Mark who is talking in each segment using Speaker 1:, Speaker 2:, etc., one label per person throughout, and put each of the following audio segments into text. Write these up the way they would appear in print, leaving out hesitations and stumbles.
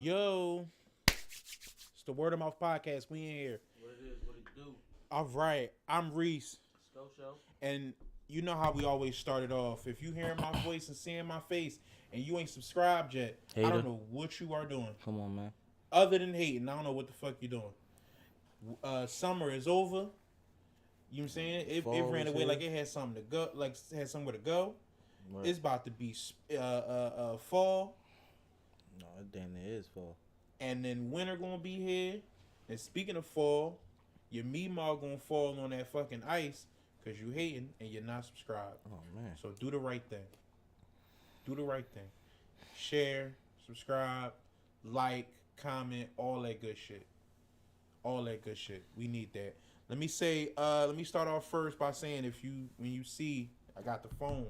Speaker 1: Yo, it's the Word of Mouth Podcast. We in here.
Speaker 2: What it is, what it do.
Speaker 1: All right, I'm Reese.
Speaker 2: Sco Show.
Speaker 1: And you know how we always started off. If you hearing my voice and seeing my face and you ain't subscribed yet, I don't know what you are doing.
Speaker 2: Come on, man.
Speaker 1: Other than hating, I don't know what the fuck you doing. Summer is over. You know what I'm saying? It ran away like it had something to go, like it had somewhere to go. Right. It's about to be fall.
Speaker 2: No, it damn near is fall.
Speaker 1: And then winter gonna be here. And speaking of fall, your meemaw gonna fall on that fucking ice because you hating and you're not subscribed.
Speaker 2: Oh, man.
Speaker 1: So do the right thing. Do the right thing. Share, subscribe, like, comment, all that good shit. All that good shit. We need that. Let me start off first by saying when you see, I got the phone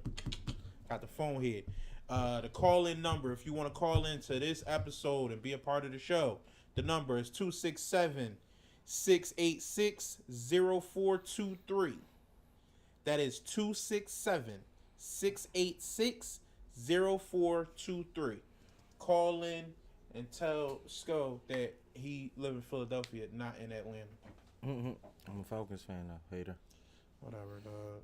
Speaker 1: here. The call-in number, if you want to call into this episode and be a part of the show, the number is 267-686-0423. That is 267-686-0423. Call in and tell Sco that he live in Philadelphia, not in Atlanta.
Speaker 2: Mm-hmm. I'm a Falcons fan now, hater.
Speaker 1: Whatever, dog.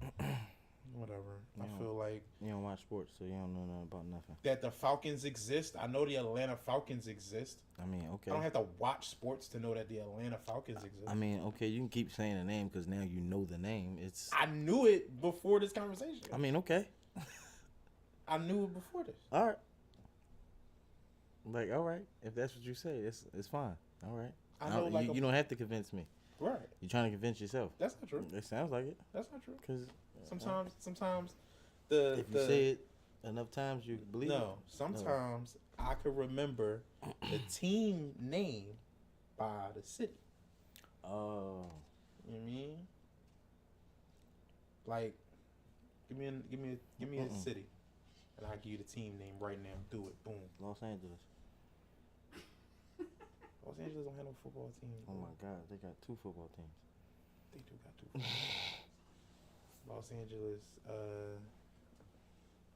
Speaker 1: Whatever. I feel like
Speaker 2: you don't watch sports, so you don't know nothing about nothing.
Speaker 1: That the Falcons exist. I know the Atlanta Falcons exist.
Speaker 2: I mean, okay.
Speaker 1: I don't have to watch sports to know that the Atlanta Falcons exist.
Speaker 2: I mean, okay, you can keep saying the name because now you know the name.
Speaker 1: I knew it before this conversation.
Speaker 2: I mean, okay.
Speaker 1: I knew it before this.
Speaker 2: All right. Like, all right. If that's what you say, it's fine. All right.
Speaker 1: I know.
Speaker 2: You don't have to convince me.
Speaker 1: Right.
Speaker 2: You're trying to convince yourself.
Speaker 1: That's not true.
Speaker 2: It sounds like it.
Speaker 1: That's not true.
Speaker 2: Because
Speaker 1: sometimes
Speaker 2: if you say it enough times, you believe it.
Speaker 1: No. Sometimes I could remember the team name by the city.
Speaker 2: Oh.
Speaker 1: You know what I mean? Like, give me a city, and I'll give you the team name right now. Do it. Boom.
Speaker 2: Los Angeles.
Speaker 1: Los Angeles don't have no football team.
Speaker 2: Oh my God, they got 2 football teams.
Speaker 1: They do got 2 football teams. Los Angeles,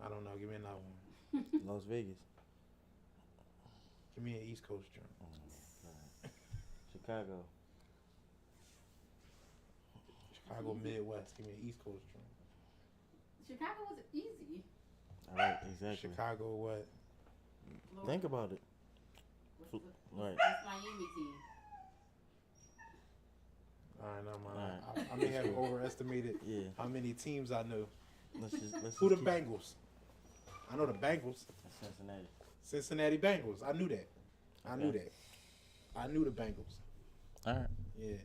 Speaker 1: I don't know. Give me another one.
Speaker 2: Las Vegas.
Speaker 1: Give me an East Coast joint.
Speaker 2: Oh my God. Chicago.
Speaker 1: Chicago Midwest. Give me an East Coast joint.
Speaker 3: Chicago was easy.
Speaker 2: All right, exactly.
Speaker 1: Chicago what?
Speaker 3: Lord.
Speaker 2: Think about it. Right.
Speaker 3: That's Miami team.
Speaker 1: All right, no, man.
Speaker 2: Right.
Speaker 1: I may have overestimated how many teams I knew. Who the Bengals? I know the Bengals.
Speaker 2: Cincinnati.
Speaker 1: Cincinnati Bengals. I knew that. I knew that. I knew the Bengals.
Speaker 2: All right.
Speaker 1: Yeah.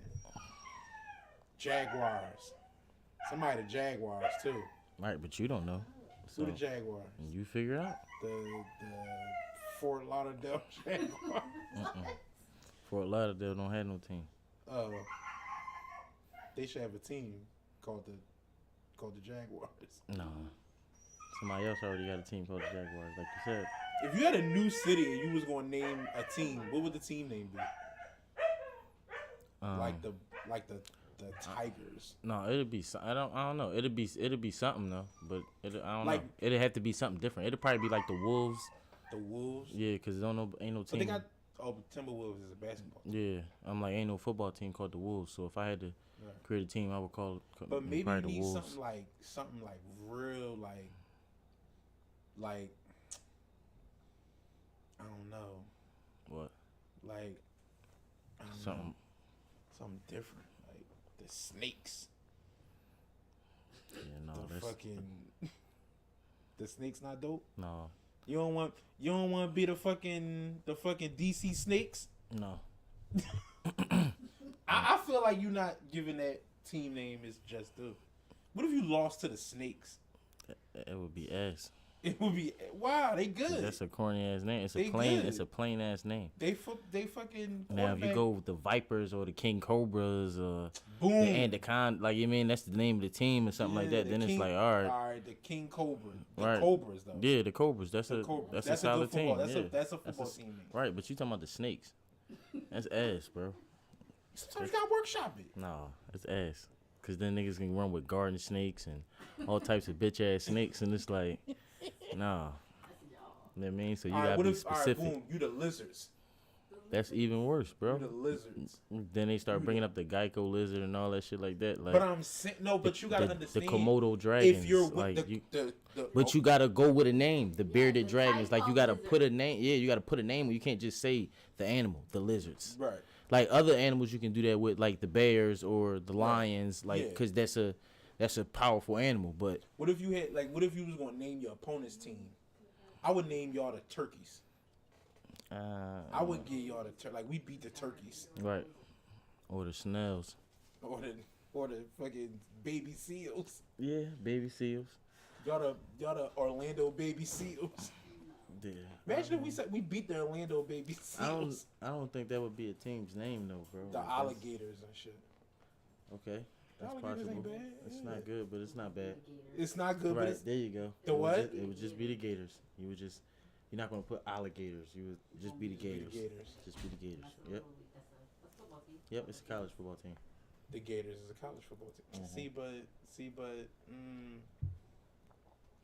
Speaker 1: Jaguars. Somebody the Jaguars too.
Speaker 2: Right, but you don't know.
Speaker 1: Who the Jaguars?
Speaker 2: You figure it out.
Speaker 1: The Fort Lauderdale Jaguars.
Speaker 2: Fort Lauderdale don't have no team.
Speaker 1: They should have a team called the Jaguars.
Speaker 2: No. Somebody else already got a team called the Jaguars, like you said.
Speaker 1: If you had a new city and you was gonna name a team, what would the team name be? Like the Tigers.
Speaker 2: No, it'd be. I don't know. It'd be something though, but I don't know. It'd have to be something different. It'd probably be like the Wolves.
Speaker 1: The Wolves.
Speaker 2: Yeah, because ain't no team.
Speaker 1: But they got Timberwolves is a basketball team.
Speaker 2: Yeah, I'm like ain't no football team called the Wolves. So if I had to create a team, I would call it.
Speaker 1: But maybe you need
Speaker 2: Wolves.
Speaker 1: something like real like I don't know.
Speaker 2: What?
Speaker 1: Like
Speaker 2: something
Speaker 1: different. Like the Snakes.
Speaker 2: Yeah, no,
Speaker 1: that's fucking. The Snakes not dope.
Speaker 2: No.
Speaker 1: You don't want to be the fucking DC Snakes.
Speaker 2: No.
Speaker 1: I feel like you're not giving that team name its just due. What if you lost to the Snakes?
Speaker 2: It would be ass.
Speaker 1: It would be wow. They good.
Speaker 2: That's a corny ass name. It's a plain ass name.
Speaker 1: They fucking.
Speaker 2: Now if you go with the Vipers or the King Cobras or
Speaker 1: Boom.
Speaker 2: the Anaconda, like you mean that's the name of the team or something like that. Then it's like all right.
Speaker 1: All right, the King Cobra. The
Speaker 2: right.
Speaker 1: Cobras though.
Speaker 2: Yeah, the Cobras. That's a solid team.
Speaker 1: That's a football team.
Speaker 2: Right, but you talking about the Snakes? That's ass, bro.
Speaker 1: Sometimes you gotta workshop it.
Speaker 2: No, it's ass. Cause then niggas can run with garden snakes and all types of bitch ass snakes, and it's like, nah. You know what I mean? So you gotta be specific.
Speaker 1: All right, boom, you the lizards.
Speaker 2: That's even worse, bro.
Speaker 1: The lizards.
Speaker 2: Then they start bringing up the Geico lizard and all that shit like that. Like,
Speaker 1: But I'm saying no. But you gotta
Speaker 2: the
Speaker 1: understand.
Speaker 2: Komodo dragons.
Speaker 1: If you're with
Speaker 2: like
Speaker 1: the
Speaker 2: you gotta go with a name. The bearded
Speaker 3: the
Speaker 2: dragons. Like you
Speaker 3: Geico
Speaker 2: gotta
Speaker 3: lizard.
Speaker 2: put a name. Yeah, you gotta put a name. You can't just say the animal, the lizards.
Speaker 1: right.
Speaker 2: Like other animals, you can do that with, like the bears or the lions, like
Speaker 1: Yeah.
Speaker 2: because that's a powerful animal. But
Speaker 1: What if you had like? What if you was gonna name your opponent's team? I would name y'all the turkeys. I would give y'all like we beat the turkeys
Speaker 2: right, or the snails.
Speaker 1: or the fucking baby seals.
Speaker 2: Yeah, baby seals.
Speaker 1: Y'all the Orlando baby seals.
Speaker 2: Yeah.
Speaker 1: Imagine if we said we beat the Orlando baby seals.
Speaker 2: I don't think that would be a team's name though, bro.
Speaker 1: The alligators and shit.
Speaker 2: Okay, that's
Speaker 1: Alligators ain't
Speaker 2: possible.
Speaker 1: bad,
Speaker 2: It's
Speaker 1: yeah.
Speaker 2: not good, but it's not bad.
Speaker 1: It's not good, but
Speaker 2: Right
Speaker 1: it's
Speaker 2: there, you go.
Speaker 1: The
Speaker 2: It would
Speaker 1: what?
Speaker 2: It would just be the Gators. You're not gonna put alligators. You would just be the Gators.
Speaker 1: Gators.
Speaker 2: Just be the Gators.
Speaker 3: That's a
Speaker 2: Yep.
Speaker 3: football team.
Speaker 2: Yep. It's a college football team.
Speaker 1: The Gators is a college football team.
Speaker 2: Mhm.
Speaker 1: See, but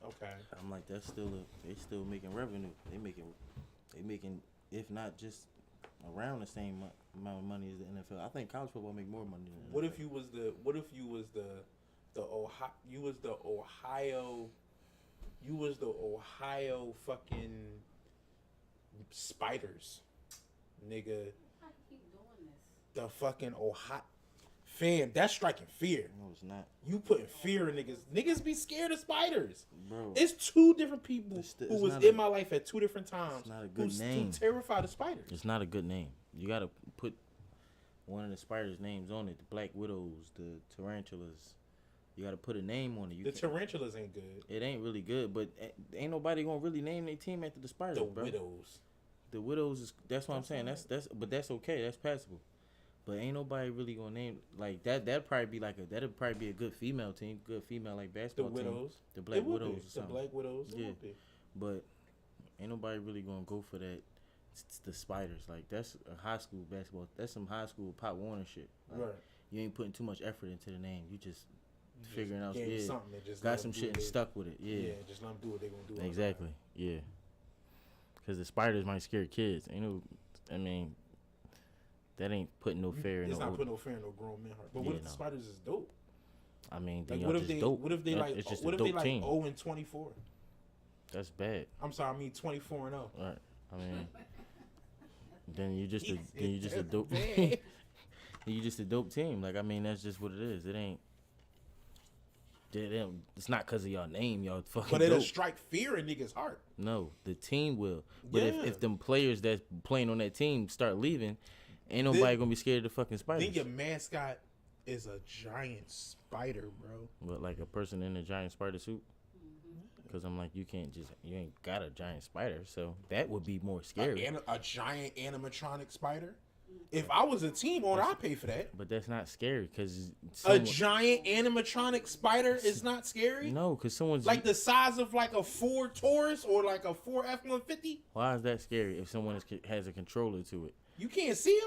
Speaker 1: okay.
Speaker 2: I'm like, they still making revenue. They making, if not just around the same amount of money as the NFL. I think college football make more money than the
Speaker 1: What
Speaker 2: NFL.
Speaker 1: if you was the Ohio fucking Spiders, nigga.
Speaker 3: How do you keep doing this?
Speaker 1: The fucking Ohio fam, that's striking fear.
Speaker 2: No, it's not,
Speaker 1: You putting fear in niggas. Niggas be scared of spiders.
Speaker 2: bro.
Speaker 1: It's two different people
Speaker 2: It's
Speaker 1: who
Speaker 2: it's
Speaker 1: was
Speaker 2: not
Speaker 1: in
Speaker 2: a-
Speaker 1: my life at two different times.
Speaker 2: not a good
Speaker 1: who's
Speaker 2: name.
Speaker 1: too terrified of spiders.
Speaker 2: It's not a good name. You gotta put one of the spiders' names on it. The Black Widows, the tarantulas. You gotta put a name on it. You
Speaker 1: The
Speaker 2: can't-
Speaker 1: tarantulas ain't good.
Speaker 2: It ain't really good, but ain't nobody gonna really name their team after the spiders,
Speaker 1: The
Speaker 2: bro.
Speaker 1: widows.
Speaker 2: The widows is that's what I'm saying.
Speaker 1: That's
Speaker 2: But that's okay. That's passable. But ain't nobody really gonna name like that. That'd probably be a good female team, good female like
Speaker 1: The
Speaker 2: basketball team.
Speaker 1: widows.
Speaker 2: The Black
Speaker 1: It would
Speaker 2: Widows
Speaker 1: be.
Speaker 2: or
Speaker 1: The
Speaker 2: something.
Speaker 1: Black Widows. It
Speaker 2: Yeah.
Speaker 1: would be.
Speaker 2: But ain't nobody really gonna go for that. It's the spiders. Like that's a high school basketball. That's some high school Pop Warner shit. Like,
Speaker 1: Right.
Speaker 2: You ain't putting too much effort into the name. You just
Speaker 1: You just
Speaker 2: figuring out.
Speaker 1: gave
Speaker 2: Yeah.
Speaker 1: something and just let
Speaker 2: Got
Speaker 1: 'em
Speaker 2: some
Speaker 1: do
Speaker 2: shit
Speaker 1: what
Speaker 2: and
Speaker 1: they-
Speaker 2: stuck with it. Yeah.
Speaker 1: just let them do what they gonna do. all the
Speaker 2: Exactly.
Speaker 1: time.
Speaker 2: Yeah. Because the spiders might scare kids. Ain't no. I mean, that ain't putting no fear in
Speaker 1: It's
Speaker 2: no.
Speaker 1: not putting no fear in no grown man heart. But what
Speaker 2: Yeah,
Speaker 1: if the
Speaker 2: no.
Speaker 1: spiders is dope?
Speaker 2: I mean, then
Speaker 1: Like
Speaker 2: y'all
Speaker 1: what if
Speaker 2: just
Speaker 1: they
Speaker 2: dope.
Speaker 1: what if they
Speaker 2: That-
Speaker 1: like
Speaker 2: it's just
Speaker 1: what
Speaker 2: a
Speaker 1: if they
Speaker 2: dope
Speaker 1: like
Speaker 2: team.
Speaker 1: 0-24?
Speaker 2: That's bad.
Speaker 1: I'm sorry, I mean 24-0.
Speaker 2: Right. I mean, then you just a
Speaker 1: That's
Speaker 2: dope.
Speaker 1: bad.
Speaker 2: You just a dope team. Like I mean, that's just what it is. It ain't. It's not because of y'all name, y'all fucking.
Speaker 1: But it'll
Speaker 2: dope.
Speaker 1: strike fear in niggas' heart.
Speaker 2: No, the team will. But
Speaker 1: Yeah.
Speaker 2: if them players that's playing on that team start leaving, ain't nobody gonna be scared of the fucking spiders.
Speaker 1: Then your mascot is a giant spider, bro.
Speaker 2: But like a person in a giant spider suit. Because I'm like, you ain't got a giant spider, so that would be more scary.
Speaker 1: A giant animatronic spider. If I was a team owner, I'd pay for that.
Speaker 2: But that's not scary because
Speaker 1: A giant animatronic spider is not scary.
Speaker 2: no, because someone's
Speaker 1: Like the size of like a Ford Taurus or like a Ford F-150.
Speaker 2: Why is that scary if someone has a controller to it?
Speaker 1: You can't see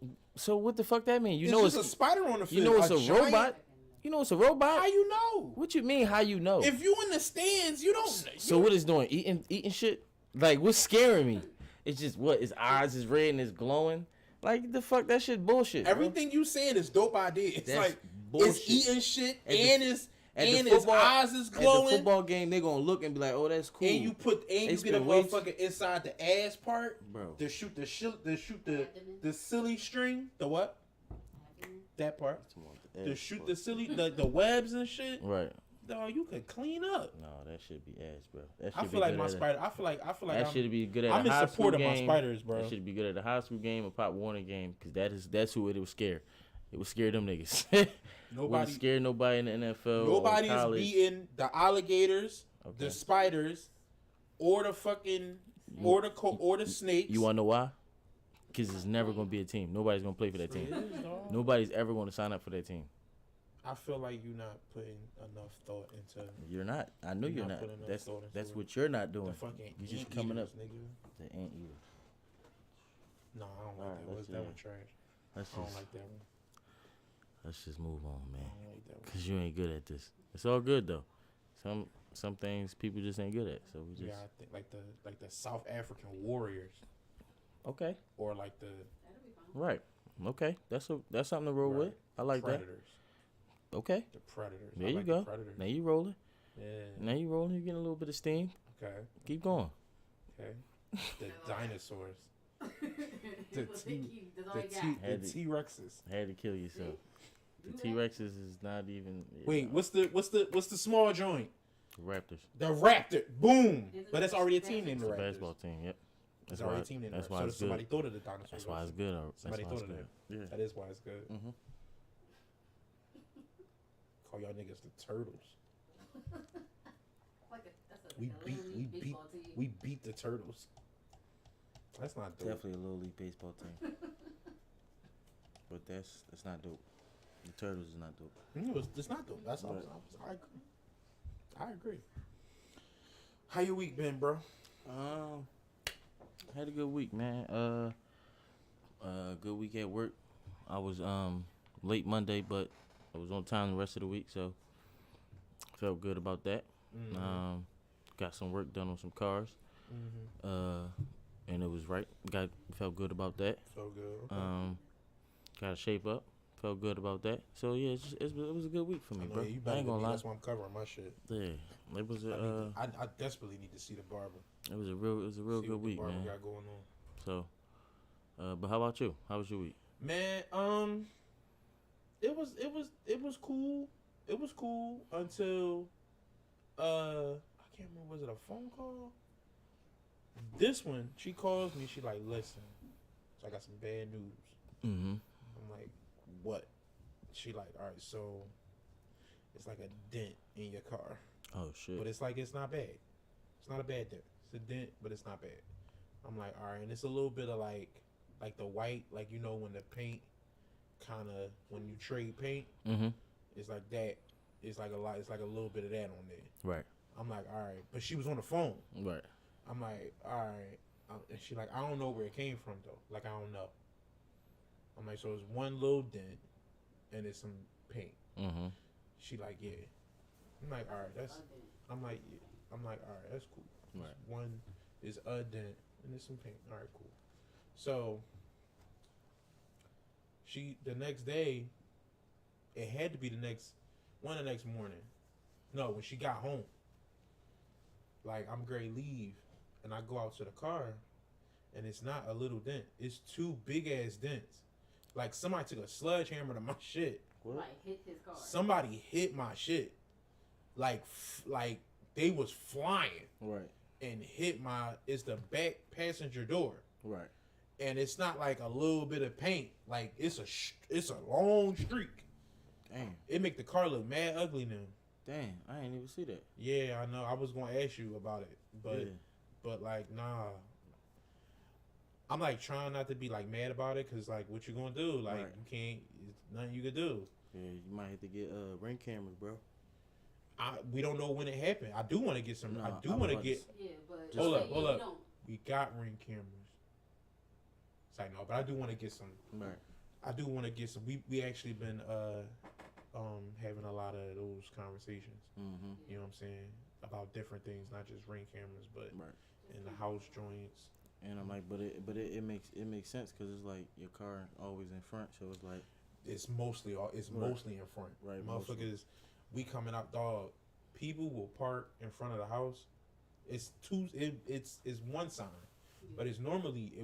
Speaker 1: him.
Speaker 2: So what the fuck that mean? You
Speaker 1: It's
Speaker 2: know
Speaker 1: just
Speaker 2: it's
Speaker 1: a spider on the field.
Speaker 2: you know it's a
Speaker 1: giant-
Speaker 2: robot. You know it's a robot.
Speaker 1: How you know?
Speaker 2: What you mean? How you know?
Speaker 1: If you in the stands, you don't.
Speaker 2: So what it's doing? Eating shit? Like what's scaring me? It's just what his eyes is red and it's glowing. Like the fuck that shit bullshit. bro.
Speaker 1: Everything you saying is dope idea. It's
Speaker 2: That's
Speaker 1: like
Speaker 2: bullshit.
Speaker 1: it's eating shit
Speaker 2: At the-
Speaker 1: and his
Speaker 2: At the
Speaker 1: and his
Speaker 2: football-
Speaker 1: eyes is
Speaker 2: At the
Speaker 1: glowing.
Speaker 2: football game, they gonna look and be like, "Oh, that's cool."
Speaker 1: And you
Speaker 2: They
Speaker 1: get a
Speaker 2: spend way
Speaker 1: motherfucker inside the ass part
Speaker 2: Bro.
Speaker 1: to shoot the silly string. The what? That part. To shoot the silly the webs and shit.
Speaker 2: Right.
Speaker 1: Dog, you could clean up.
Speaker 2: No, that should be ass, bro. That
Speaker 1: I
Speaker 2: should
Speaker 1: feel
Speaker 2: be
Speaker 1: like
Speaker 2: good
Speaker 1: my
Speaker 2: at a-
Speaker 1: spider. I feel like
Speaker 2: That
Speaker 1: I'm,
Speaker 2: should be good at
Speaker 1: I'm
Speaker 2: a
Speaker 1: in
Speaker 2: high
Speaker 1: support
Speaker 2: school
Speaker 1: of my
Speaker 2: game.
Speaker 1: spiders, bro.
Speaker 2: That should be good at a high school game, a Pop Warner game, because that's who it would scare. It would scare them niggas. Wouldn't
Speaker 1: Nobody
Speaker 2: scare nobody in the NFL.
Speaker 1: Nobody's
Speaker 2: or college.
Speaker 1: beating the alligators,
Speaker 2: Okay.
Speaker 1: the spiders, or the fucking or the snakes.
Speaker 2: You wanna know why? Because it's never gonna be a team. Nobody's gonna play for that team.
Speaker 1: It is, dog.
Speaker 2: Nobody's ever gonna sign up for that team.
Speaker 1: I feel like you're not putting enough thought into
Speaker 2: You're not. I know you're not.
Speaker 1: putting enough
Speaker 2: That's
Speaker 1: thought into
Speaker 2: that's
Speaker 1: it.
Speaker 2: what you're not
Speaker 1: the
Speaker 2: doing.
Speaker 1: fucking
Speaker 2: You just
Speaker 1: ant
Speaker 2: coming up.
Speaker 1: eaters, nigga.
Speaker 2: The ant eater.
Speaker 1: No, I don't like
Speaker 2: Alright,
Speaker 1: that.
Speaker 2: let's
Speaker 1: That one trash.
Speaker 2: Let's
Speaker 1: I don't
Speaker 2: just
Speaker 1: like that one.
Speaker 2: let's just move on,
Speaker 1: I
Speaker 2: man.
Speaker 1: don't like that one.
Speaker 2: Cause you ain't good at this. It's all good though. Some things people just ain't good at. So we just
Speaker 1: Yeah, I think like the South African Warriors.
Speaker 2: Okay.
Speaker 1: or like the
Speaker 3: That'll be fine.
Speaker 2: Right. Okay. That's something to roll with.
Speaker 1: Right.
Speaker 2: I like
Speaker 1: Predators.
Speaker 2: that. Okay.
Speaker 1: The Predators.
Speaker 2: There
Speaker 1: I
Speaker 2: you
Speaker 1: like
Speaker 2: go.
Speaker 1: The Predators.
Speaker 2: Now you rolling.
Speaker 1: Yeah.
Speaker 2: Now you rolling. You getting a little bit of steam.
Speaker 1: Okay.
Speaker 2: Keep going.
Speaker 1: Okay. The dinosaurs.
Speaker 3: The
Speaker 1: The T Rexes.
Speaker 2: Had to kill yourself. The
Speaker 3: Do
Speaker 2: T Rexes is not even.
Speaker 1: Wait, what's the small joint?
Speaker 2: Raptors?
Speaker 1: The Raptor. Boom.
Speaker 3: Is it
Speaker 1: But that's already a team named the
Speaker 2: It's a
Speaker 1: Raptors.
Speaker 2: basketball team. Yep.
Speaker 1: It's already a team named the
Speaker 2: That's
Speaker 1: Raptors.
Speaker 2: why
Speaker 1: So
Speaker 2: it's
Speaker 1: somebody
Speaker 2: good.
Speaker 1: thought of the dinosaurs.
Speaker 2: That's why it's good.
Speaker 1: Somebody
Speaker 2: That's why
Speaker 1: thought
Speaker 2: it's
Speaker 1: of
Speaker 2: good.
Speaker 1: that.
Speaker 2: Yeah.
Speaker 1: That is why it's good.
Speaker 2: Mm-hmm.
Speaker 1: Call y'all niggas the Turtles.
Speaker 3: We beat
Speaker 1: We beat the Turtles. That's not dope.
Speaker 2: Definitely a little league baseball team. But that's not dope. The Turtles is not dope.
Speaker 1: It's not dope. That's all.
Speaker 2: Right.
Speaker 1: I agree. How your week been, bro?
Speaker 2: Had a good week, man. Good week at work. I was late Monday, but I was on time the rest of the week, so felt good about that.
Speaker 1: Mm-hmm.
Speaker 2: Got some work done on some cars.
Speaker 1: Mm-hmm.
Speaker 2: And it was right. Felt good about that.
Speaker 1: So good. Okay.
Speaker 2: Got to shape up. Felt good about that. So yeah, it was a good week for me, bro.
Speaker 1: You
Speaker 2: I
Speaker 1: better
Speaker 2: ain't
Speaker 1: than
Speaker 2: gonna
Speaker 1: me.
Speaker 2: lie.
Speaker 1: That's why I'm covering my shit.
Speaker 2: Yeah, it was
Speaker 1: I desperately need to see the barber.
Speaker 2: it was a real
Speaker 1: See
Speaker 2: good
Speaker 1: what
Speaker 2: week,
Speaker 1: the barber
Speaker 2: man.
Speaker 1: got going on.
Speaker 2: So, but how about you? How was your week?
Speaker 1: Man, it was cool. It was cool until I can't remember, was it a phone call? This one, she calls me, she like, listen, so I got some bad news.
Speaker 2: Mm-hmm.
Speaker 1: I'm like, what? She like, all right, so it's like a dent in your car.
Speaker 2: Oh shit.
Speaker 1: But it's like, it's not bad. It's not a bad dent. It's a dent, but it's not bad. I'm like, all right, and it's a little bit of like the white, like, you know, when the paint kind of, when you trade paint,
Speaker 2: Mm-hmm.
Speaker 1: it's like that. It's like a little bit of that on there.
Speaker 2: Right.
Speaker 1: I'm like, all right, but she was on the phone.
Speaker 2: Right.
Speaker 1: I'm like, all right. And she like, I don't know where it came from though. Like, I don't know. I'm like, so it's one little dent, and it's some paint.
Speaker 2: Mm-hmm.
Speaker 1: She like, yeah. I'm like, all right, that's. I'm like, yeah. I'm like, all right, that's cool.
Speaker 2: Right.
Speaker 1: One is a dent, and there's some paint. All right, cool. So the next day, it had to be the next morning. No, when she got home. Like, I'm ready to leave, and I go out to the car, and it's not a little dent. It's two big ass dents. Like, somebody took a sledgehammer to my shit.
Speaker 3: Like hit his car.
Speaker 1: Somebody hit my shit. Like they was flying
Speaker 2: Right.
Speaker 1: and hit it's the back passenger door.
Speaker 2: Right.
Speaker 1: And it's not like a little bit of paint. Like, it's a long streak.
Speaker 2: Damn.
Speaker 1: It make the car look mad ugly now.
Speaker 2: Damn. I ain't even see that.
Speaker 1: Yeah, I know. I was gonna ask you about it, but
Speaker 2: Yeah.
Speaker 1: but like, nah. I'm like trying not to be like mad about it, cause like, what you gonna do? Like,
Speaker 2: Right.
Speaker 1: you can't. It's nothing you can do.
Speaker 2: Yeah, you might have to get ring cameras, bro.
Speaker 1: We don't know when it happened. I do want to get some.
Speaker 2: No,
Speaker 1: I do
Speaker 2: I'm
Speaker 1: want to
Speaker 2: about
Speaker 1: get.
Speaker 3: Yeah, but
Speaker 1: Hold up,
Speaker 3: yeah,
Speaker 1: hold
Speaker 3: you
Speaker 1: up.
Speaker 3: don't.
Speaker 1: We got ring cameras. It's like, no, but I do want to get some.
Speaker 2: Right.
Speaker 1: I do want to get some. We actually been having a lot of those conversations.
Speaker 2: Mm-hmm.
Speaker 1: You know what I'm saying, about different things, not just ring cameras, but
Speaker 2: Right.
Speaker 1: in the house joints.
Speaker 2: And I'm like, but it makes sense because it's like your car always in front, so it's like
Speaker 1: It's mostly mostly in front.
Speaker 2: Right,
Speaker 1: Motherfuckers, we coming out, dog. People will park in front of the house. It's one sign, but it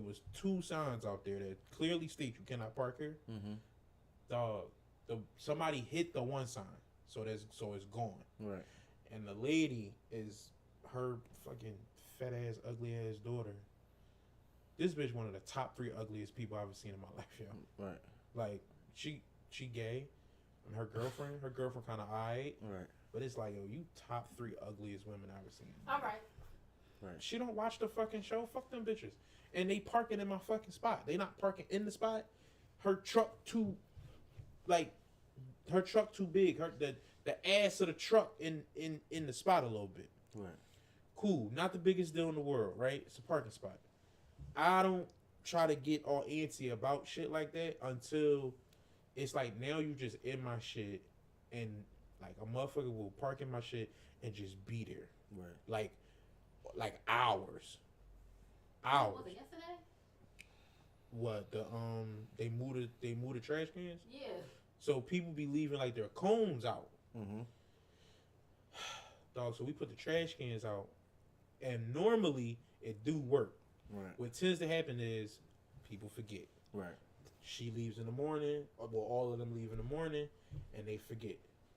Speaker 1: was two signs out there that clearly state you cannot park here.
Speaker 2: mm-hmm.
Speaker 1: Dog, somebody hit the one sign, so it's gone.
Speaker 2: Right.
Speaker 1: And the lady is her fucking fat ass, ugly ass daughter. This bitch one of the top 3 ugliest people I've ever seen in my life, yo.
Speaker 2: Right.
Speaker 1: Like, she gay, and her girlfriend kind of alright,
Speaker 2: Right.
Speaker 1: but it's like, yo, you top 3 ugliest women I've ever seen.
Speaker 3: All right.
Speaker 2: Right.
Speaker 1: She don't watch the fucking show. Fuck them bitches. And they parking in my fucking spot. They not parking in the spot. Her truck too big. The ass of the truck in the spot a little bit.
Speaker 2: Right.
Speaker 1: Cool. Not the biggest deal in the world, right? It's a parking spot. I don't try to get all antsy about shit like that until it's like, now you just in my shit, and like a motherfucker will park in my shit and just be there.
Speaker 2: Right.
Speaker 1: Like hours.
Speaker 3: Was it yesterday?
Speaker 1: What they move the trash cans.
Speaker 3: Yeah.
Speaker 1: So people be leaving like their cones out,
Speaker 2: Mm-hmm.
Speaker 1: dog. So we put the trash cans out, and normally it do work.
Speaker 2: Right.
Speaker 1: What tends to happen is people forget.
Speaker 2: Right.
Speaker 1: She leaves in the morning, or well, all of them leave in the morning, and they forget.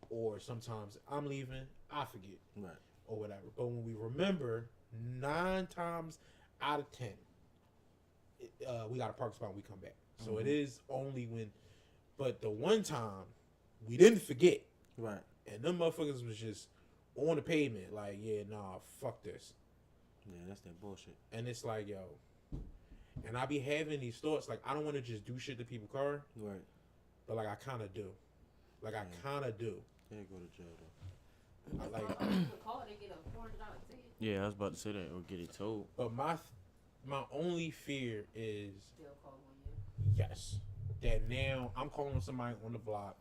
Speaker 1: Or sometimes I'm leaving, I forget,
Speaker 2: Right.
Speaker 1: or whatever. But when we remember, 9 times out of 10, we got a park spot when we come back. So it is only when, but the one time we didn't forget,
Speaker 2: Right.
Speaker 1: and them motherfuckers was just on the pavement, like, yeah, nah, fuck this.
Speaker 2: Yeah, that's that bullshit.
Speaker 1: And it's like, yo, and I be having these thoughts, like, I don't want to just do shit to people's car,
Speaker 2: Right.
Speaker 1: but like I kind of do. Like I kind of do.
Speaker 2: They go to jail though.
Speaker 1: I like,
Speaker 3: The call, they get a $400 ticket.
Speaker 2: Yeah, I was about to say that or get it told.
Speaker 1: but my only fear is
Speaker 3: They'll call on you.
Speaker 1: yes, that now I'm calling somebody on the block.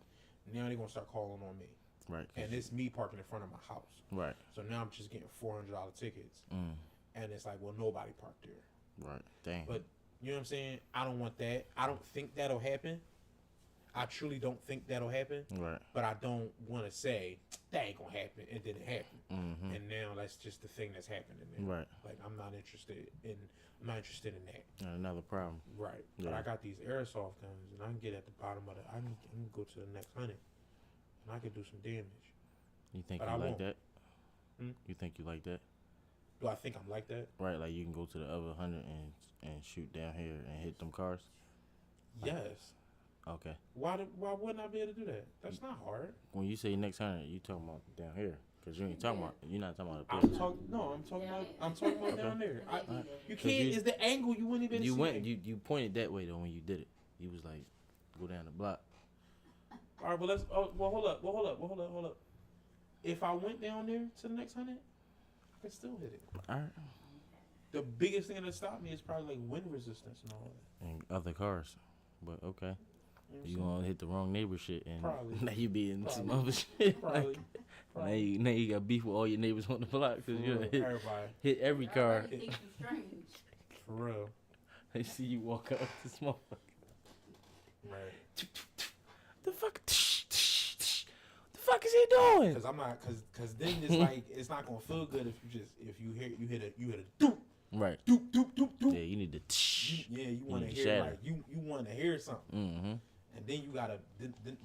Speaker 1: Now they're gonna start calling on me,
Speaker 2: Right.
Speaker 1: and it's me parking in front of my house.
Speaker 2: Right.
Speaker 1: So now I'm just getting $400 tickets,
Speaker 2: Mm.
Speaker 1: and it's like, well, nobody parked there.
Speaker 2: Right. Damn.
Speaker 1: But you know what I'm saying? I don't want that. I don't think that'll happen. I truly don't think that'll happen.
Speaker 2: Right.
Speaker 1: But I don't want to say that ain't gonna happen, and then it happened.
Speaker 2: Mm-hmm.
Speaker 1: And now that's just the thing that's happening. Now.
Speaker 2: Right.
Speaker 1: Like I'm not interested in that.
Speaker 2: Another problem.
Speaker 1: Right. But
Speaker 2: Yeah.
Speaker 1: I got these airsoft guns, and I can get at the bottom of it. I can go to the next 100, and I can do some damage.
Speaker 2: You think
Speaker 1: But
Speaker 2: you
Speaker 1: I
Speaker 2: like
Speaker 1: won't.
Speaker 2: that?
Speaker 1: Hmm?
Speaker 2: You think you like that?
Speaker 1: Do I think I'm like that?
Speaker 2: Right. Like you can go to the other 100 and shoot down here and hit them cars.
Speaker 1: Yes.
Speaker 2: Okay.
Speaker 1: Why wouldn't I be able to do that? That's not hard.
Speaker 2: When you say next 100, you talking about down here? Cause you ain't talking about. You're not talking about up
Speaker 1: I'm
Speaker 2: there.
Speaker 1: talking. No, I'm talking
Speaker 3: Yeah,
Speaker 1: about.
Speaker 3: yeah.
Speaker 1: I'm talking about
Speaker 2: Okay.
Speaker 1: down there.
Speaker 3: And they do that.
Speaker 1: You
Speaker 2: Cause
Speaker 1: can't.
Speaker 2: you-
Speaker 1: It's the angle. You wouldn't even.
Speaker 2: You
Speaker 1: see
Speaker 2: went.
Speaker 1: that.
Speaker 2: You pointed that way though when you did it. You was like, go down the block.
Speaker 1: All right, but let's. Oh, well, hold up. If I went down there to the next 100, I could still hit it.
Speaker 2: All right.
Speaker 1: The biggest thing that stopped me is probably like wind resistance and all that.
Speaker 2: And other cars. But okay.
Speaker 1: You
Speaker 2: You
Speaker 1: know what
Speaker 2: gonna hit the wrong neighbor shit and
Speaker 1: Probably.
Speaker 2: now you be in some
Speaker 1: Probably.
Speaker 2: other shit.
Speaker 1: I'm saying? Probably.
Speaker 2: Now you got beef with all your neighbors on the block because you
Speaker 1: For
Speaker 2: done
Speaker 1: real, everybody.
Speaker 2: hit every car.
Speaker 3: Everybody think you strange.
Speaker 1: For real.
Speaker 2: They see you walk out this motherfucker.
Speaker 1: Right.
Speaker 2: The fuck? The fuck is he doing?
Speaker 1: Cause I'm not. Cause then it's like it's not gonna feel good if you hit a doop
Speaker 2: Right.
Speaker 1: doop doop doop doop.
Speaker 2: Yeah, you need to.
Speaker 1: You want to
Speaker 2: need to
Speaker 1: hear
Speaker 2: shatter.
Speaker 1: like you want to hear something,
Speaker 2: Mm-hmm.
Speaker 1: and then you gotta.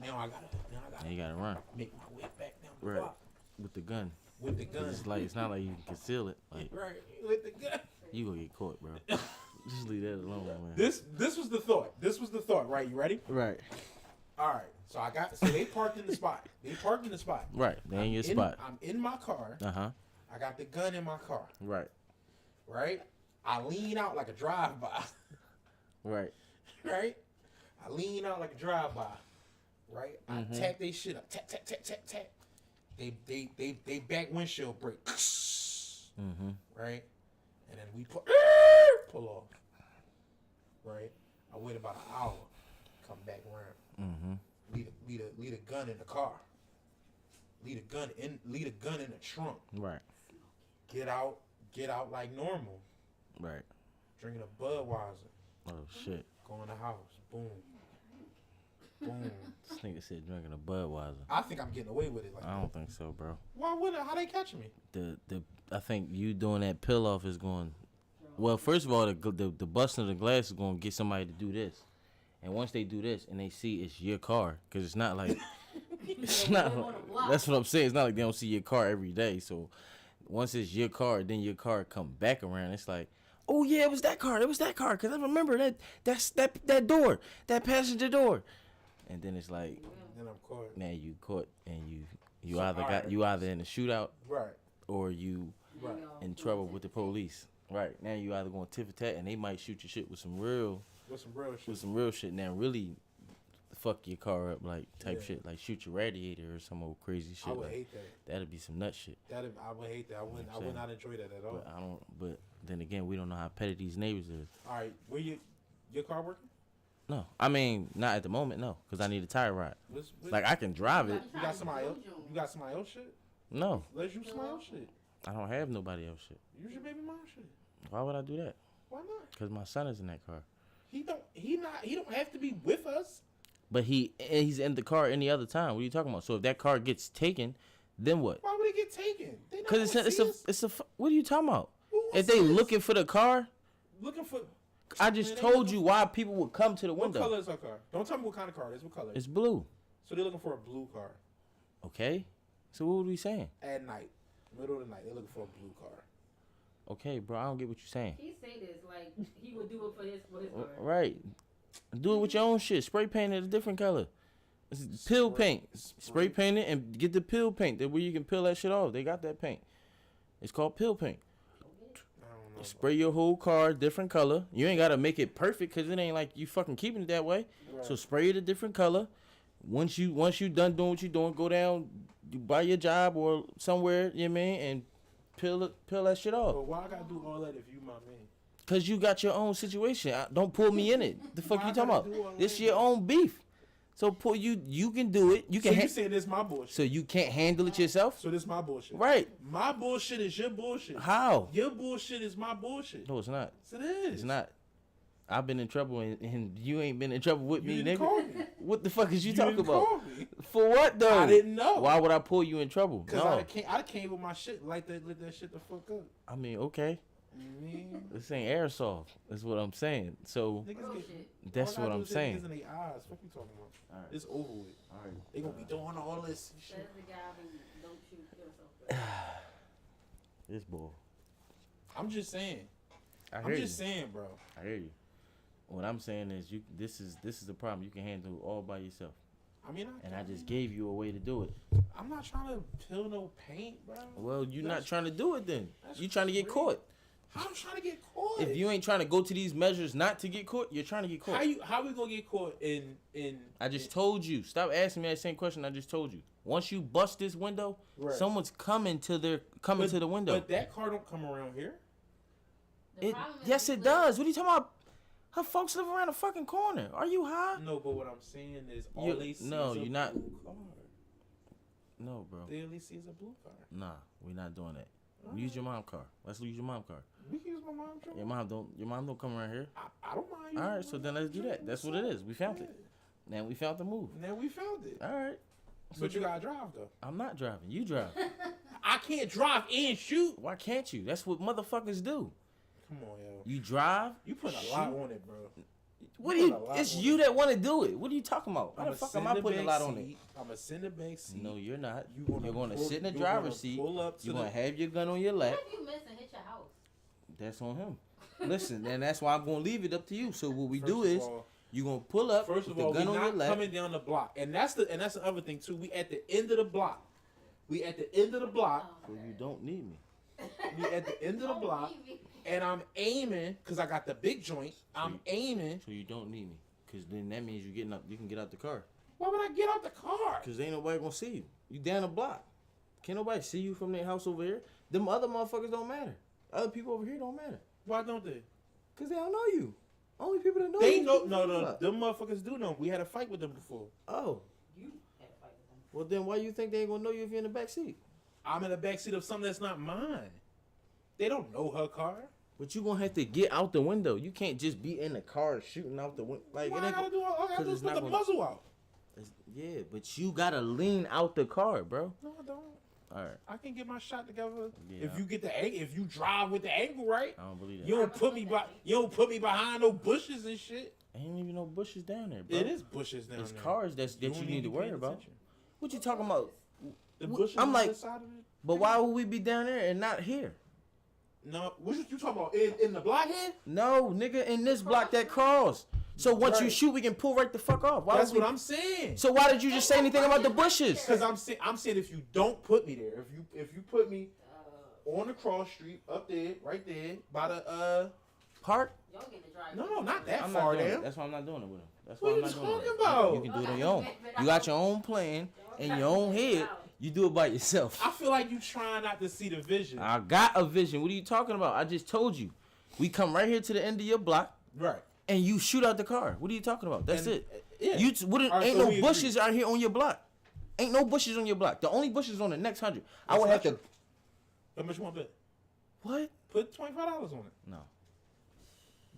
Speaker 1: Now I gotta
Speaker 2: You gotta run
Speaker 1: make my way back down the
Speaker 2: Right.
Speaker 1: block
Speaker 2: with the gun.
Speaker 1: with the
Speaker 2: 'Cause
Speaker 1: gun.
Speaker 2: it's like it's not like you can conceal it. Like
Speaker 1: Right, with the gun.
Speaker 2: you gonna get caught, bro. Just leave that alone, man.
Speaker 1: This was the thought. This was the thought. Right, you ready?
Speaker 2: Right.
Speaker 1: All right. So they parked in the spot.
Speaker 2: Right. They in your spot.
Speaker 1: I'm in my car.
Speaker 2: Uh huh.
Speaker 1: I got the gun in my car.
Speaker 2: Right.
Speaker 1: Right. I lean out like a drive-by.
Speaker 2: Right.
Speaker 1: Right. I lean out like a drive-by. Right. I
Speaker 2: Mhm.
Speaker 1: tap they shit up. Tap tap tap tap tap. They back windshield break.
Speaker 2: Mm-hmm.
Speaker 1: Right. And then we pull off. Right. I wait about an hour. Come back around.
Speaker 2: Mm-hmm.
Speaker 1: Leave a gun in the car. Leave a gun in the trunk.
Speaker 2: Right.
Speaker 1: Get out like normal.
Speaker 2: Right.
Speaker 1: Drinking a Budweiser.
Speaker 2: Oh shit.
Speaker 1: Go in the house. Boom. Boom.
Speaker 2: This nigga said drinking a Budweiser.
Speaker 1: I think I'm getting away with it. Like
Speaker 2: I don't think so, bro.
Speaker 1: why would I? How they catching me?
Speaker 2: I think you doing that peel off is going. Well, first of all, the busting of the glass is going to get somebody to do this, and once they do this and they see it's your car, because it's not like it's
Speaker 3: Yeah,
Speaker 2: not.
Speaker 3: you live on a block.
Speaker 2: That's what I'm saying. It's not like they don't see your car every day. So once it's your car, then your car come back around. It's like, oh yeah, it was that car. Because I remember that door, that passenger door, and then it's like
Speaker 1: Then I'm caught.
Speaker 2: now you caught and you
Speaker 1: So,
Speaker 2: either
Speaker 1: alright.
Speaker 2: you either in a shootout
Speaker 1: Right.
Speaker 2: or you
Speaker 1: Right.
Speaker 2: in trouble with the police. Right. Now you either going tit for tat and they might shoot your shit with some real
Speaker 1: With some real shit.
Speaker 2: Now really fuck your car up like type
Speaker 1: Yeah.
Speaker 2: shit. Like shoot your radiator or some old crazy shit.
Speaker 1: I would
Speaker 2: like,
Speaker 1: hate that.
Speaker 2: that'd be some nut shit.
Speaker 1: I would hate that. I would
Speaker 2: saying?
Speaker 1: not enjoy that at all.
Speaker 2: But I don't but then again we don't know how petty these neighbors is.
Speaker 1: All right. Where your car working?
Speaker 2: No. I mean, not at the moment, no. Because I need a tire ride. Like I can drive it.
Speaker 1: you got somebody else? You got somebody else shit?
Speaker 2: No.
Speaker 1: Let's use somebody else shit.
Speaker 2: I don't have nobody else shit.
Speaker 1: Use your baby mom shit.
Speaker 2: Why would I do that?
Speaker 1: Why not?
Speaker 2: Because my son is in that car.
Speaker 1: He don't have to be with us.
Speaker 2: But he's in the car any other time. What are you talking about? So if that car gets taken, then what?
Speaker 1: Why would it get taken?
Speaker 2: Because it's a. What are you talking about?
Speaker 1: Who
Speaker 2: If they
Speaker 1: says?
Speaker 2: looking for the car,
Speaker 1: Looking for.
Speaker 2: I just
Speaker 1: Man, they
Speaker 2: told
Speaker 1: looking
Speaker 2: you
Speaker 1: for-
Speaker 2: why people would come to the
Speaker 1: What
Speaker 2: window.
Speaker 1: color is our car? Don't tell me what kind of car it is. What color?
Speaker 2: It's blue.
Speaker 1: So they're looking for a blue car
Speaker 2: Okay. So what were we saying?
Speaker 1: at night, middle of the night. They're looking for a blue car.
Speaker 2: Okay, bro. I don't get what you're saying.
Speaker 3: He say this like he would do it for his car.
Speaker 2: Right. Do it with your own shit. Spray paint it a different color. It's pill paint. Spray paint it and get the pill paint. That where you can peel that shit off. They got that paint. It's called pill paint.
Speaker 1: I don't know.
Speaker 2: Spray your whole car different color. You ain't gotta make it perfect because it ain't like you fucking keeping it that way.
Speaker 1: Right.
Speaker 2: So spray it a different color. Once you done doing what you doing, go down, you buy your job or somewhere, you know what I mean, and peel that shit off.
Speaker 1: But why I gotta do all that if you my man?
Speaker 2: Cause you got your own situation. Don't pull me in it. The fuck
Speaker 1: Why
Speaker 2: you
Speaker 1: I
Speaker 2: talking
Speaker 1: gotta
Speaker 2: about?
Speaker 1: do all
Speaker 2: This
Speaker 1: that?
Speaker 2: your own beef. So pull you can do it. You
Speaker 1: So
Speaker 2: can.
Speaker 1: you saying this my bullshit?
Speaker 2: So you can't handle it yourself,
Speaker 1: So this my bullshit?
Speaker 2: right?
Speaker 1: My bullshit is your bullshit.
Speaker 2: How?
Speaker 1: Your bullshit is my bullshit.
Speaker 2: No, it's not.
Speaker 1: Yes, it is.
Speaker 2: It's not. I've been in trouble and you ain't been in trouble with
Speaker 1: You
Speaker 2: me,
Speaker 1: didn't
Speaker 2: nigga.
Speaker 1: call me.
Speaker 2: What the fuck is you,
Speaker 1: You
Speaker 2: talking
Speaker 1: didn't
Speaker 2: about?
Speaker 1: call me.
Speaker 2: For what though?
Speaker 1: I didn't know.
Speaker 2: Why would I pull you in trouble?
Speaker 1: Cause
Speaker 2: No.
Speaker 1: I came with my shit like that. Let that shit the fuck up.
Speaker 2: I mean, okay.
Speaker 1: You mean?
Speaker 2: This ain't airsoft. That's what I'm saying. So
Speaker 1: Niggas
Speaker 3: Real
Speaker 1: get,
Speaker 3: shit.
Speaker 2: that's
Speaker 1: all I
Speaker 2: what
Speaker 1: gotta
Speaker 2: I'm
Speaker 1: do is hit
Speaker 2: saying.
Speaker 1: niggas in their eyes. Fuck you talking about?
Speaker 2: Alright.
Speaker 1: It's over with.
Speaker 2: All right.
Speaker 1: They gonna be doing all this and shit.
Speaker 3: Says the guy who don't shoot yourself.
Speaker 2: This bull.
Speaker 1: I'm just saying.
Speaker 2: I
Speaker 1: I'm
Speaker 2: hear you.
Speaker 1: just saying, bro.
Speaker 2: I hear you. What I'm saying is you. This is the problem. You can handle all by yourself.
Speaker 1: I mean,
Speaker 2: And I just gave you a way to do it.
Speaker 1: I'm not trying to peel no paint, bro.
Speaker 2: Well, you're not
Speaker 1: That's-
Speaker 2: trying to do it then.
Speaker 1: that's
Speaker 2: You trying to get
Speaker 1: crazy.
Speaker 2: caught.
Speaker 1: I'm trying to get caught.
Speaker 2: If you ain't trying to go to these measures not to get caught, you're trying to get caught.
Speaker 1: how we gonna get caught in
Speaker 2: I just told you. Stop asking me that same question. I just told you. Once you bust this window,
Speaker 1: Right.
Speaker 2: someone's coming to the window.
Speaker 1: But that car don't come around here.
Speaker 2: Yes, it does. What are you talking about? Her folks live around the fucking corner. Are you high?
Speaker 1: No, but what I'm saying is all
Speaker 2: You-
Speaker 1: they see
Speaker 2: no,
Speaker 1: is a
Speaker 2: you're not.
Speaker 1: blue car.
Speaker 2: No, bro.
Speaker 1: They only see is a blue car.
Speaker 2: Nah, we're not doing that. Use your mom car. Let's use your mom car.
Speaker 1: We can use my mom's truck.
Speaker 2: Your mom don't come around here.
Speaker 1: I don't mind.
Speaker 2: All right,
Speaker 1: using
Speaker 2: so
Speaker 1: my
Speaker 2: then let's do
Speaker 1: mom's
Speaker 2: that.
Speaker 1: truck.
Speaker 2: That's what it is. We found it. Now we found the move.
Speaker 1: Now we found it.
Speaker 2: All right.
Speaker 1: But you gotta drive though.
Speaker 2: I'm not driving. You drive.
Speaker 1: I can't drive and shoot.
Speaker 2: Why can't you? That's what motherfuckers do.
Speaker 1: Come on, yo.
Speaker 2: You drive.
Speaker 1: You put a lot on it, bro.
Speaker 2: What do
Speaker 1: put
Speaker 2: you?
Speaker 1: a lot
Speaker 2: It's
Speaker 1: on
Speaker 2: you
Speaker 1: it.
Speaker 2: that want to do it. What are you talking about? Why
Speaker 1: I'ma
Speaker 2: the fuck
Speaker 1: sit
Speaker 2: am
Speaker 1: in
Speaker 2: I
Speaker 1: the
Speaker 2: putting a
Speaker 1: back
Speaker 2: lot on it?
Speaker 1: seat. I'm gonna sit in the back seat.
Speaker 2: No, you're not.
Speaker 1: You gonna
Speaker 2: You're gonna
Speaker 1: pull-
Speaker 2: sit in the
Speaker 1: you
Speaker 2: driver's
Speaker 1: gonna
Speaker 2: seat.
Speaker 1: pull up to
Speaker 2: You're
Speaker 1: the-
Speaker 2: gonna have your gun on your lap.
Speaker 3: What if you miss and hit your house?
Speaker 2: That's on him. Listen, and that's why I'm gonna leave it up to you. So what we
Speaker 1: First
Speaker 2: do
Speaker 1: of
Speaker 2: is
Speaker 1: all-
Speaker 2: you're gonna pull up
Speaker 1: First
Speaker 2: with
Speaker 1: of all,
Speaker 2: the gun
Speaker 1: we
Speaker 2: on your
Speaker 1: not
Speaker 2: lap.
Speaker 1: coming down the block, and that's the other thing too. We at the end of the block. We at the end of the block.
Speaker 2: So you don't need me.
Speaker 1: We at the end of the
Speaker 3: Don't
Speaker 1: block,
Speaker 3: leave me.
Speaker 1: and I'm aiming because I got the big joint. I'm aiming.
Speaker 2: So you don't need me, cause then that means you're getting up. You can get out the car,
Speaker 1: Why would I get out the car?
Speaker 2: cause ain't nobody gonna see you. You down the block. Can't nobody see you from their house over here. Them other motherfuckers don't matter. Other people over here don't matter,
Speaker 1: Why don't they?
Speaker 2: cause they don't know you. Only people that know
Speaker 1: They
Speaker 2: you.
Speaker 1: know. No. Them motherfuckers do know. We had a fight with them before.
Speaker 2: Oh,
Speaker 3: You had to fight with them.
Speaker 2: well then why you think they ain't gonna know you if you're in the back seat?
Speaker 1: I'm in the backseat of something that's not mine. They don't know her car.
Speaker 2: But you gonna have to get out the window. You can't just be in the car shooting out the window. Like
Speaker 1: Why
Speaker 2: it
Speaker 1: I
Speaker 2: ain't
Speaker 1: gotta do all I gotta
Speaker 2: 'cause
Speaker 1: do is
Speaker 2: it's
Speaker 1: put
Speaker 2: not
Speaker 1: the
Speaker 2: gonna-
Speaker 1: muzzle out?
Speaker 2: Yeah, but you gotta lean out the car, bro.
Speaker 1: No, I don't.
Speaker 2: All right,
Speaker 1: I can get my shot together
Speaker 2: Yeah.
Speaker 1: if you get if you drive with the angle right.
Speaker 2: I don't believe that.
Speaker 1: You don't put me behind no bushes and shit.
Speaker 2: Ain't even no bushes down there, bro.
Speaker 1: It is bushes down
Speaker 2: It's
Speaker 1: there.
Speaker 2: cars that
Speaker 1: You
Speaker 2: you
Speaker 1: don't
Speaker 2: need to
Speaker 1: be
Speaker 2: worry
Speaker 1: paying
Speaker 2: about.
Speaker 1: attention.
Speaker 2: What you talking about?
Speaker 1: The
Speaker 2: Wh-
Speaker 1: bushes
Speaker 2: I'm
Speaker 1: on
Speaker 2: like-
Speaker 1: the side of it.
Speaker 2: But why would we be down there and not here?
Speaker 1: No, what you talking about in the blockhead?
Speaker 2: No, nigga, in this block that cross. So once you
Speaker 1: Right.
Speaker 2: shoot, we can pull right the fuck off. Why
Speaker 1: That's
Speaker 2: would
Speaker 1: what
Speaker 2: we-
Speaker 1: I'm saying.
Speaker 2: So why did you just say anything about the bushes?
Speaker 1: Because I'm saying if you don't put me there, if you put me on the cross street up there, right there by the
Speaker 2: Park?
Speaker 3: Y'all getting to drive.
Speaker 1: no, not that
Speaker 2: I'm
Speaker 1: far
Speaker 2: not doing it.
Speaker 1: down.
Speaker 2: That's why I'm not doing it with him. That's
Speaker 1: What
Speaker 2: why I'm
Speaker 1: are you
Speaker 2: not doing it.
Speaker 1: talking about?
Speaker 2: You can do it on your own. You got your own plan in your own head. You do it by yourself.
Speaker 1: I feel like you trying not to see the vision.
Speaker 2: I got a vision. What are you talking about? I just told you. We come right here to the end of your block
Speaker 1: Right.
Speaker 2: and you shoot out the car. What are you talking about? That's
Speaker 1: And,
Speaker 2: it.
Speaker 1: yeah.
Speaker 2: You
Speaker 1: All right,
Speaker 2: ain't
Speaker 1: so
Speaker 2: no
Speaker 1: we
Speaker 2: bushes out here on your block. Ain't no bushes on your block. The only bushes on the next 100. I would have to.
Speaker 1: How much you want to bet?
Speaker 2: What?
Speaker 1: Put $25 on it.
Speaker 2: No.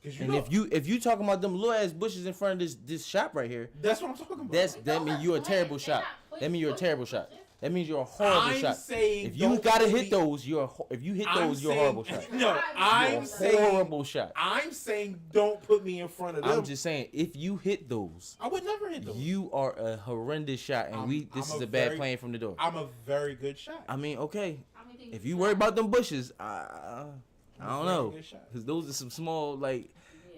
Speaker 1: 'Cause
Speaker 2: And if you talking about them little ass bushes in front of this shop right here,
Speaker 1: that's what I'm talking about.
Speaker 2: that means you're a terrible shot. That means you're a terrible shot. That means you're a horrible shot.
Speaker 1: Saying
Speaker 2: If you gotta hit those, you're a horrible shot.
Speaker 1: No, I'm saying
Speaker 2: horrible shot.
Speaker 1: I'm saying don't put me in front of them.
Speaker 2: I'm just saying if you hit those,
Speaker 1: I would never hit those.
Speaker 2: you are a horrendous shot, and this is a bad plane from the door.
Speaker 1: I'm a very good shot.
Speaker 2: I mean, okay, if you worry about them bushes, I don't know, because those are some small, like,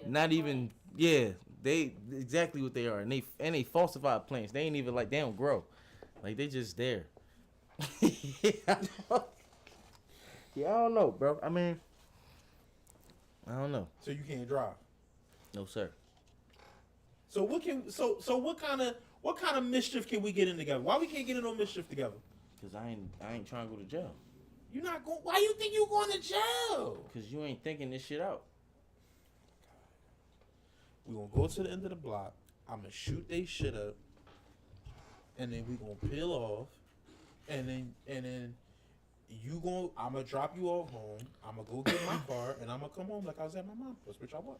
Speaker 2: not even, they exactly what they are, and they falsified plants. They ain't even like they don't grow, like they just there. I don't know, bro. I mean, I don't know.
Speaker 1: So you can't drive?
Speaker 2: No, sir.
Speaker 1: So what kind of mischief can we get in together? Why we can't get in no mischief together?
Speaker 2: Cause I ain't trying to go to jail.
Speaker 1: You're not going. Why you think you going to jail?
Speaker 2: Cause you ain't thinking this shit out.
Speaker 1: We gonna go to the end of the block. I'm gonna shoot they shit up, and then we gonna peel off, and then I'm gonna drop you off home. I'm gonna go get my car, and I'm gonna come home like I was at my mom's, which I was.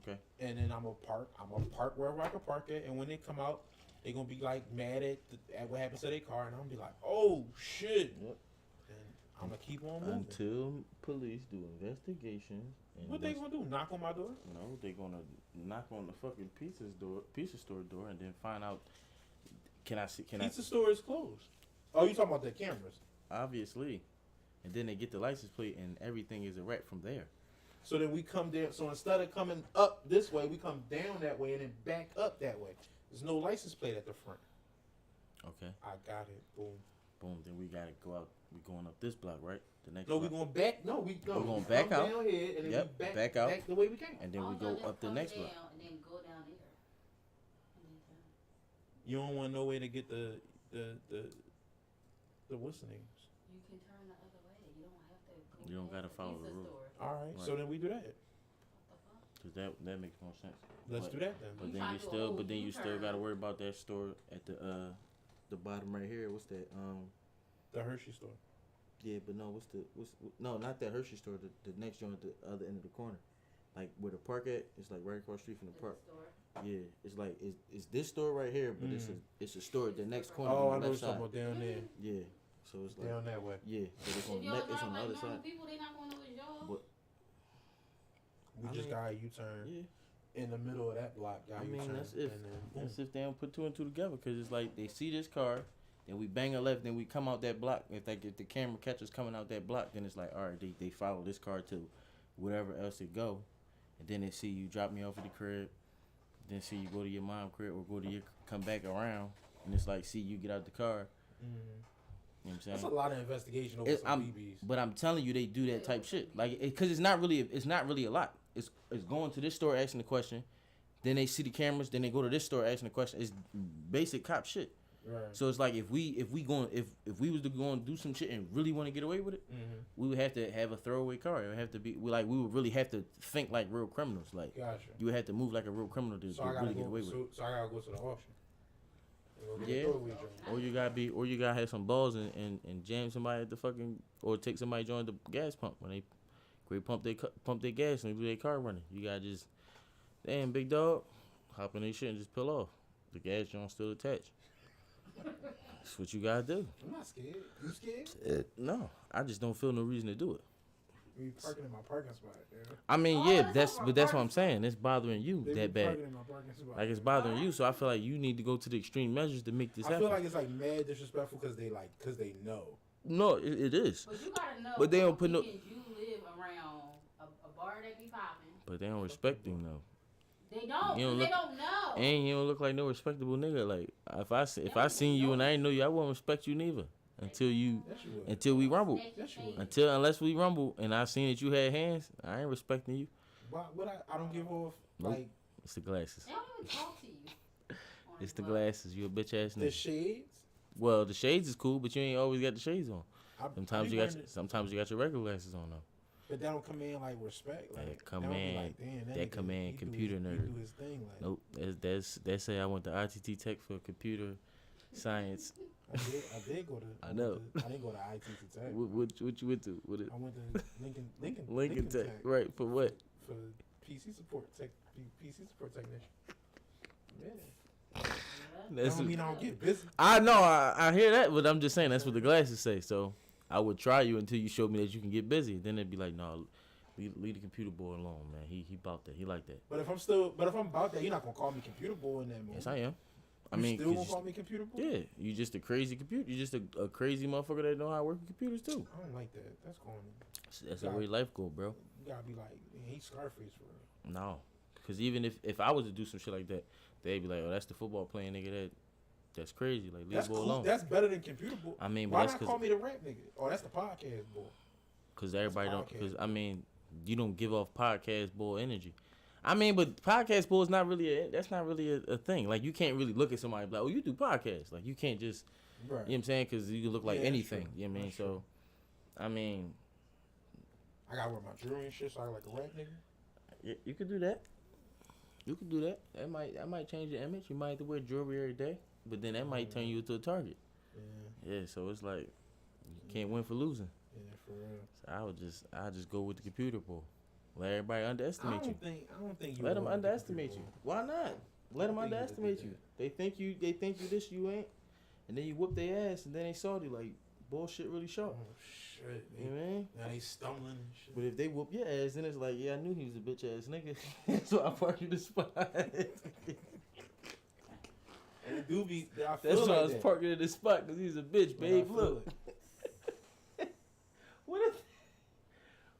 Speaker 2: Okay.
Speaker 1: And then I'm gonna park wherever I can park at, and when they come out, they gonna be like mad at what happens to their car, and I'm gonna be like, oh shit.
Speaker 2: Yep.
Speaker 1: And I'm gonna keep on moving
Speaker 2: until police do investigations. And
Speaker 1: what they gonna do? Knock on my door?
Speaker 2: No, they gonna knock on the fucking pizza store door, and then find out.
Speaker 1: Pizza store is closed. Oh, you talking about the cameras?
Speaker 2: Obviously, and then they get the license plate, and everything is a wrap from there.
Speaker 1: So then we come down. So instead of coming up this way, we come down that way and then back up that way. There's no license plate at the front.
Speaker 2: Okay.
Speaker 1: I got it. Boom.
Speaker 2: Boom. Then we gotta go out. We going up this block, right? The next.
Speaker 1: No,
Speaker 2: block.
Speaker 1: we going back. No, we go.
Speaker 2: We're going back
Speaker 1: come
Speaker 2: out.
Speaker 1: Down here and then we
Speaker 2: back out.
Speaker 1: Back the way we came.
Speaker 2: And then we go up the next block.
Speaker 3: And then go down there.
Speaker 1: You don't want no way to get the what's the names?
Speaker 3: You can turn the other way. You don't have to.
Speaker 2: You don't gotta follow the rule.
Speaker 1: All right. So then we do that.
Speaker 2: Cause that makes more sense.
Speaker 1: Let's do that then.
Speaker 2: But then you still gotta worry about that store at the bottom right here. What's that?
Speaker 1: The Hershey store.
Speaker 2: Yeah, but no. No, not that Hershey store. The next joint at the other end of the corner, like where the park at. It's like right across the street from the park. Yeah, it's like it's this store right here, but it's a store at the next corner.
Speaker 1: Oh,
Speaker 2: on
Speaker 1: I
Speaker 2: the
Speaker 1: know
Speaker 2: left
Speaker 1: you're
Speaker 2: side.
Speaker 1: talking about down there.
Speaker 2: Yeah, so it's like
Speaker 1: Down that way.
Speaker 2: Yeah, but it's on it's on the other side.
Speaker 3: People, they not going to know it's yours.
Speaker 2: But
Speaker 1: We just got a U-turn.
Speaker 2: yeah.
Speaker 1: In the middle of that block, got U-turn.
Speaker 2: That's if
Speaker 1: and then boom.
Speaker 2: that's if they don't put two and two together, because it's like they see this car, then we bang a left, then we come out that block. If the camera catches coming out that block, then it's like, all right, they follow this car to whatever else it go, and then they see you drop me off at the crib, then see you go to your mom crib or come back around, and it's like see you get out the car. You know what I'm saying?
Speaker 1: That's a lot of investigation over some BBs.
Speaker 2: But I'm telling you, they do that type shit. Like, because it's not really a lot. It's going to this store asking the question, then they see the cameras, then they go to this store asking the question. It's basic cop shit.
Speaker 1: Right.
Speaker 2: So it's like if we was to go and do some shit and really want to get away with it, we would have to have a throwaway car. It would have to be we would really have to think like real criminals. Like,
Speaker 1: gotcha.
Speaker 2: You would have to move like a real criminal to really get away with it.
Speaker 1: So I gotta go to the auction.
Speaker 2: Yeah, or you gotta have some balls and jam somebody at the fucking, or take somebody join the gas pump when they pump their gas and leave their car running. You gotta just, damn, big dog, hop in their shit and just peel off. The gas joint still attached. That's what you gotta do.
Speaker 1: I'm not scared. You scared?
Speaker 2: No, I just don't feel no reason to do it.
Speaker 1: We parking in my parking spot, yeah.
Speaker 2: I mean, yeah, that's what I'm saying. It's bothering you
Speaker 1: They
Speaker 2: that
Speaker 1: be
Speaker 2: bad.
Speaker 1: parking in my parking spot.
Speaker 2: Like, it's bothering you, so I feel like you need to go to the extreme measures to make this
Speaker 1: I
Speaker 2: happen.
Speaker 1: feel like it's like mad disrespectful because they know.
Speaker 2: No, it is.
Speaker 3: But you gotta know.
Speaker 2: But they don't put no.
Speaker 3: You live around a bar that be popping.
Speaker 2: But they don't respect him though.
Speaker 3: They don't.
Speaker 2: You don't
Speaker 3: They
Speaker 2: look-
Speaker 3: don't know.
Speaker 2: And you don't look like no respectable nigga. Like, if I seen you and I ain't know you, I wouldn't respect you neither until
Speaker 1: Yes, you would.
Speaker 2: we rumble.
Speaker 1: Yes, you would.
Speaker 2: Unless we rumble and I seen that you had hands, I ain't respecting you.
Speaker 1: What I don't give off
Speaker 2: Nope.
Speaker 1: like
Speaker 2: It's the glasses.
Speaker 3: They don't even talk to you.
Speaker 2: It's the glasses. You a bitch ass
Speaker 1: the
Speaker 2: nigga.
Speaker 1: shades.
Speaker 2: Well, the shades is cool, but you ain't always got the shades on.
Speaker 1: I
Speaker 2: Sometimes
Speaker 1: be
Speaker 2: you got
Speaker 1: wearing it,
Speaker 2: sometimes you got your regular glasses on though.
Speaker 1: but that don't command like respect. Like
Speaker 2: That
Speaker 1: that don't be
Speaker 2: command-
Speaker 1: like, damn,
Speaker 2: that
Speaker 1: nigga,
Speaker 2: command
Speaker 1: he
Speaker 2: computer
Speaker 1: do his,
Speaker 2: nerd.
Speaker 1: He do his thing. Like,
Speaker 2: Nope. They say I went to ITT Tech for computer science.
Speaker 1: I did go to.
Speaker 2: I know.
Speaker 1: I didn't go to ITT Tech.
Speaker 2: What you went to? What it?
Speaker 1: I went to Lincoln
Speaker 2: Lincoln Tech. Right, for what?
Speaker 1: for PC support technician. Yeah.
Speaker 2: That's
Speaker 1: Don't mean I don't get busy.
Speaker 2: I know, I hear that, but I'm just saying that's what the glasses say. So I would try you until you show me that you can get busy. Then it'd be like, no, leave the computer boy alone, man. He about that. He like that.
Speaker 1: But if I'm about that, you're not gonna call me computer boy in that moment.
Speaker 2: Yes, I am. I
Speaker 1: You
Speaker 2: mean,
Speaker 1: still gonna call me computer boy?
Speaker 2: yeah, you just a crazy computer. You just a crazy motherfucker that know how to work with computers too.
Speaker 1: I don't like that. That's corny.
Speaker 2: That's a way life go, bro.
Speaker 1: You gotta be like, man, he's Scarface for real.
Speaker 2: No, because even if I was to do some shit like that, they'd be like, oh, that's the football playing nigga that's crazy. Like, leave
Speaker 1: That's
Speaker 2: the boy
Speaker 1: cool.
Speaker 2: alone.
Speaker 1: That's better than computer boy.
Speaker 2: I mean, but
Speaker 1: why
Speaker 2: that's
Speaker 1: not call me the rap nigga? Oh, that's the podcast boy.
Speaker 2: Because everybody don't.
Speaker 1: podcast.
Speaker 2: Because I mean, you don't give off podcast boy energy. I mean, but podcast boy is not really that's not really a thing. Like, you can't really look at somebody and be like, oh, you do podcasts. Like, you can't just,
Speaker 1: Right.
Speaker 2: you know what I'm saying? Because you can look like
Speaker 1: Yeah, that's
Speaker 2: anything.
Speaker 1: true.
Speaker 2: You know what I mean?
Speaker 1: That's
Speaker 2: So,
Speaker 1: true.
Speaker 2: I mean,
Speaker 1: I gotta wear my jewelry and shit so I look like a rap nigga.
Speaker 2: you could do that. You could do that. That might change your image. You might have to wear jewelry every day, but then that might turn you into a target.
Speaker 1: Yeah,
Speaker 2: Yeah, so it's like you can't win for losing.
Speaker 1: yeah, for real.
Speaker 2: So I just go with the computer boy. Let everybody underestimate you.
Speaker 1: I don't think you.
Speaker 2: Let them
Speaker 1: want the
Speaker 2: underestimate you.
Speaker 1: computer
Speaker 2: Why not? Let them
Speaker 1: I think you
Speaker 2: underestimate
Speaker 1: would
Speaker 2: you.
Speaker 1: do
Speaker 2: They think you this, you ain't, and then you whoop their ass, and then they salty like bullshit really
Speaker 1: boy.
Speaker 2: sharp.
Speaker 1: Oh shit,
Speaker 2: You know what I mean?
Speaker 1: now they stumbling and shit.
Speaker 2: But if they whoop your ass, then it's like, yeah, I knew he was a bitch ass nigga. So I parked in the spot.
Speaker 1: And it do be. I feel
Speaker 2: That's
Speaker 1: like
Speaker 2: why I was
Speaker 1: that.
Speaker 2: parking in the spot because he's a bitch,
Speaker 1: But I
Speaker 2: babe.
Speaker 1: feel
Speaker 2: Look,
Speaker 1: it.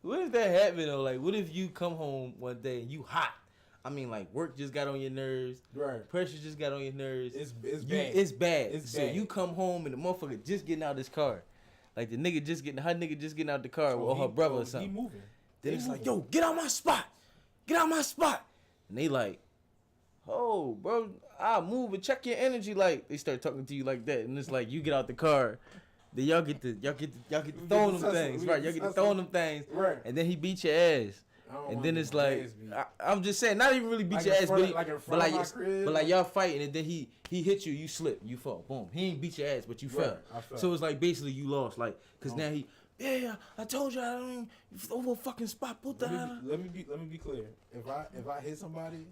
Speaker 2: what if that happened though? Like, what if you come home one day and you hot? I mean, like, work just got on your nerves.
Speaker 1: Right.
Speaker 2: Pressure just got on your nerves.
Speaker 1: It's
Speaker 2: You-
Speaker 1: bad.
Speaker 2: It's bad.
Speaker 1: It's
Speaker 2: So
Speaker 1: bad.
Speaker 2: you come home and the motherfucker just getting out of his car. Like her nigga just getting out the car
Speaker 1: Oh,
Speaker 2: or her brother or
Speaker 1: He
Speaker 2: something.
Speaker 1: moving.
Speaker 2: Then
Speaker 1: He
Speaker 2: it's like,
Speaker 1: moving.
Speaker 2: yo, get out my spot. Get out my spot. And they like, oh, bro, I'll move and check your energy. Like, they start talking to you like that. And it's like, you get out the car. Then y'all get to throwing them things. Right, y'all get to throwing them things.
Speaker 1: Right.
Speaker 2: And then he beat your ass.
Speaker 1: I don't
Speaker 2: And
Speaker 1: wanna
Speaker 2: then
Speaker 1: get
Speaker 2: it's
Speaker 1: my
Speaker 2: like,
Speaker 1: ass beat.
Speaker 2: I'm just saying, not even really beat
Speaker 1: Like
Speaker 2: your
Speaker 1: in
Speaker 2: ass,
Speaker 1: front
Speaker 2: but
Speaker 1: of- like in
Speaker 2: but
Speaker 1: front
Speaker 2: like,
Speaker 1: of my crib?
Speaker 2: but like y'all fighting, and then he hit you, you slip, you fall, boom. He ain't beat your ass, but you
Speaker 1: Right,
Speaker 2: fell.
Speaker 1: I fell.
Speaker 2: So it's like basically you lost, like, cause
Speaker 1: Oh.
Speaker 2: now yeah, I told you, I mean, over a fucking spot, put
Speaker 1: Let
Speaker 2: that.
Speaker 1: me be clear. If I hit somebody,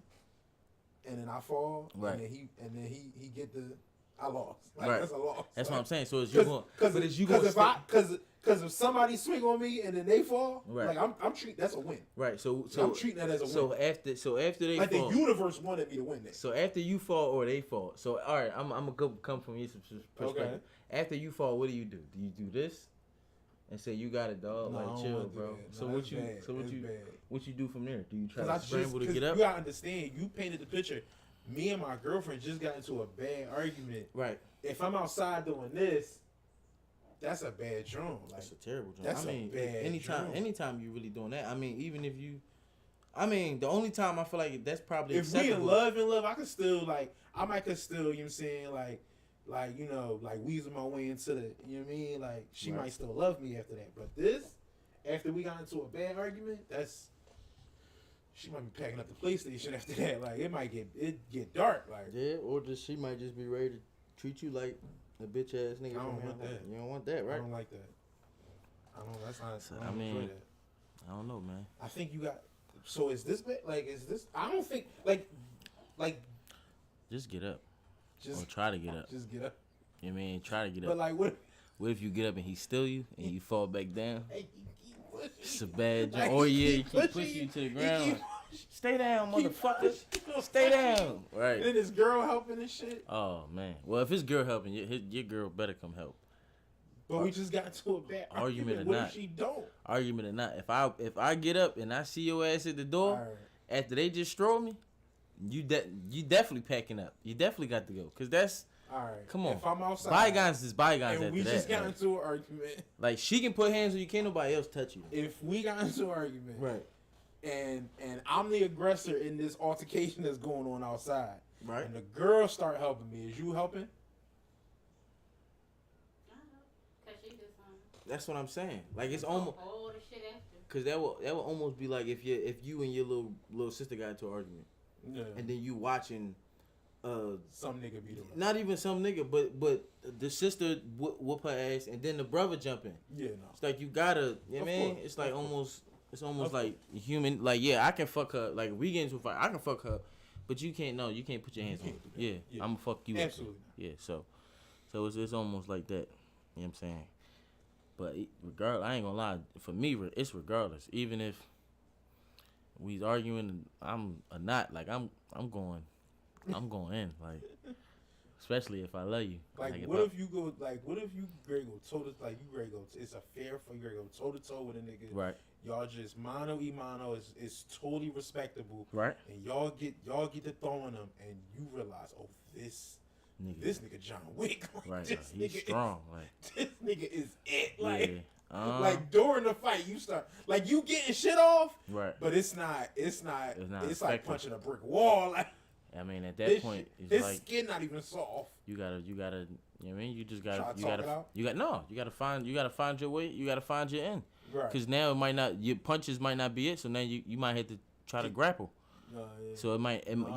Speaker 1: and then I fall,
Speaker 2: Right.
Speaker 1: and then he get the, I lost. Like,
Speaker 2: Right.
Speaker 1: That's a loss.
Speaker 2: That's
Speaker 1: like,
Speaker 2: what I'm saying. So it's you going, but it's you going,
Speaker 1: Because if somebody swing on me and then they fall,
Speaker 2: Right.
Speaker 1: like I'm treating that's a win.
Speaker 2: right. So
Speaker 1: I'm treating that as a
Speaker 2: so
Speaker 1: win.
Speaker 2: after they
Speaker 1: Like
Speaker 2: fall.
Speaker 1: the universe wanted me to win that.
Speaker 2: So after you fall or they fall. So all right, I'm gonna come from your perspective.
Speaker 1: Okay.
Speaker 2: After you fall, what do you do? Do you do this and say you got it, dog?
Speaker 1: No, I
Speaker 2: like
Speaker 1: don't
Speaker 2: chill,
Speaker 1: wanna do
Speaker 2: bro.
Speaker 1: that.
Speaker 2: So
Speaker 1: No,
Speaker 2: what
Speaker 1: that's
Speaker 2: you
Speaker 1: bad.
Speaker 2: so what
Speaker 1: That's
Speaker 2: you
Speaker 1: bad.
Speaker 2: what you do from there? Do you try
Speaker 1: Because
Speaker 2: to scramble to get up?
Speaker 1: You gotta understand, you painted the picture. Me and my girlfriend just got into a bad argument.
Speaker 2: Right.
Speaker 1: If I'm outside doing this, that's a bad drum. Like
Speaker 2: That's a terrible job.
Speaker 1: that's
Speaker 2: I
Speaker 1: a
Speaker 2: mean,
Speaker 1: bad
Speaker 2: anytime
Speaker 1: drum.
Speaker 2: anytime you really doing that. I mean, even if you, I mean, the only time I feel like that's probably
Speaker 1: if we in
Speaker 2: acceptable.
Speaker 1: love, I could still I could still, you know what I'm saying, like you know, like weasel my way into the, you know what I mean, like she
Speaker 2: Right.
Speaker 1: might still love me after that. But this, after we got into a bad argument, she might be packing up the PlayStation after that. Like it might get dark. Like
Speaker 2: Yeah, or just she might just be ready to treat you like a bitch ass nigga.
Speaker 1: I don't
Speaker 2: from
Speaker 1: want
Speaker 2: here.
Speaker 1: that.
Speaker 2: You don't want that,
Speaker 1: I
Speaker 2: right?
Speaker 1: don't like that. That's not.
Speaker 2: So,
Speaker 1: I
Speaker 2: I
Speaker 1: don't
Speaker 2: mean,
Speaker 1: enjoy that.
Speaker 2: I don't know, man.
Speaker 1: I think you got. So is this bad? Like is this? I don't think like
Speaker 2: Just get up or
Speaker 1: just
Speaker 2: try to get up.
Speaker 1: just get up.
Speaker 2: You know what I mean, try to get
Speaker 1: But
Speaker 2: up.
Speaker 1: like what?
Speaker 2: What if you get up and he steal you and you fall back down?
Speaker 1: Hey, you keep pushing.
Speaker 2: It's a bad job.
Speaker 1: Like,
Speaker 2: Oh
Speaker 1: he
Speaker 2: yeah,
Speaker 1: keep
Speaker 2: you keep
Speaker 1: pushing
Speaker 2: pushing you to the
Speaker 1: he
Speaker 2: ground.
Speaker 1: keep
Speaker 2: Stay down,
Speaker 1: Keep
Speaker 2: motherfucker.
Speaker 1: pushing.
Speaker 2: Stay down. Right.
Speaker 1: And then this girl helping and shit.
Speaker 2: Oh man. Well, if his girl helping, your girl better come help.
Speaker 1: But we just got into a bad
Speaker 2: Argument
Speaker 1: argument.
Speaker 2: or
Speaker 1: What
Speaker 2: not.
Speaker 1: if she don't?
Speaker 2: Argument or not, if I get up and I see your ass at the door
Speaker 1: Alright.
Speaker 2: after they just stroll me, you definitely packing up. You definitely got to go, cause that's
Speaker 1: All right.
Speaker 2: come on.
Speaker 1: If I'm outside,
Speaker 2: Bygones is bygones
Speaker 1: and
Speaker 2: after
Speaker 1: we
Speaker 2: that.
Speaker 1: just got
Speaker 2: like,
Speaker 1: into an argument.
Speaker 2: like she can put hands on you, can't nobody else touch you.
Speaker 1: If we got into an argument,
Speaker 2: Right.
Speaker 1: and I'm the aggressor in this altercation that's going on outside,
Speaker 2: Right.
Speaker 1: and the girl start helping me, is you helping?
Speaker 3: Cause she just
Speaker 2: That's what I'm saying. Like it's almost.
Speaker 3: all the shit after.
Speaker 2: Cause that will almost be like if you and your little sister got into an argument,
Speaker 1: Yeah.
Speaker 2: and then you watching,
Speaker 1: Some nigga beat him.
Speaker 2: not even some nigga, but the sister whoop her ass, and then the brother jump in.
Speaker 1: Yeah, no.
Speaker 2: It's like you gotta, you know what I
Speaker 1: Of
Speaker 2: mean?
Speaker 1: course,
Speaker 2: It's like
Speaker 1: of course.
Speaker 2: almost, It's almost like human. Like, yeah, I can fuck her. Like, if we get into a fight, I can fuck her, but you can't. No, you can't put your hands on her. Yeah, I'm gonna fuck you.
Speaker 1: Absolutely.
Speaker 2: Yeah, so it's almost like that. You know what I'm saying? But regardless, I ain't gonna lie. For me, it's regardless. Even if we's arguing, and I'm a not like I'm going in like. Especially if I love you.
Speaker 1: Like what if you go? Like, what if you ready to go toe to like you ready to go? It's a fair fight. You ready to go toe to toe with a nigga.
Speaker 2: Right.
Speaker 1: Y'all just mano y mano is totally respectable.
Speaker 2: Right.
Speaker 1: And y'all get to throwing them, and you realize, oh, this nigga John Wick. Like,
Speaker 2: right.
Speaker 1: This
Speaker 2: He's
Speaker 1: nigga
Speaker 2: strong.
Speaker 1: This nigga is it. Like,
Speaker 2: yeah.
Speaker 1: like during the fight, you start like you getting shit off.
Speaker 2: Right.
Speaker 1: But it's not. It's like punching a brick wall. Like.
Speaker 2: I mean, at that point, it's
Speaker 1: his
Speaker 2: like
Speaker 1: skin not even soft.
Speaker 2: You gotta. You know what I mean? You just gotta.
Speaker 1: You gotta
Speaker 2: find your way. You gotta find your end.
Speaker 1: Right.
Speaker 2: Because now it might not. Your punches might not be it. So now you might have to try to grapple.
Speaker 1: Yeah.
Speaker 2: So you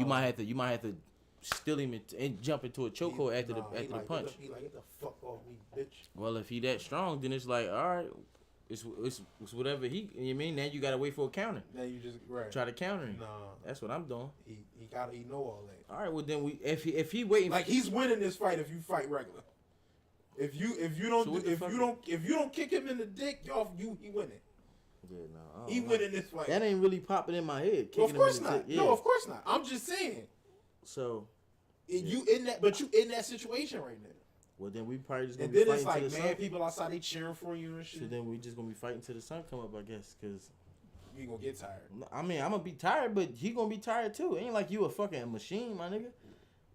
Speaker 2: might have to steal him and jump into a chokehold after the punch.
Speaker 1: He like, get the fuck off me, bitch.
Speaker 2: Well, if he that strong, then it's like, all right, it's whatever he. You know what I mean? Now you gotta wait for a counter.
Speaker 1: Now you just
Speaker 2: try to counter him.
Speaker 1: Nah,
Speaker 2: that's what I'm doing.
Speaker 1: He know all that.
Speaker 2: All right, well then if he waiting
Speaker 1: like he's winning this fight if you fight regular. If you don't kick him in the dick, he winning.
Speaker 2: Yeah, no,
Speaker 1: he winning this fight.
Speaker 2: That ain't really popping in my head.
Speaker 1: Well, of course not. Yeah. No, of course not. I'm just saying.
Speaker 2: So,
Speaker 1: you in that situation right now.
Speaker 2: Well, then we probably just gonna
Speaker 1: and
Speaker 2: be
Speaker 1: then
Speaker 2: fighting
Speaker 1: it's like
Speaker 2: mad
Speaker 1: people outside they cheering for you and shit.
Speaker 2: So then we just gonna be fighting till the sun come up, I guess, cause
Speaker 1: you gonna get tired.
Speaker 2: I mean, I'm gonna be tired, but he gonna be tired too. It ain't like you a fucking machine, my nigga.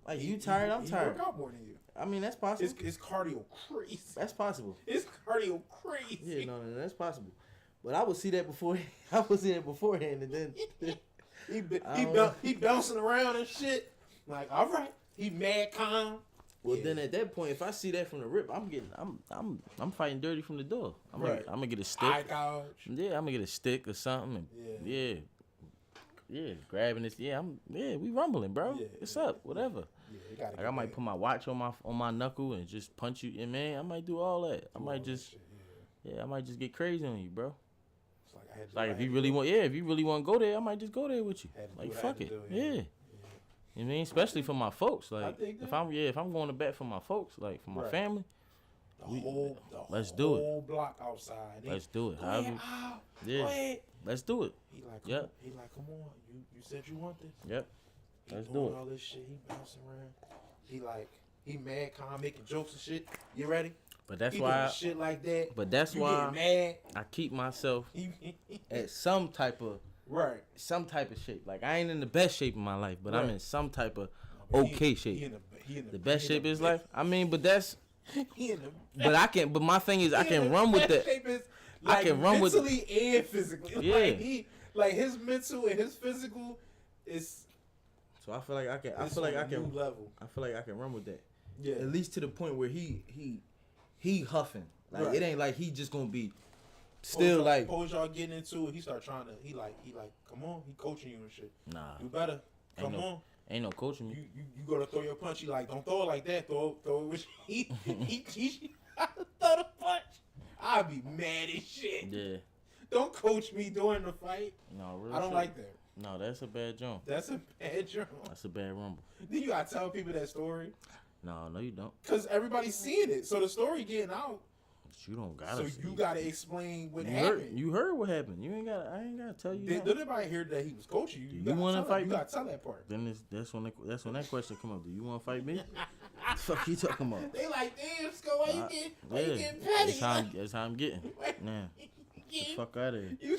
Speaker 2: Like you tired, I'm tired.
Speaker 1: He work out more than you.
Speaker 2: I mean, that's possible.
Speaker 1: It's cardio crazy.
Speaker 2: That's possible.
Speaker 1: It's cardio crazy.
Speaker 2: Yeah, no, that's possible. But I would see that before. I would see that beforehand, and then
Speaker 1: he bouncing around and shit. Like, all right, he mad calm.
Speaker 2: Well, then at that point, if I see that from the rip, I'm fighting dirty from the door. I'm gonna get a stick.
Speaker 1: Eye gouge.
Speaker 2: Yeah, I'm gonna get a stick or something. And yeah, grabbing this. Yeah, we rumbling, bro.
Speaker 1: Yeah,
Speaker 2: What's up? Whatever.
Speaker 1: Yeah,
Speaker 2: like I might put my watch on my knuckle and just punch you. And man, I might do all that. I might just get crazy on you, bro. It's like if you really want to go there, I might just go there with you. Like fuck it, yeah. You know what I mean? Especially for my folks. Like if I'm going to bat for my folks, like for my family. Let's do it.
Speaker 1: The whole block outside.
Speaker 2: Let's do it.
Speaker 1: Yeah.
Speaker 2: Let's do it.
Speaker 1: He like, come on. You said you want this.
Speaker 2: Yep.
Speaker 1: Let's do it. All this shit. He bouncing around. He mad, calm, making jokes and shit. You ready?
Speaker 2: But that's
Speaker 1: he
Speaker 2: why
Speaker 1: doing shit like that.
Speaker 2: But that's
Speaker 1: you
Speaker 2: why
Speaker 1: mad.
Speaker 2: I keep myself at some type of shape. Like I ain't in the best shape of my life, but I'm in some type of shape. The best shape of his life. I mean, but that's. But I can. But my thing is, I can run with that.
Speaker 1: I can run with mentally and physically.
Speaker 2: Yeah.
Speaker 1: Like his mental and his physical is.
Speaker 2: So I feel like I can. I feel like I can.
Speaker 1: Level.
Speaker 2: I feel like I can run with that.
Speaker 1: Yeah.
Speaker 2: At least to the point where he huffing. Like it ain't like he just gonna be still like.
Speaker 1: Suppose y'all getting into it, he start trying to. He like, come on, he coaching you and shit.
Speaker 2: Nah.
Speaker 1: You better come on.
Speaker 2: Ain't no coaching me.
Speaker 1: You go to throw your punch. He like, don't throw it like that. Throw it with he throw the punch. I'll be mad as shit.
Speaker 2: Yeah.
Speaker 1: Don't coach me during the fight.
Speaker 2: No, really.
Speaker 1: I don't like that.
Speaker 2: No, that's a bad jump.
Speaker 1: That's a bad jump.
Speaker 2: That's a bad rumble.
Speaker 1: Then you gotta tell people that story.
Speaker 2: No, you don't.
Speaker 1: Cause everybody's seeing it, so the story getting out.
Speaker 2: You don't gotta.
Speaker 1: So you gotta explain what happened.
Speaker 2: You heard what happened. I ain't gotta tell you.
Speaker 1: Did anybody hear that he was coaching you?
Speaker 2: You want to fight me?
Speaker 1: You gotta tell that part.
Speaker 2: Then that's when that question come up. Do you want to fight me? What the fuck you talking about?
Speaker 1: They like, damn, Sco, why you getting petty?
Speaker 2: That's how I'm getting. Nah, the fuck out of here.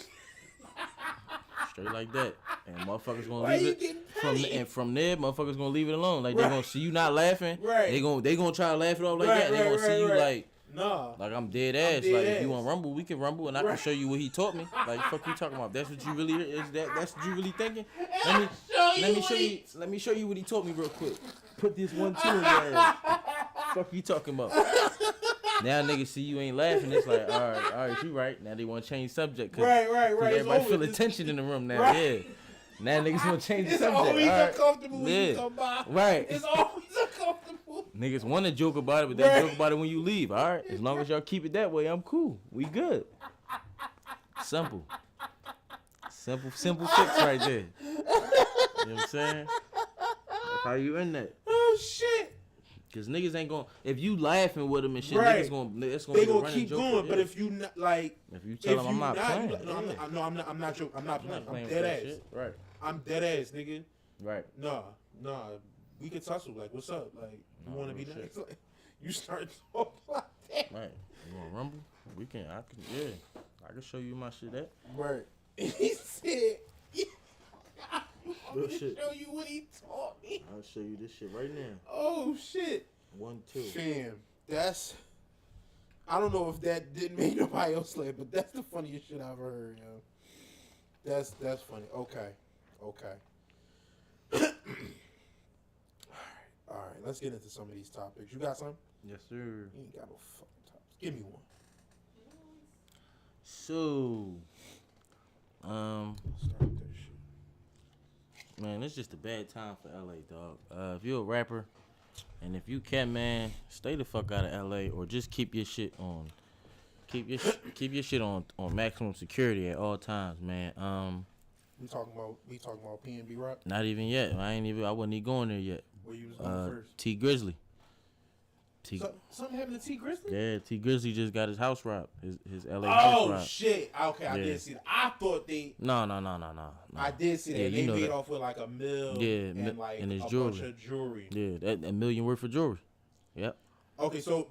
Speaker 2: Straight like that, and motherfuckers gonna leave it from there. Motherfuckers gonna leave it alone. Like they gonna see you not laughing.
Speaker 1: Right.
Speaker 2: They gonna try to laugh it off like that. And they gonna see you like.
Speaker 1: Nah.
Speaker 2: Like I'm dead ass. If you want to rumble, we can rumble, and I can show you what he taught me. Like fuck you talking about? That's what you really is. That's what you really thinking? Let me show you what he taught me real quick. Put this 1-2 in your ass. Fuck you talking about? Now niggas see you ain't laughing. It's like all right, you right. Now they want to change subject.
Speaker 1: Right.
Speaker 2: Everybody feel the tension in the room now. Yeah. Now niggas want to change the subject.
Speaker 1: It's always uncomfortable when you come by.
Speaker 2: Right.
Speaker 1: It's always uncomfortable.
Speaker 2: Niggas want to joke about it, but they joke about it when you leave. All right. As long as y'all keep it that way, I'm cool. We good. Simple. Simple fix right there. You know what I'm saying? That's how you in that.
Speaker 1: Oh shit.
Speaker 2: Cause niggas ain't gonna, if you laughing with them and shit,
Speaker 1: Right.
Speaker 2: it's gonna
Speaker 1: They
Speaker 2: be a
Speaker 1: gonna
Speaker 2: running
Speaker 1: keep
Speaker 2: joke.
Speaker 1: going,
Speaker 2: Yeah.
Speaker 1: but if you not like,
Speaker 2: if you tell them I'm not playing,
Speaker 1: like, no,
Speaker 2: yeah.
Speaker 1: I'm not joking. I'm not
Speaker 2: I'm
Speaker 1: playing.
Speaker 2: not playing
Speaker 1: I'm
Speaker 2: with
Speaker 1: dead
Speaker 2: that
Speaker 1: ass.
Speaker 2: shit. Right.
Speaker 1: I'm dead ass, nigga.
Speaker 2: Right.
Speaker 1: Nah. We can tussle. Like, what's up? Like, you
Speaker 2: Nah,
Speaker 1: want to be
Speaker 2: real
Speaker 1: next?
Speaker 2: shit.
Speaker 1: Like, you start talking like that.
Speaker 2: Right. You wanna rumble? I can show you my shit at.
Speaker 1: Right. He said, I'm
Speaker 2: Real
Speaker 1: gonna
Speaker 2: shit.
Speaker 1: show you what he taught me.
Speaker 2: I'll show you this shit right now.
Speaker 1: Oh shit.
Speaker 2: 1, 2.
Speaker 1: Fam, I don't know if that didn't make nobody else laugh, but that's the funniest shit I've ever heard, yo. That's funny. Okay. All right, let's get into some of these topics. You got some?
Speaker 2: Yes, sir.
Speaker 1: You ain't got no fucking topics. Give me one.
Speaker 2: So,
Speaker 1: Start with that shit.
Speaker 2: man, it's just a bad time for LA, dog. If you're a rapper and if you can, man, stay the fuck out of LA or just keep your shit on. Keep your shit on maximum security at all times, man.
Speaker 1: We talking about PNB Rock?
Speaker 2: Not even yet. I wasn't even going there yet.
Speaker 1: Where you was going first?
Speaker 2: T Grizzly.
Speaker 1: Something happened to T Grizzly?
Speaker 2: Yeah, T Grizzly just got his house robbed. His LA house
Speaker 1: Oh
Speaker 2: robbed.
Speaker 1: shit! Okay, I
Speaker 2: Yeah.
Speaker 1: did see that. I thought they.
Speaker 2: No.
Speaker 1: I did see that.
Speaker 2: Yeah,
Speaker 1: They
Speaker 2: you know
Speaker 1: made
Speaker 2: that.
Speaker 1: off with like a mill.
Speaker 2: Yeah,
Speaker 1: and like
Speaker 2: and his
Speaker 1: a
Speaker 2: jewelry.
Speaker 1: bunch of jewelry.
Speaker 2: Yeah, that a million worth of jewelry. Yep.
Speaker 1: Okay, so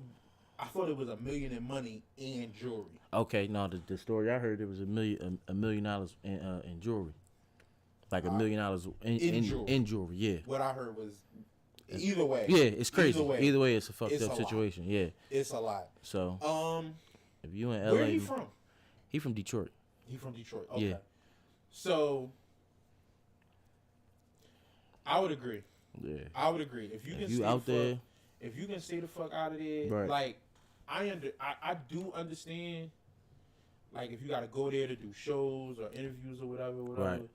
Speaker 1: I thought it was $1 million in money and jewelry.
Speaker 2: Okay, no, the story I heard, it was $1 million in jewelry, like $1 million in jewelry. Yeah.
Speaker 1: What I heard was either way.
Speaker 2: Yeah, it's crazy.
Speaker 1: Either way,
Speaker 2: it's a fucked
Speaker 1: it's
Speaker 2: up
Speaker 1: a lot.
Speaker 2: situation. Yeah.
Speaker 1: It's a lot.
Speaker 2: So if you in LA,
Speaker 1: where he from?
Speaker 2: He from Detroit.
Speaker 1: He from Detroit. Okay.
Speaker 2: Yeah.
Speaker 1: So I would agree.
Speaker 2: Yeah.
Speaker 1: I would agree. If you can
Speaker 2: you
Speaker 1: stay
Speaker 2: out
Speaker 1: the
Speaker 2: there,
Speaker 1: fuck, if you can stay the fuck out of there,
Speaker 2: Right.
Speaker 1: like I do understand. Like if you got to go there to do shows or interviews or whatever,
Speaker 2: Right.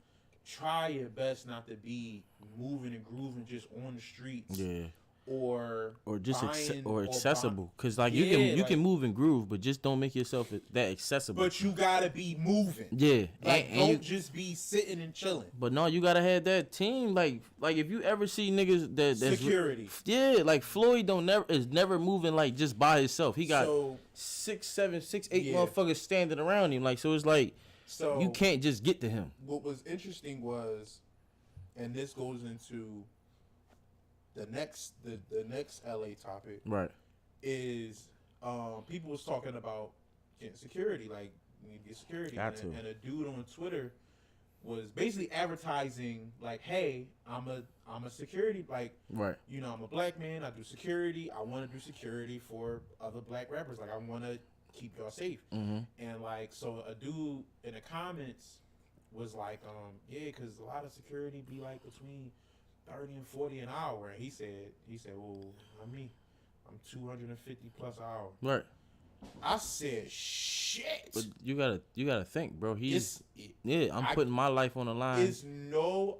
Speaker 1: try your best not to be moving and grooving just on the streets.
Speaker 2: yeah,
Speaker 1: Or
Speaker 2: just
Speaker 1: buying
Speaker 2: accessible, cause like
Speaker 1: Yeah,
Speaker 2: you
Speaker 1: like-
Speaker 2: can move and groove, but just don't make yourself that accessible.
Speaker 1: But you gotta be moving.
Speaker 2: yeah,
Speaker 1: Like
Speaker 2: and
Speaker 1: don't
Speaker 2: you,
Speaker 1: just be sitting and chilling.
Speaker 2: but no, you gotta have that team. Like if you ever see niggas that's
Speaker 1: Security.
Speaker 2: Yeah, like Floyd is never moving like just by himself. He got
Speaker 1: So
Speaker 2: 6, 7, 6, 8
Speaker 1: Yeah.
Speaker 2: motherfuckers standing around him. Like so, it's like
Speaker 1: so
Speaker 2: you can't just get to him.
Speaker 1: What was interesting was, and this goes into the next LA topic
Speaker 2: Right.
Speaker 1: is people was talking about getting security, like you need to get security,
Speaker 2: Got
Speaker 1: and,
Speaker 2: to.
Speaker 1: and a dude on Twitter was basically advertising like, hey, I'm a security, like,
Speaker 2: Right.
Speaker 1: you know, I'm a black man, I do security, I want to do security for other black rappers, like I want to keep y'all safe.
Speaker 2: Mm-hmm.
Speaker 1: And like, so a dude in the comments was like, yeah, because a lot of security be like between 30 and 40 an hour. And he said, well, I'm 250 plus an hour.
Speaker 2: Right.
Speaker 1: I said, shit.
Speaker 2: But you gotta think, bro.
Speaker 1: It's,
Speaker 2: I'm putting my life on the line.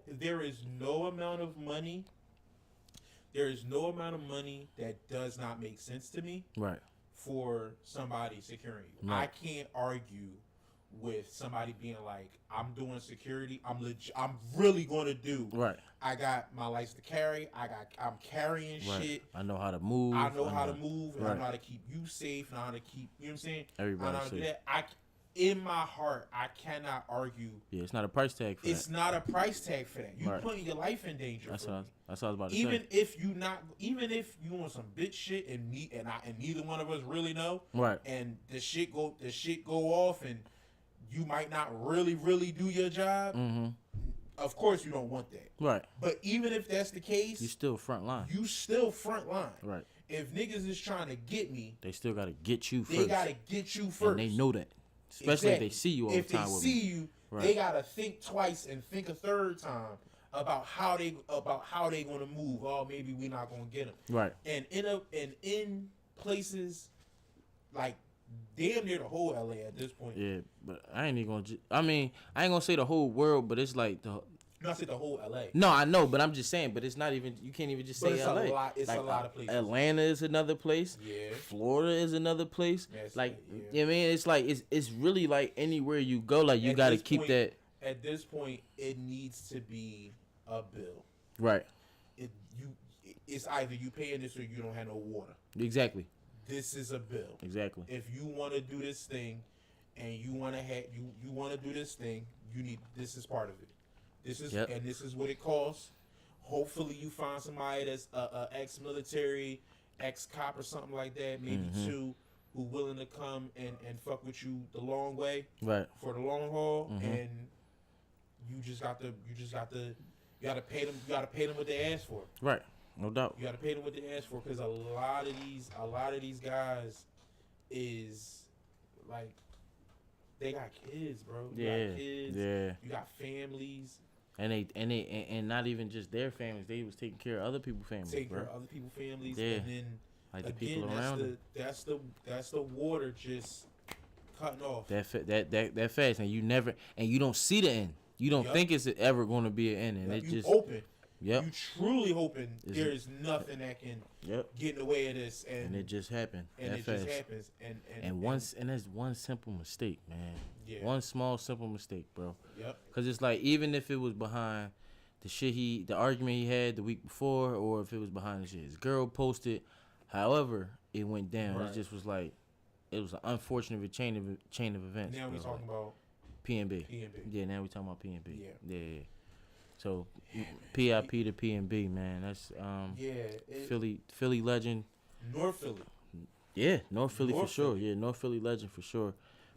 Speaker 1: there is no amount of money. There is no amount of money that does not make sense to me
Speaker 2: Right.
Speaker 1: for somebody securing you.
Speaker 2: Right.
Speaker 1: I can't argue with somebody being like, I'm doing security. I'm really going to do.
Speaker 2: Right.
Speaker 1: I got my license to carry. I'm carrying
Speaker 2: Right.
Speaker 1: shit.
Speaker 2: I know how to move.
Speaker 1: I know how to move, and I
Speaker 2: Right.
Speaker 1: know how to keep you safe, and I know how to keep, you know what I'm saying?
Speaker 2: Everybody
Speaker 1: I know how to do
Speaker 2: safe.
Speaker 1: that. In my heart, I cannot argue.
Speaker 2: Yeah, it's not a price tag for
Speaker 1: It's
Speaker 2: that.
Speaker 1: not a price tag for that. You
Speaker 2: Right.
Speaker 1: putting your life in danger.
Speaker 2: That's
Speaker 1: for
Speaker 2: what
Speaker 1: me.
Speaker 2: I was about to
Speaker 1: Even
Speaker 2: say.
Speaker 1: if you on some bitch shit and neither one of us really know,
Speaker 2: Right.
Speaker 1: and the shit go off, and you might not really do your job.
Speaker 2: Mm-hmm.
Speaker 1: Of course, you don't want that.
Speaker 2: Right.
Speaker 1: But even if that's the case,
Speaker 2: You still front line.
Speaker 1: you still front line.
Speaker 2: Right.
Speaker 1: If niggas is trying to get me,
Speaker 2: They still gotta get you first.
Speaker 1: they gotta get you first.
Speaker 2: And they know that. Especially
Speaker 1: Exactly.
Speaker 2: if they see you all
Speaker 1: If
Speaker 2: the time
Speaker 1: they
Speaker 2: with
Speaker 1: see
Speaker 2: me.
Speaker 1: you,
Speaker 2: Right.
Speaker 1: they gotta think twice and think a third time about how they gonna move. Oh, maybe we're not gonna get them.
Speaker 2: Right.
Speaker 1: And in places like damn near the whole LA at this point.
Speaker 2: Yeah, but I ain't even gonna. I ain't gonna say the whole world, but it's like the.
Speaker 1: Not say the whole LA.
Speaker 2: No, I know, but I'm just saying. But it's not even. You can't even just
Speaker 1: But
Speaker 2: say
Speaker 1: it's
Speaker 2: LA.
Speaker 1: a lot. It's
Speaker 2: Like,
Speaker 1: a lot of places.
Speaker 2: Atlanta is another place.
Speaker 1: Yeah.
Speaker 2: Florida is another place.
Speaker 1: Yes,
Speaker 2: Like,
Speaker 1: yeah.
Speaker 2: you know what I mean, it's like it's really like anywhere you go. Like you
Speaker 1: At
Speaker 2: gotta
Speaker 1: this
Speaker 2: keep
Speaker 1: point,
Speaker 2: that.
Speaker 1: at this point, it needs to be a bill.
Speaker 2: Right.
Speaker 1: It's either you paying this or you don't have no water.
Speaker 2: Exactly.
Speaker 1: This is a bill.
Speaker 2: Exactly.
Speaker 1: If you want to do this thing, and you want to have you want to do this thing, you need this is part of it. This is and this is what it costs. Hopefully, you find somebody that's a ex-military, ex-cop or something like that, maybe two, who willing to come and fuck with you the long way,
Speaker 2: right,
Speaker 1: for the long haul, and you gotta pay them. You gotta pay them what they ask for.
Speaker 2: Right, no doubt.
Speaker 1: You gotta pay them what they ask for, because a lot of these guys is like, they got kids, bro. You got kids. Yeah. You got families.
Speaker 2: And not even just their families. They was taking care of other people's families.
Speaker 1: Taking care of other people's families.
Speaker 2: Yeah.
Speaker 1: And then
Speaker 2: like the
Speaker 1: again,
Speaker 2: people around them.
Speaker 1: That's the water just cutting off.
Speaker 2: That fast, and you don't see the end. You don't think it's ever going to be an end, and it
Speaker 1: you
Speaker 2: just
Speaker 1: open.
Speaker 2: Yep.
Speaker 1: You truly hoping there is nothing that can get in the way of this, and
Speaker 2: it just happened.
Speaker 1: And
Speaker 2: that
Speaker 1: it
Speaker 2: fast.
Speaker 1: just happens.
Speaker 2: And that's one simple mistake, man.
Speaker 1: Yeah.
Speaker 2: One small simple mistake, bro.
Speaker 1: Yep.
Speaker 2: Cause it's like, even if it was behind the argument he had the week before, or if it was behind the shit his girl posted, however it went down, it just was like, it was an unfortunate chain of events.
Speaker 1: Now we talking about
Speaker 2: PNB. Yeah, now we talking about PNB. Yeah. So PIP to PNB, man. That's Philly legend.
Speaker 1: North Philly.
Speaker 2: Yeah, North Philly for sure. Yeah, North Philly legend for sure.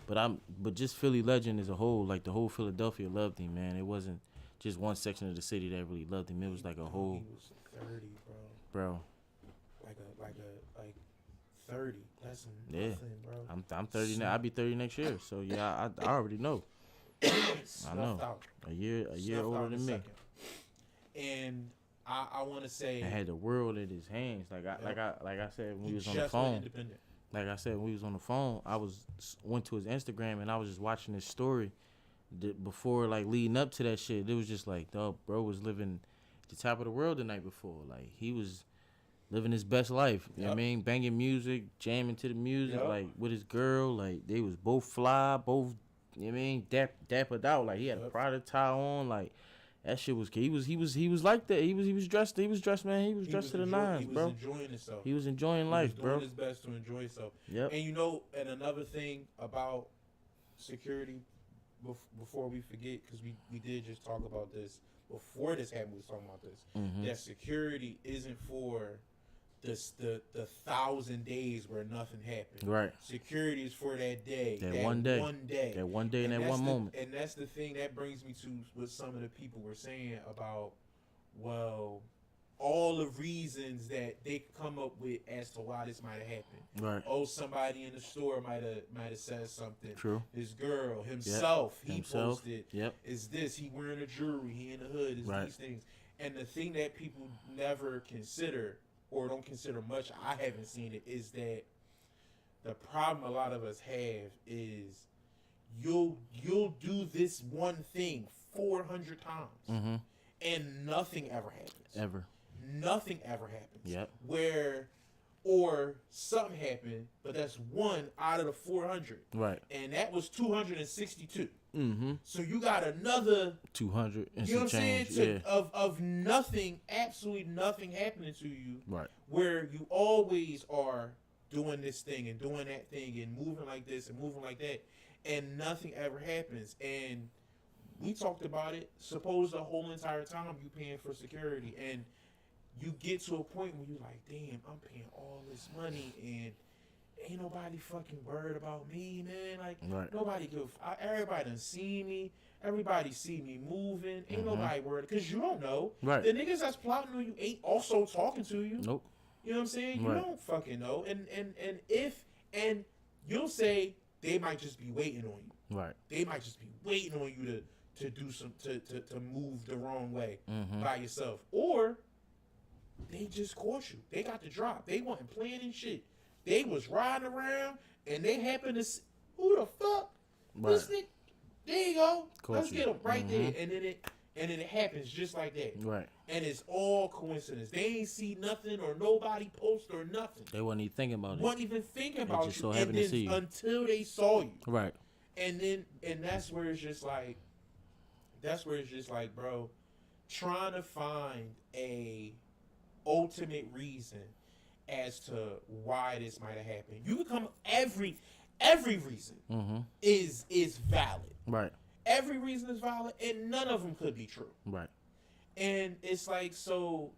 Speaker 2: But just Philly legend as a whole, like the whole Philadelphia loved him, man. It wasn't just one section of the city that really loved him. It was like a whole.
Speaker 1: He was 30,
Speaker 2: bro.
Speaker 1: Like 30. That's nothing, bro.
Speaker 2: I'm 30 now. I'll be 30 next year. So yeah, I already know. I know.
Speaker 1: Out.
Speaker 2: A year older than me.
Speaker 1: And I want to say,
Speaker 2: I had the world in his hands. Like I said when we was on the phone. Like I said when we was on the phone, I went to his Instagram and I was just watching his story before, like leading up to that shit. It was just like, dog, bro was living at the top of the world the night before. Like he was living his best life. You know what I mean? Banging music, jamming to the music, like with his girl. Like they was both fly, both. You know what I mean? Dappered out. Like he had a Prada tie on. Like that shit was. He was like that. He was dressed, man. He was dressed to the nines, bro.
Speaker 1: He was enjoying himself.
Speaker 2: He was enjoying life, bro.
Speaker 1: He was doing his best to enjoy himself.
Speaker 2: Yep.
Speaker 1: And and another thing about security, before we forget, because we did just talk about this before this happened. We was talking about this. That security isn't for the 1,000 days where nothing happened.
Speaker 2: Right.
Speaker 1: Security is for that day.
Speaker 2: That one day. That one day and that one moment.
Speaker 1: And that's the thing that brings me to what some of the people were saying about, well, all the reasons that they could come up with as to why this might have happened.
Speaker 2: Right.
Speaker 1: Oh, somebody in the store might have said something.
Speaker 2: True.
Speaker 1: His girl, himself, he posted.
Speaker 2: Yep.
Speaker 1: Is this? He wearing a jewelry. He in the hood. Is these things. And the thing that people never consider, or don't consider much, I haven't seen it, is that the problem a lot of us have is you'll do this one thing 400 times and nothing ever happens. Nothing ever happens.
Speaker 2: Yep.
Speaker 1: Or something happened, but that's one out of the 400.
Speaker 2: Right.
Speaker 1: And that was 262. So you got another
Speaker 2: 200 and
Speaker 1: you know
Speaker 2: some
Speaker 1: what I'm
Speaker 2: change.
Speaker 1: saying? Of nothing, absolutely nothing happening to you.
Speaker 2: Right.
Speaker 1: Where you always are doing this thing and doing that thing and moving like this and moving like that, and nothing ever happens. And we talked about it. Suppose the whole entire time you paying for security, and you get to a point where you're like, damn, I'm paying all this money and ain't nobody fucking worried about me, man. Like, nobody everybody done see me. Everybody see me moving. Ain't nobody worried. Because you don't know.
Speaker 2: Right.
Speaker 1: The niggas that's plotting on you ain't also talking to you.
Speaker 2: Nope.
Speaker 1: You know what I'm saying? You don't fucking know. And you'll say they might just be waiting on you.
Speaker 2: Right.
Speaker 1: They might just be waiting on you to do some, to move the wrong way by yourself. Or they just caught you. They got the drop. They wasn't planning shit. They was riding around and they happened to see, who the fuck? This nigga, there you go. Let's get him right there. And then it happens just like that.
Speaker 2: Right.
Speaker 1: And it's all coincidence. They ain't see nothing or nobody post or nothing.
Speaker 2: They wasn't even thinking about it.
Speaker 1: Wasn't even thinking about
Speaker 2: just
Speaker 1: you.
Speaker 2: so
Speaker 1: And
Speaker 2: happened to
Speaker 1: then
Speaker 2: see you.
Speaker 1: until they saw you.
Speaker 2: Right.
Speaker 1: And that's where it's just like, that's where it's just like, bro, trying to find a ultimate reason as to why this might have happened. You can come every reason is valid.
Speaker 2: Right.
Speaker 1: Every reason is valid, and none of them could be true.
Speaker 2: Right.
Speaker 1: And it's like, so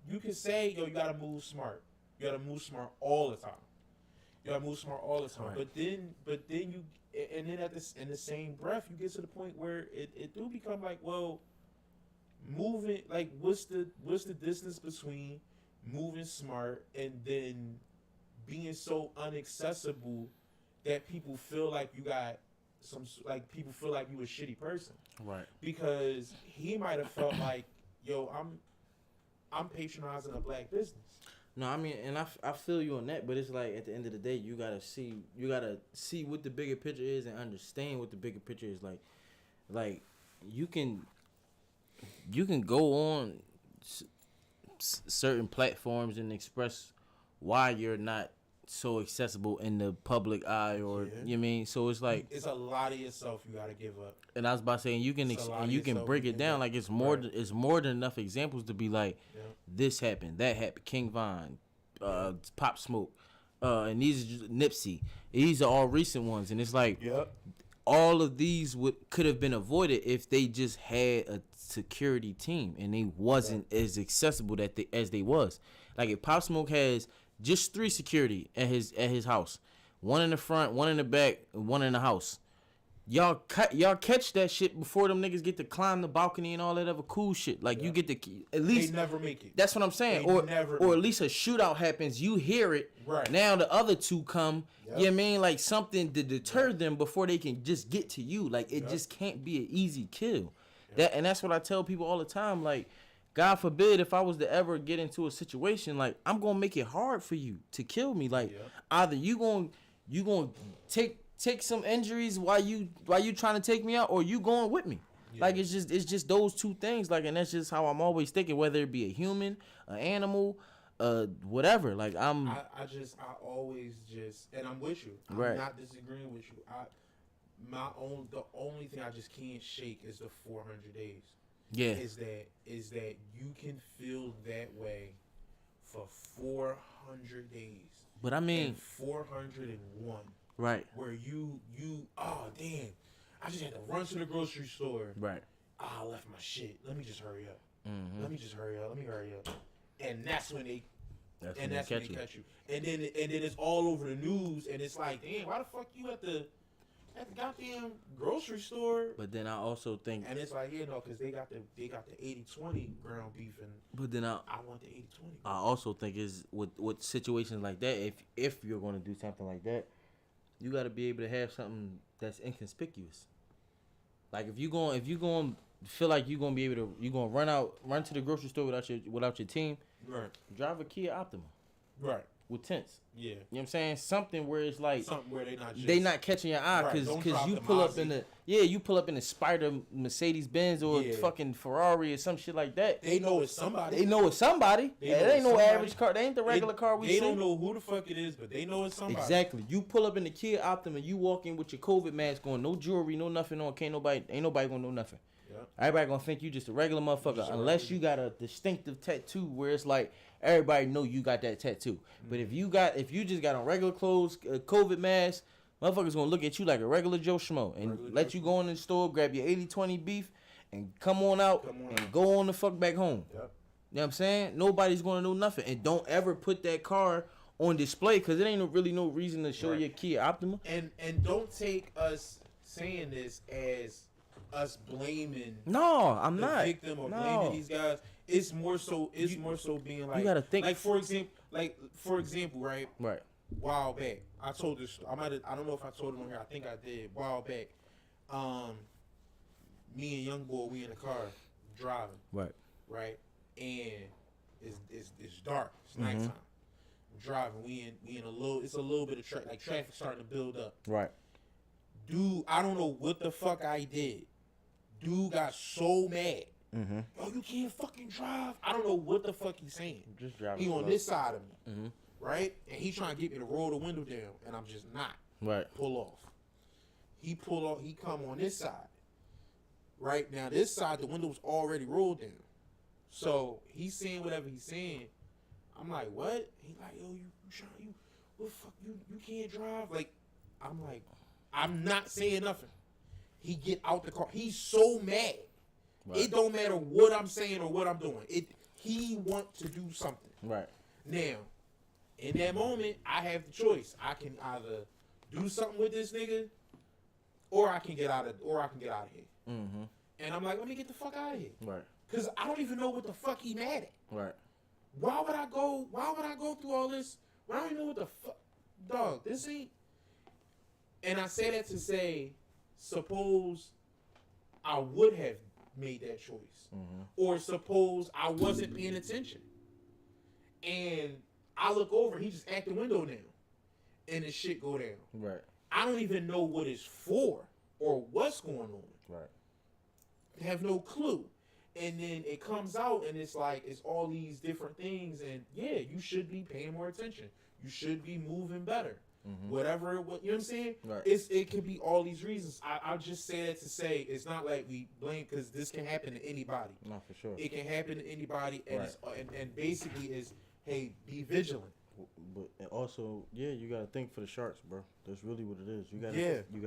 Speaker 1: you can say, yo, you gotta move smart. You gotta move smart all the time. You gotta move smart all the time.
Speaker 2: Right.
Speaker 1: But then you, and then in the same breath, you get to the point where it do become like, well, moving, like, what's the distance between moving smart and then being so inaccessible that people feel like you got people feel like you a shitty person.
Speaker 2: Right.
Speaker 1: Because he might have felt like, yo, I'm patronizing a black business.
Speaker 2: No, I mean, and I feel you on that, but it's like at the end of the day, you gotta see what the bigger picture is and understand what the bigger picture is. Like you can go on certain platforms and express why you're not so accessible in the public eye, or you know what I mean. So it's like
Speaker 1: it's a lot of yourself you gotta give up.
Speaker 2: And I was about saying you can break it down like it's more than enough examples to be like, this happened, that happened, King Von, Pop Smoke, and these are just Nipsey. These are all recent ones, and it's like all of these could have been avoided if they just had a security team and they wasn't as accessible as they was. Like if Pop Smoke has just 3 security at his house, 1 in the front, 1 in the back, and 1 in the house. Y'all catch that shit before them niggas get to climb the balcony and all that other cool shit. Like you get to at least
Speaker 1: they never make it.
Speaker 2: That's what I'm saying. Or at least a shootout happens. You hear it.
Speaker 1: Right.
Speaker 2: Now the other 2 come. You know what I mean? Like something to deter them before they can just get to you. Like it just can't be an easy kill. That's what I tell people all the time. Like, God forbid if I was to ever get into a situation, like I'm gonna make it hard for you to kill me. Like either you gonna take some injuries while you trying to take me out, or you going with me. Like it's just those 2 things. Like, and that's just how I'm always thinking, whether it be a human, an animal, whatever. Like I
Speaker 1: always just, and I'm with you. I'm not disagreeing with you. The only thing I just can't shake is the 400 days.
Speaker 2: Yeah.
Speaker 1: Is that you can feel that way for 400 days.
Speaker 2: But I mean,
Speaker 1: and 401.
Speaker 2: Right.
Speaker 1: Where you oh damn, I just had to run to the grocery store.
Speaker 2: Right.
Speaker 1: I left my shit. Let me just hurry up. Let me hurry up. And that's when they catch you. And then it's all over the news, and it's like, damn, why the fuck you at the goddamn grocery store?
Speaker 2: But then I also think,
Speaker 1: and it's like, because they got the 80-20 ground beef, and
Speaker 2: but then I
Speaker 1: want the 80-20.
Speaker 2: I also think is with situations like that, if you're going to do something like that, you got to be able to have something that's inconspicuous. Like if you going feel like you're gonna be able to, you're gonna run to the grocery store without your team.
Speaker 1: Right.
Speaker 2: Drive a Kia Optima.
Speaker 1: Right.
Speaker 2: With tents.
Speaker 1: Yeah.
Speaker 2: You know what I'm saying? Something where it's like
Speaker 1: something where
Speaker 2: they not catching your eye, because you pull up in the Spider Mercedes Benz or fucking Ferrari or some shit like that.
Speaker 1: They know it's somebody.
Speaker 2: It ain't no average car. They ain't the regular car we see.
Speaker 1: They don't know who the fuck it is, but they know it's somebody.
Speaker 2: Exactly. You pull up in the Kia Optima, you walk in with your COVID mask on, no jewelry, no nothing on. Ain't nobody gonna know nothing. Everybody gonna think you just a regular motherfucker, unless you got a distinctive tattoo where it's like everybody know you got that tattoo. Mm-hmm. But if you just got on regular clothes, COVID mask, motherfuckers gonna look at you like a regular Joe Schmo and let you go in the store, grab your 80-20 beef, and come on out and go on the fuck back home. Yep. You know what I'm saying? Nobody's gonna know nothing, and don't ever put that car on display, because it ain't really no reason to show your Kia Optima.
Speaker 1: And don't take us saying this as us blaming
Speaker 2: I'm
Speaker 1: the
Speaker 2: not
Speaker 1: victim or blaming these guys. It's more so being like,
Speaker 2: you gotta think,
Speaker 1: like for example, right? While back, I told this. I don't know if I told it on here. I think I did. While back, me and Young Boy, we in the car driving. Right, and it's dark. It's nighttime. I'm driving. We in a little. It's a little bit of traffic starting to build up.
Speaker 2: Right.
Speaker 1: Dude, I don't know what the fuck I did. Dude got so mad.
Speaker 2: Mm-hmm.
Speaker 1: Yo, you can't fucking drive. I don't know what the fuck he's saying.
Speaker 2: Just driving.
Speaker 1: He on this side of me,
Speaker 2: mm-hmm.
Speaker 1: right? And he trying to get me to roll the window down, and I'm just not.
Speaker 2: Right.
Speaker 1: Pull off. He pull off. He come on this side. Right now, this side, the window's already rolled down. So he's saying whatever he's saying. I'm like, what? He like, yo, what the fuck, you can't drive. Like, I'm like, I'm not saying nothing. He get out the car. He's so mad. Right. It don't matter what I'm saying or what I'm doing. He want to do something.
Speaker 2: Right.
Speaker 1: Now, in that moment, I have the choice. I can either do something with this nigga, or I can get out of here.
Speaker 2: Mm-hmm.
Speaker 1: And I'm like, let me get the fuck out of here.
Speaker 2: Right.
Speaker 1: Cause I don't even know what the fuck he mad at.
Speaker 2: Right.
Speaker 1: Why would I go through all this? I don't even know what the fuck, dog. This ain't. And I say that to say, suppose I would have made that choice, or suppose I wasn't paying attention, and I look over, he just act the window down, and the shit go down.
Speaker 2: Right.
Speaker 1: I don't even know what it's for or what's going on.
Speaker 2: Right.
Speaker 1: I have no clue. And then it comes out and it's like, it's all these different things. And yeah, you should be paying more attention. You should be moving better. Whatever, you know what I'm saying?
Speaker 2: Right.
Speaker 1: It could be all these reasons. I'll just say that to say, it's not like we blame, because this can happen to anybody.
Speaker 2: Not for sure.
Speaker 1: It can happen to anybody. And,
Speaker 2: Right.
Speaker 1: and basically is, hey, be vigilant.
Speaker 2: But also, yeah, you gotta think for the sharks, bro. That's really what it is. You gotta, you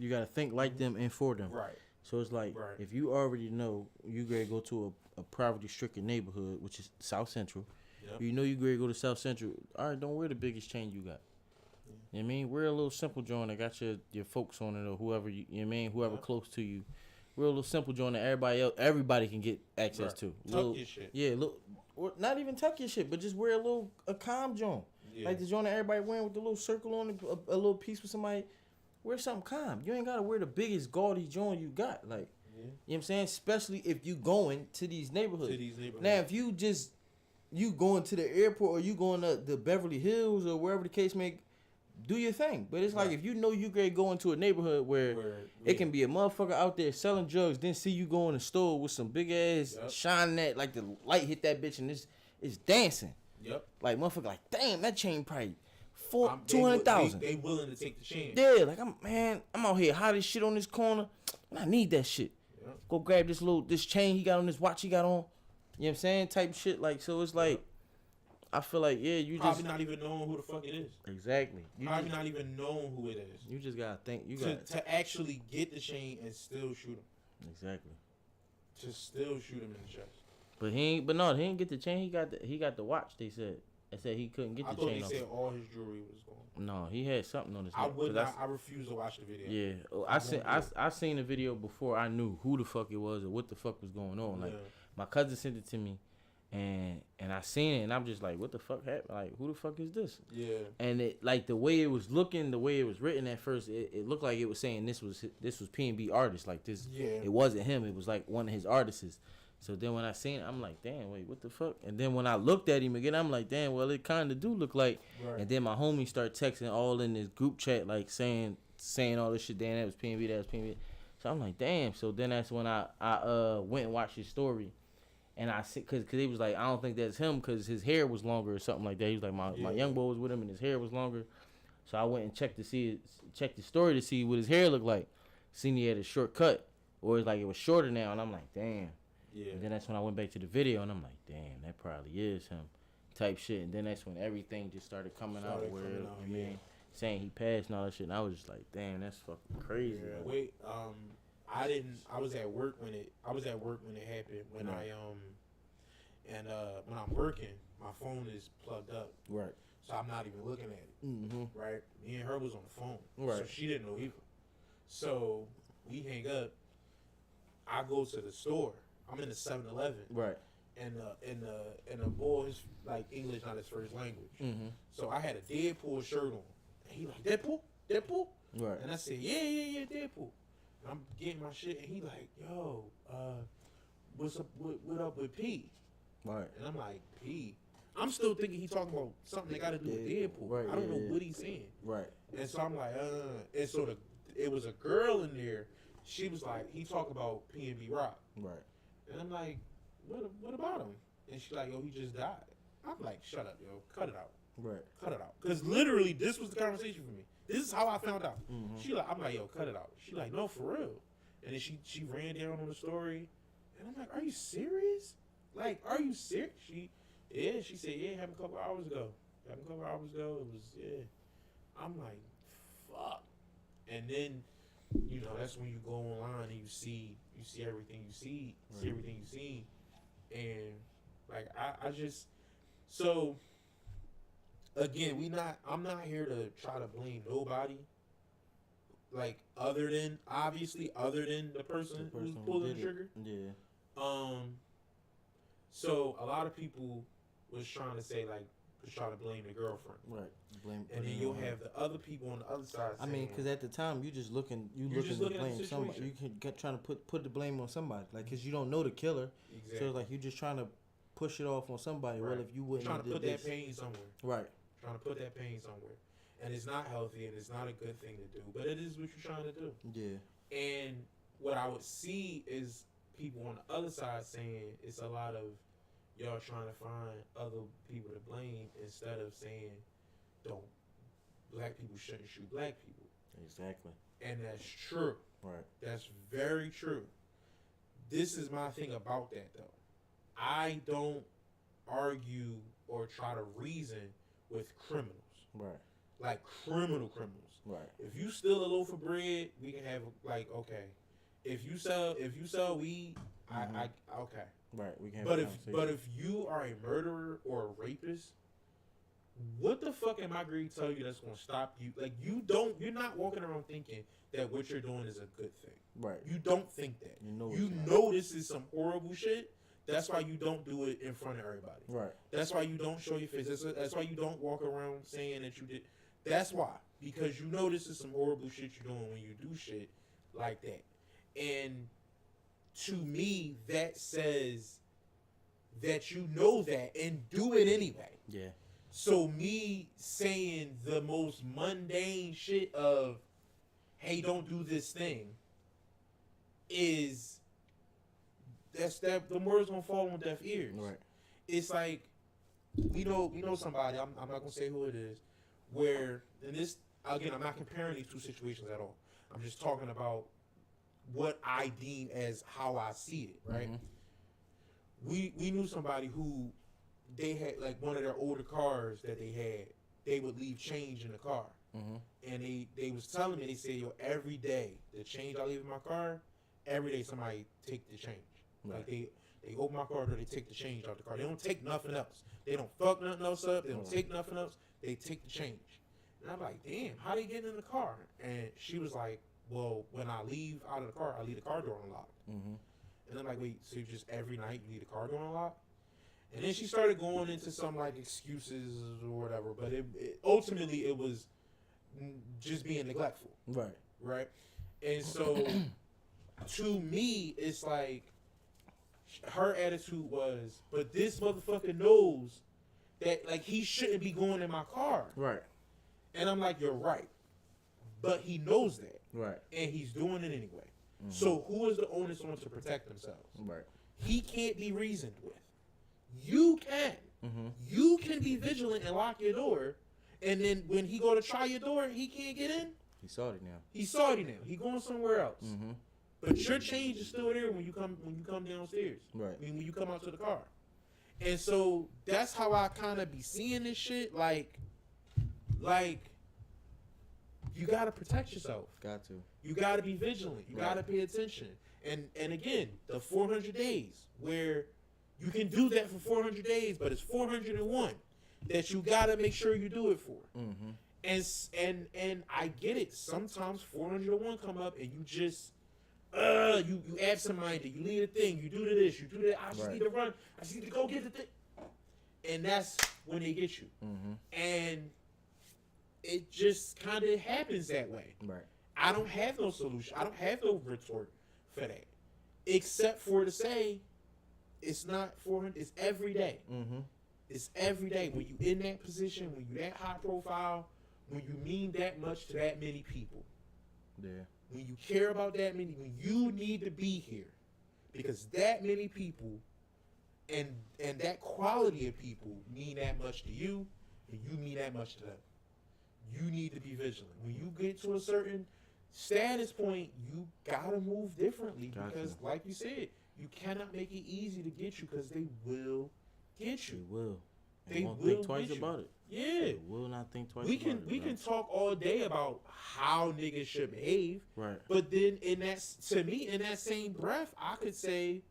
Speaker 2: gotta think like them and for them.
Speaker 1: Right.
Speaker 2: So it's like, if you already know you gotta go to a poverty-stricken neighborhood, which is South Central, you know you gotta go to South Central. All right, don't wear the biggest chain you got. You know what I mean? Wear a little simple joint that got your folks on it, or whoever you know what I mean, whoever close to you. Wear a little simple joint that everybody can get access to.
Speaker 1: Tuck your shit.
Speaker 2: Yeah, or not even tuck your shit, but just wear a calm joint. Yeah. Like the joint that everybody wearing with the little circle on it, a little piece with somebody. Wear something calm. You ain't gotta wear the biggest gaudy joint you got. Like, you know what I'm saying? Especially if you going to these neighborhoods. Now, if you going to the airport, or you going to the Beverly Hills, or wherever the case may, do your thing. But it's like, if you know you gonna go into a neighborhood where it can be a motherfucker out there selling drugs, then see you go in the store with some big ass shining that, like the light hit that bitch and it's dancing.
Speaker 1: Yep.
Speaker 2: Like, motherfucker, like, damn, that chain probably 200,000.
Speaker 1: They willing to take the chance.
Speaker 2: Yeah, like, I'm out here hot as shit on this corner, and I need that shit. Yep. Go grab this chain he got on, this watch he got on. You know what I'm saying? Type shit. Like, so it's like, I feel like, yeah, you
Speaker 1: probably not even knowing who the fuck it is.
Speaker 2: Exactly.
Speaker 1: Probably not even knowing who it is.
Speaker 2: You just gotta think.
Speaker 1: To actually get the chain and still shoot him.
Speaker 2: Exactly.
Speaker 1: To still shoot him in the chest.
Speaker 2: But he didn't get the chain. He got the watch. They said he couldn't get the chain.
Speaker 1: I thought they said all his jewelry was gone.
Speaker 2: No, he had something on his neck.
Speaker 1: I refuse to watch the video.
Speaker 2: Yeah, I seen the video before I knew who the fuck it was or what the fuck was going on. Like, my cousin sent it to me, and I seen it, and I'm just like, what the fuck happened? Like, who the fuck is this?
Speaker 1: Yeah.
Speaker 2: And it, like, the way it was looking, the way it was written at first, it looked like it was saying this was P&B artist. Like, this, it wasn't him. It was like one of his artists. So then when I seen it, I'm like, damn, wait, what the fuck? And then when I looked at him again, I'm like, damn, well, it kind of do look like. Right. And then my homie start texting all in this group chat, like saying all this shit. Damn, that was P&B, that was P&B. So I'm like, damn. So then that's when I went and watched his story, and I see, cause he was like, I don't think that's him, cause his hair was longer or something like that. He was like, my young boy was with him and his hair was longer. So I went and checked the story to see what his hair looked like. Seen he had a short cut, or it's like it was shorter now, and I'm like, damn. Yeah. And then that's when I went back to the video, and I'm like, damn, that probably is him, type shit. And then that's when everything just started coming out, I mean, saying he passed and all that shit. And I was just like, damn, that's fucking crazy.
Speaker 1: Yeah, wait, I was at work when it happened. When when I'm working, my phone is plugged up.
Speaker 2: Right.
Speaker 1: So I'm not even looking at it.
Speaker 2: Mm-hmm.
Speaker 1: Right. Me and her was on the phone.
Speaker 2: Right.
Speaker 1: So she didn't know either. So we hang up. I go to the store. I'm in the 7-Eleven.
Speaker 2: Right.
Speaker 1: And the boy's like English not his first language.
Speaker 2: Mm-hmm.
Speaker 1: So I had a Deadpool shirt on. And he like, Deadpool?
Speaker 2: Right.
Speaker 1: And I said, yeah, Deadpool. And I'm getting my shit, and he like, yo, what's up? What up with P?
Speaker 2: Right.
Speaker 1: And I'm like, P? I'm still thinking he talking about something that got to do with Deadpool.
Speaker 2: Right.
Speaker 1: I don't know what he's saying.
Speaker 2: Right.
Speaker 1: And so I'm like, and so it was a girl in there. She was like, he talk about P&B Rock.
Speaker 2: Right.
Speaker 1: And I'm like, what about him? And she's like, yo, he just died. I'm like, shut up, yo. Cut it out.
Speaker 2: Right.
Speaker 1: Cut it out. Because literally, this was the conversation for me. This is how I found out.
Speaker 2: Mm-hmm.
Speaker 1: I'm like, yo, cut it out. She like, no, for real. And then she ran down on the story, and I'm like, are you serious? Like, are you serious? She said, yeah, it happened a couple hours ago. It was, yeah. I'm like, fuck. And then, that's when you go online and you see everything you see, everything you see. And, like, I just, so, again, I'm not here to try to blame nobody. Like, other than the person who's pulling the trigger.
Speaker 2: Yeah.
Speaker 1: So a lot of people was trying to blame the girlfriend.
Speaker 2: Right.
Speaker 1: And then you'll have the other people on the other side.
Speaker 2: I mean, because at the time you looking to blame somebody. You can trying to put the blame on somebody, like, because you don't know the killer.
Speaker 1: Exactly.
Speaker 2: So it's like you just trying to push it off on somebody. Right. Well, if you wouldn't
Speaker 1: trying to put
Speaker 2: that
Speaker 1: pain somewhere.
Speaker 2: Right.
Speaker 1: Trying to put that pain somewhere, and it's not healthy and it's not a good thing to do. But it is what you're trying to do.
Speaker 2: Yeah.
Speaker 1: And what I would see is people on the other side saying it's a lot of y'all trying to find other people to blame instead of saying black people shouldn't shoot black people.
Speaker 2: Exactly.
Speaker 1: And that's true.
Speaker 2: Right.
Speaker 1: That's very true. This is my thing about that, though. I don't argue or try to reason with criminals.
Speaker 2: Right.
Speaker 1: Like criminals.
Speaker 2: Right.
Speaker 1: If you steal a loaf of bread, we can have, like, okay. If you sell weed, I okay.
Speaker 2: Right. We can.
Speaker 1: But if you are a murderer or a rapist, what the fuck am I going to tell you that's going to stop you? Like, you're not walking around thinking that what you're doing is a good thing.
Speaker 2: Right.
Speaker 1: You don't think that. You know this is some horrible shit. That's why you don't do it in front of everybody.
Speaker 2: Right.
Speaker 1: That's why you don't show your face. That's why you don't walk around saying that you did. That's why. Because you know this is some horrible shit you're doing when you do shit like that. And to me, that says that you know that and do it anyway.
Speaker 2: Yeah.
Speaker 1: So me saying the most mundane shit of, hey, don't do this thing, is the words gonna fall on deaf ears.
Speaker 2: Right.
Speaker 1: It's like we know somebody. I'm not gonna say who it is. Where, and this again, I'm not comparing these two situations at all. I'm just talking about what I deem as how I see it. Right. Mm-hmm. We knew somebody who they had, like, one of their older cars that they had. They would leave change in the car. Mm-hmm. And they was telling me, they said, yo, every day the change I leave in my car, every day somebody take the change. Right. Like they open my car door, they take the change out the car. They don't take nothing else. They don't fuck nothing else up. They don't take nothing else. They take the change. And I'm like, damn, how they get in the car? And she was like, well, when I leave out of the car, I leave the car door unlocked. Mm-hmm. And I'm like, wait, so just every night you leave the car door unlocked? And then she started going into some, like, excuses or whatever. But ultimately it was just being neglectful.
Speaker 2: Right.
Speaker 1: Right? And so to me, it's like, her attitude was, but this motherfucker knows that, like, he shouldn't be going in my car.
Speaker 2: Right.
Speaker 1: And I'm like, you're right. But he knows that.
Speaker 2: Right.
Speaker 1: And he's doing it anyway. Mm-hmm. So who is the onus on to protect themselves?
Speaker 2: Right.
Speaker 1: He can't be reasoned with. You can. Mm-hmm. You can be vigilant and lock your door. And then when he go to try your door, he can't get in.
Speaker 2: He's salty now.
Speaker 1: He going somewhere else. Mm-hmm. But your change is still there when you come downstairs.
Speaker 2: Right.
Speaker 1: When you come out to the car. And so that's how I kind of be seeing this shit. Like you gotta protect yourself.
Speaker 2: Got to.
Speaker 1: You gotta be vigilant. You gotta pay attention. And again, the 400 days where you can do that for 400 days, but it's 401 that you gotta make sure you do it for. Mm-hmm. And I get it. Sometimes 401 come up and you just you absent-minded. You leave a thing. You do this. You do that. I just need to run. I just need to go get the thing. And that's when they get you. Mm-hmm. And it just kind of happens that way.
Speaker 2: Right.
Speaker 1: I don't have no solution. I don't have no retort for that, except for to say it's not 400. It's every day. Mm-hmm. It's every day when you in that position, when you that high profile, when you mean that much to that many people.
Speaker 2: Yeah. When
Speaker 1: you care about that many, when you need to be here, because that many people and that quality of people mean that much to you, and you mean that much to them. You need to be vigilant. When you get to a certain status point, you gotta move differently
Speaker 2: Gotcha.
Speaker 1: because, like you said, you cannot make it easy to get you because they will get
Speaker 2: They
Speaker 1: you.
Speaker 2: will.
Speaker 1: They
Speaker 2: won't
Speaker 1: will
Speaker 2: think twice
Speaker 1: get you.
Speaker 2: about it.
Speaker 1: Yeah,
Speaker 2: They will not think twice
Speaker 1: we
Speaker 2: about
Speaker 1: can
Speaker 2: it.
Speaker 1: we
Speaker 2: bro.
Speaker 1: can talk all day about how niggas should behave,
Speaker 2: Right.
Speaker 1: but then in that to me in that same breath, I could say,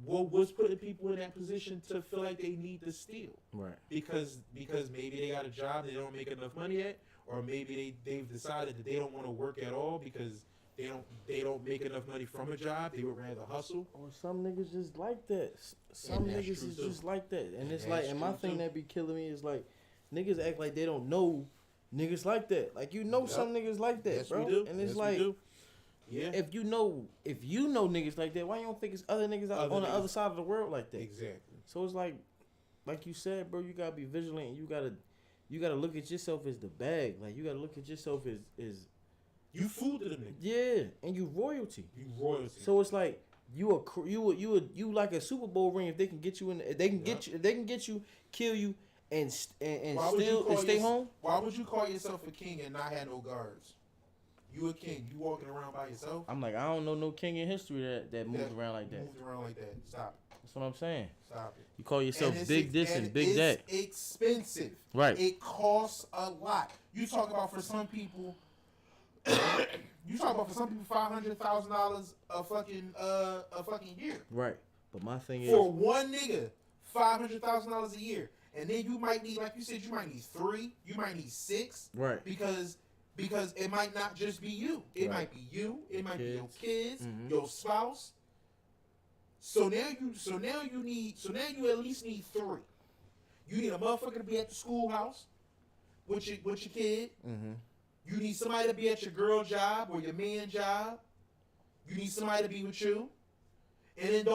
Speaker 1: well, what's putting people in that position to feel like they need to steal?
Speaker 2: Right.
Speaker 1: Because maybe they got a job, they don't make enough money yet, or maybe they've decided that they don't want to work at all because they don't make enough money from a job. They would rather hustle.
Speaker 2: Or some niggas just like that. Some
Speaker 1: And that's
Speaker 2: niggas
Speaker 1: true,
Speaker 2: is
Speaker 1: too.
Speaker 2: just like that. And it's
Speaker 1: And
Speaker 2: like,
Speaker 1: that's
Speaker 2: and my
Speaker 1: true,
Speaker 2: thing
Speaker 1: too.
Speaker 2: that be killing me is like, niggas act like they don't know niggas like that. Like, you know,
Speaker 1: Yep.
Speaker 2: some niggas like that,
Speaker 1: Yes,
Speaker 2: bro.
Speaker 1: we do.
Speaker 2: And it's
Speaker 1: Yes,
Speaker 2: like,
Speaker 1: we do. Yeah,
Speaker 2: if you know niggas like that, why you don't think it's other niggas out
Speaker 1: Other
Speaker 2: on the
Speaker 1: niggas.
Speaker 2: other side of the world like that?
Speaker 1: exactly.
Speaker 2: So it's like you said, bro, you gotta be vigilant and you gotta look at yourself as the bag. Like, you gotta look at yourself as
Speaker 1: You fooled them niggas.
Speaker 2: yeah, and you royalty.
Speaker 1: You royalty.
Speaker 2: So it's like you like a Super Bowl ring if they can get you in. If they can get you. If they can get you, kill you, and
Speaker 1: Why would you
Speaker 2: still
Speaker 1: call
Speaker 2: and stay
Speaker 1: yourself-
Speaker 2: home.
Speaker 1: Why would you call yourself a king and not have no guards? You a king. You walking around by yourself.
Speaker 2: I'm like, I don't know no king in history that moved
Speaker 1: Yeah,
Speaker 2: around like that.
Speaker 1: Moved around like that. Stop it.
Speaker 2: That's what I'm saying.
Speaker 1: Stop it.
Speaker 2: You call yourself
Speaker 1: And it's
Speaker 2: big this and big that.
Speaker 1: It's expensive.
Speaker 2: Right.
Speaker 1: It costs a lot. You talk about for some people. You talk about for some people $500,000 a fucking year
Speaker 2: Right. But my thing is,
Speaker 1: for one nigga. $500,000 a year, and then you might need, like you said, you might need 3. You might need 6.
Speaker 2: right.
Speaker 1: Because it might not just be you. It
Speaker 2: Right.
Speaker 1: might be you. It might be your
Speaker 2: Kids.
Speaker 1: kids,
Speaker 2: Mhm.
Speaker 1: your spouse. So now you at least need 3. You need a motherfucker to be at the schoolhouse with your kid.
Speaker 2: Mm-hmm.
Speaker 1: You need somebody to be at your girl job or your man job. You need somebody to be with you. And then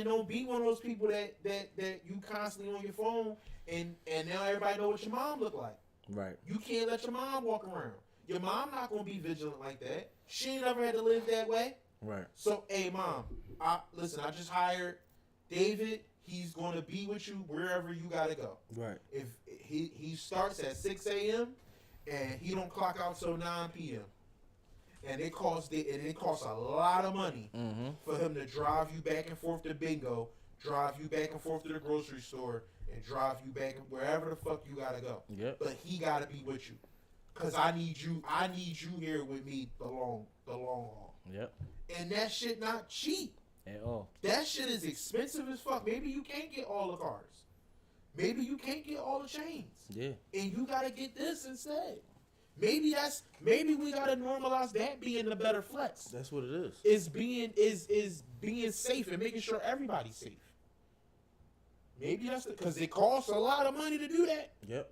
Speaker 1: don't be one of those people that you constantly on your phone and now everybody know what your mom look like.
Speaker 2: Right.
Speaker 1: You can't let your mom walk around. Your mom not gonna be vigilant like that. She ain't never had to live that way.
Speaker 2: Right.
Speaker 1: So, hey mom, listen, I just hired David. He's gonna be with you wherever you gotta go.
Speaker 2: Right.
Speaker 1: If he starts at 6 a.m. and he don't clock out till 9 p.m. And it costs a lot of money
Speaker 2: Mm-hmm.
Speaker 1: for him to drive you back and forth to bingo, drive you back and forth to the grocery store, and drive you back wherever the fuck you gotta go.
Speaker 2: Yep.
Speaker 1: But he gotta be with you, cause I need you here with me the long haul.
Speaker 2: Yep.
Speaker 1: And that shit not cheap.
Speaker 2: At all.
Speaker 1: That shit is expensive as fuck. Maybe you can't get all the cars. Maybe you can't get all the chains.
Speaker 2: Yeah.
Speaker 1: And you gotta get this instead. Maybe we gotta normalize that being the better flex.
Speaker 2: That's what it is.
Speaker 1: Is being safe and making sure everybody's safe. Maybe that's because it costs a lot of money to do that.
Speaker 2: Yep.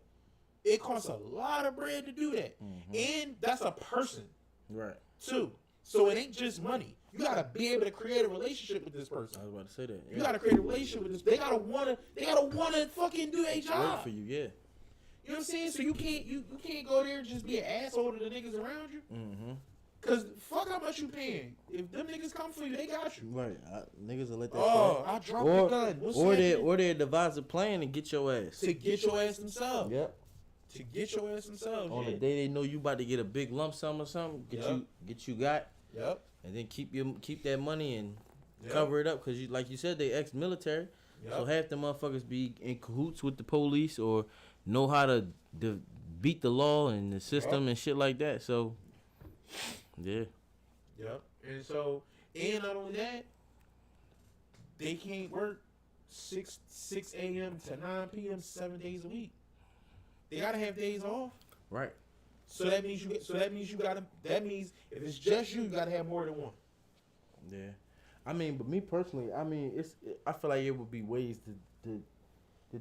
Speaker 1: It costs a lot of bread to do that.
Speaker 2: Mhm.
Speaker 1: And that's a person
Speaker 2: Right.
Speaker 1: too. So it ain't just money. You gotta be able to create a relationship with this person.
Speaker 2: I was about to say that.
Speaker 1: You gotta create a relationship with this. They gotta wanna fucking do their
Speaker 2: work
Speaker 1: job.
Speaker 2: for you. Yeah.
Speaker 1: You know what I'm saying? So you can't go there and just be an asshole to the niggas around you.
Speaker 2: Mm-hmm.
Speaker 1: Cause fuck how much you paying. If them niggas come for you, they got you.
Speaker 2: Right. Niggas will let that.
Speaker 1: Oh,
Speaker 2: slide.
Speaker 1: I dropped the gun. What's happening?
Speaker 2: Or they devise a plan and get your ass.
Speaker 1: To get your ass themselves.
Speaker 2: Yep.
Speaker 1: To get your ass themselves.
Speaker 2: On
Speaker 1: yeah.
Speaker 2: the day they know you about to get a big lump sum or something, get you got,
Speaker 1: Yep.
Speaker 2: and then keep that money and
Speaker 1: Yep.
Speaker 2: cover it up because you, like you said, they ex-military.
Speaker 1: Yep.
Speaker 2: So half the motherfuckers be in cahoots with the police or know how to beat the law and the system and shit like that. So yeah.
Speaker 1: Yep. And so, and not only that, they can't work 6 a.m. to 9 p.m. 7 days a week. They gotta have days off.
Speaker 2: Right.
Speaker 1: So that means if it's just you gotta have more than one.
Speaker 2: Yeah. I mean, but me personally, I mean, I feel like it would be ways to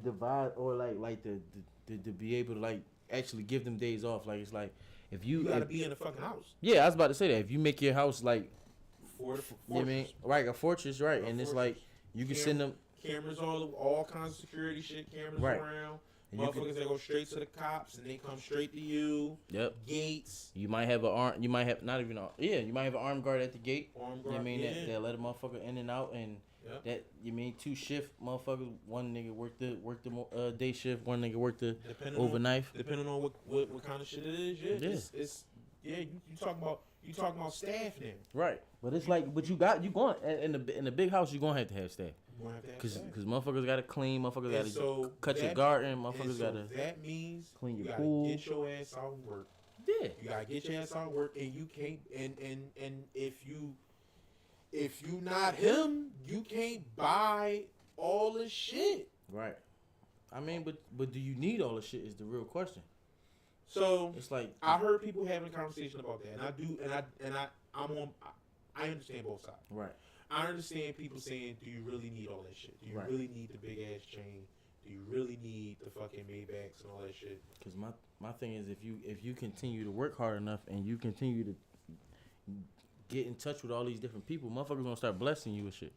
Speaker 2: divide or like to be able to like actually give them days off. Like it's like if
Speaker 1: You gotta be in the fucking house.
Speaker 2: yeah, I was about to say that if you make your house like
Speaker 1: For the
Speaker 2: you know what I mean, right, a fortress, right, and it's like you can send them
Speaker 1: cameras, all kinds of security shit, cameras
Speaker 2: Right.
Speaker 1: around.
Speaker 2: And you
Speaker 1: Motherfuckers that go straight to the cops and they come straight to you.
Speaker 2: Yep.
Speaker 1: Gates.
Speaker 2: You might have you might have not even you might have an armed guard at the gate.
Speaker 1: Armed
Speaker 2: You know
Speaker 1: guard.
Speaker 2: what I mean
Speaker 1: yeah.
Speaker 2: that let a motherfucker in and out and
Speaker 1: Yep.
Speaker 2: that you mean 2 shift motherfuckers. One nigga work the day shift. One nigga work the
Speaker 1: Depending
Speaker 2: overnight.
Speaker 1: depending on what kind of shit it is, yeah.
Speaker 2: Yeah.
Speaker 1: It's Yeah, you talking about staff now.
Speaker 2: Right. But it's like, but you going in the big house, you gonna have to have staff.
Speaker 1: You gonna have to have
Speaker 2: Cause,
Speaker 1: staff.
Speaker 2: cause motherfuckers gotta clean, motherfuckers
Speaker 1: And
Speaker 2: gotta
Speaker 1: so
Speaker 2: cut your
Speaker 1: that-
Speaker 2: garden,
Speaker 1: And
Speaker 2: motherfuckers
Speaker 1: so
Speaker 2: gotta
Speaker 1: that means
Speaker 2: clean
Speaker 1: you
Speaker 2: your
Speaker 1: gotta
Speaker 2: pool.
Speaker 1: get your ass out and work.
Speaker 2: Yeah.
Speaker 1: You gotta get your ass out and work, and you can't. And if you not him, you can't buy all this shit.
Speaker 2: Right. I mean, but do you need all the shit is the real question.
Speaker 1: So
Speaker 2: It's like
Speaker 1: I heard people having a conversation about that, and I do, I understand both sides.
Speaker 2: right.
Speaker 1: I understand people saying, "Do you really need all that shit? Do you
Speaker 2: Right.
Speaker 1: really need the big ass chain? Do you really need the fucking Maybachs and all that shit?"
Speaker 2: Cause my thing is if you continue to work hard enough and you continue to get in touch with all these different people, motherfuckers gonna start blessing you and shit.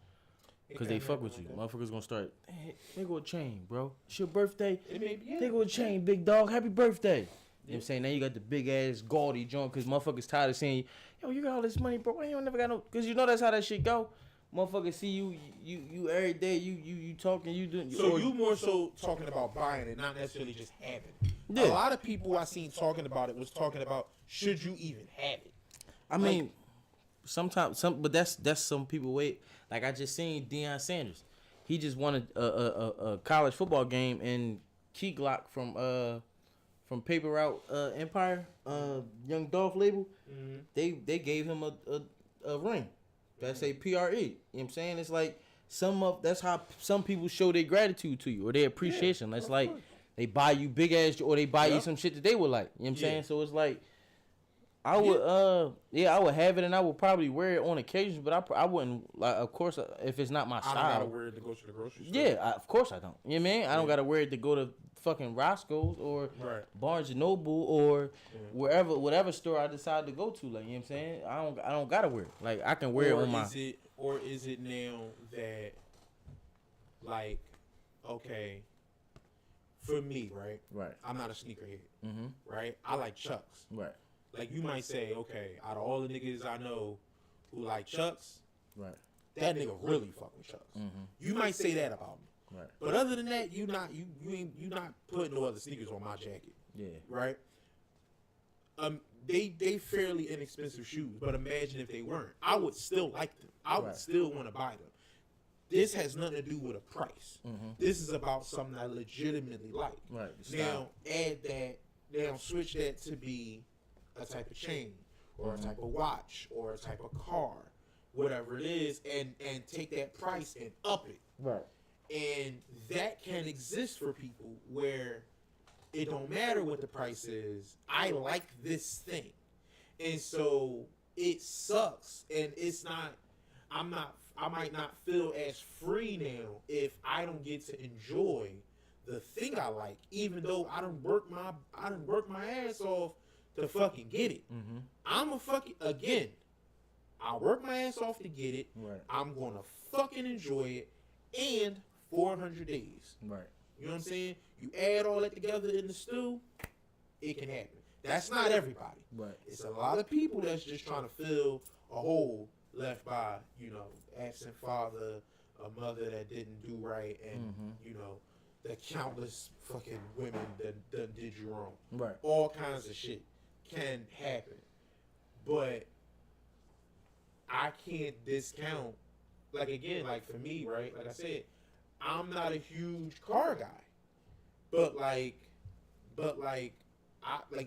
Speaker 2: Cause they fuck with you. Motherfuckers gonna start, hey, they go a chain, bro. It's your birthday.
Speaker 1: It may be, yeah.
Speaker 2: They go a chain, big dog. Happy birthday. You know what I'm saying? Now you got the big ass gaudy joint because motherfuckers tired of saying, yo, you got all this money, bro. Why you don't never got no? Because you know that's how that shit go. Motherfuckers see you every day. You talking, you doing.
Speaker 1: So you more so talking about buying it, not necessarily just having it.
Speaker 2: Yeah.
Speaker 1: A lot of people I seen talking about it was talking about should you even have it?
Speaker 2: I mean, sometimes but that's some people wait. Like I just seen Deion Sanders. He just won a college football game in Key Glock from Paper Route Empire, Young Dolph label.
Speaker 1: Mm-hmm.
Speaker 2: They gave him a ring that say PRE. You know what I'm saying? It's like that's how some people show their gratitude to you or their appreciation. That's like they buy you big ass or they buy you some shit that they would like. You know what I'm saying? So it's like I would I would have it and I would probably wear it on occasion, but I wouldn't like, of course, if it's not my
Speaker 1: I don't
Speaker 2: style.
Speaker 1: gotta wear it to go to the grocery store.
Speaker 2: Yeah, of course I don't. You know what I mean? I don't gotta wear it to go to fucking Roscoe's or
Speaker 1: Right.
Speaker 2: Barnes and Noble or whatever store I decide to go to. Like, you know what I'm saying? I don't gotta wear it. Like I can wear it on my.
Speaker 1: Or is it now that, like, okay, for me, right?
Speaker 2: Right.
Speaker 1: I'm not a sneakerhead,
Speaker 2: Mm-hmm.
Speaker 1: right? I like Chucks.
Speaker 2: Right.
Speaker 1: Like you might say, okay, out of all the niggas I know who like Chucks,
Speaker 2: Right.
Speaker 1: that nigga really fuck with Chucks.
Speaker 2: Mm-hmm.
Speaker 1: You might say that about me.
Speaker 2: Right.
Speaker 1: But other than that, you not putting no other sneakers on my jacket,
Speaker 2: Yeah.
Speaker 1: right? They fairly inexpensive shoes, but imagine if they weren't. I would still like them. I would
Speaker 2: Right.
Speaker 1: still want to buy them. This has nothing to do with a price.
Speaker 2: Mm-hmm.
Speaker 1: This is about something I legitimately like.
Speaker 2: Right. The
Speaker 1: Now
Speaker 2: style.
Speaker 1: add that. Now switch that to be a type of chain, or a type of watch, or a type of car, whatever it is, and take that price and up it.
Speaker 2: Right.
Speaker 1: And that can exist for people where it don't matter what the price is. I like this thing. And so it sucks. And it's not, I might not feel as free now if I don't get to enjoy the thing I like, even though I done work my ass off to fucking get it.
Speaker 2: Mm-hmm.
Speaker 1: I'm a fucking, again, I work my ass off to get it.
Speaker 2: Right.
Speaker 1: I'm gonna fucking enjoy it. And 400 days.
Speaker 2: Right.
Speaker 1: You know what I'm saying? You add all that together in the stew, it can happen. That's not everybody.
Speaker 2: Right.
Speaker 1: It's a lot of people that's just trying to fill a hole left by, absent father, a mother that didn't do right, and, the countless fucking women that done did you wrong.
Speaker 2: Right.
Speaker 1: All kinds of shit can happen. But I can't discount, like for me, right? Like I said, I'm not a huge car guy. But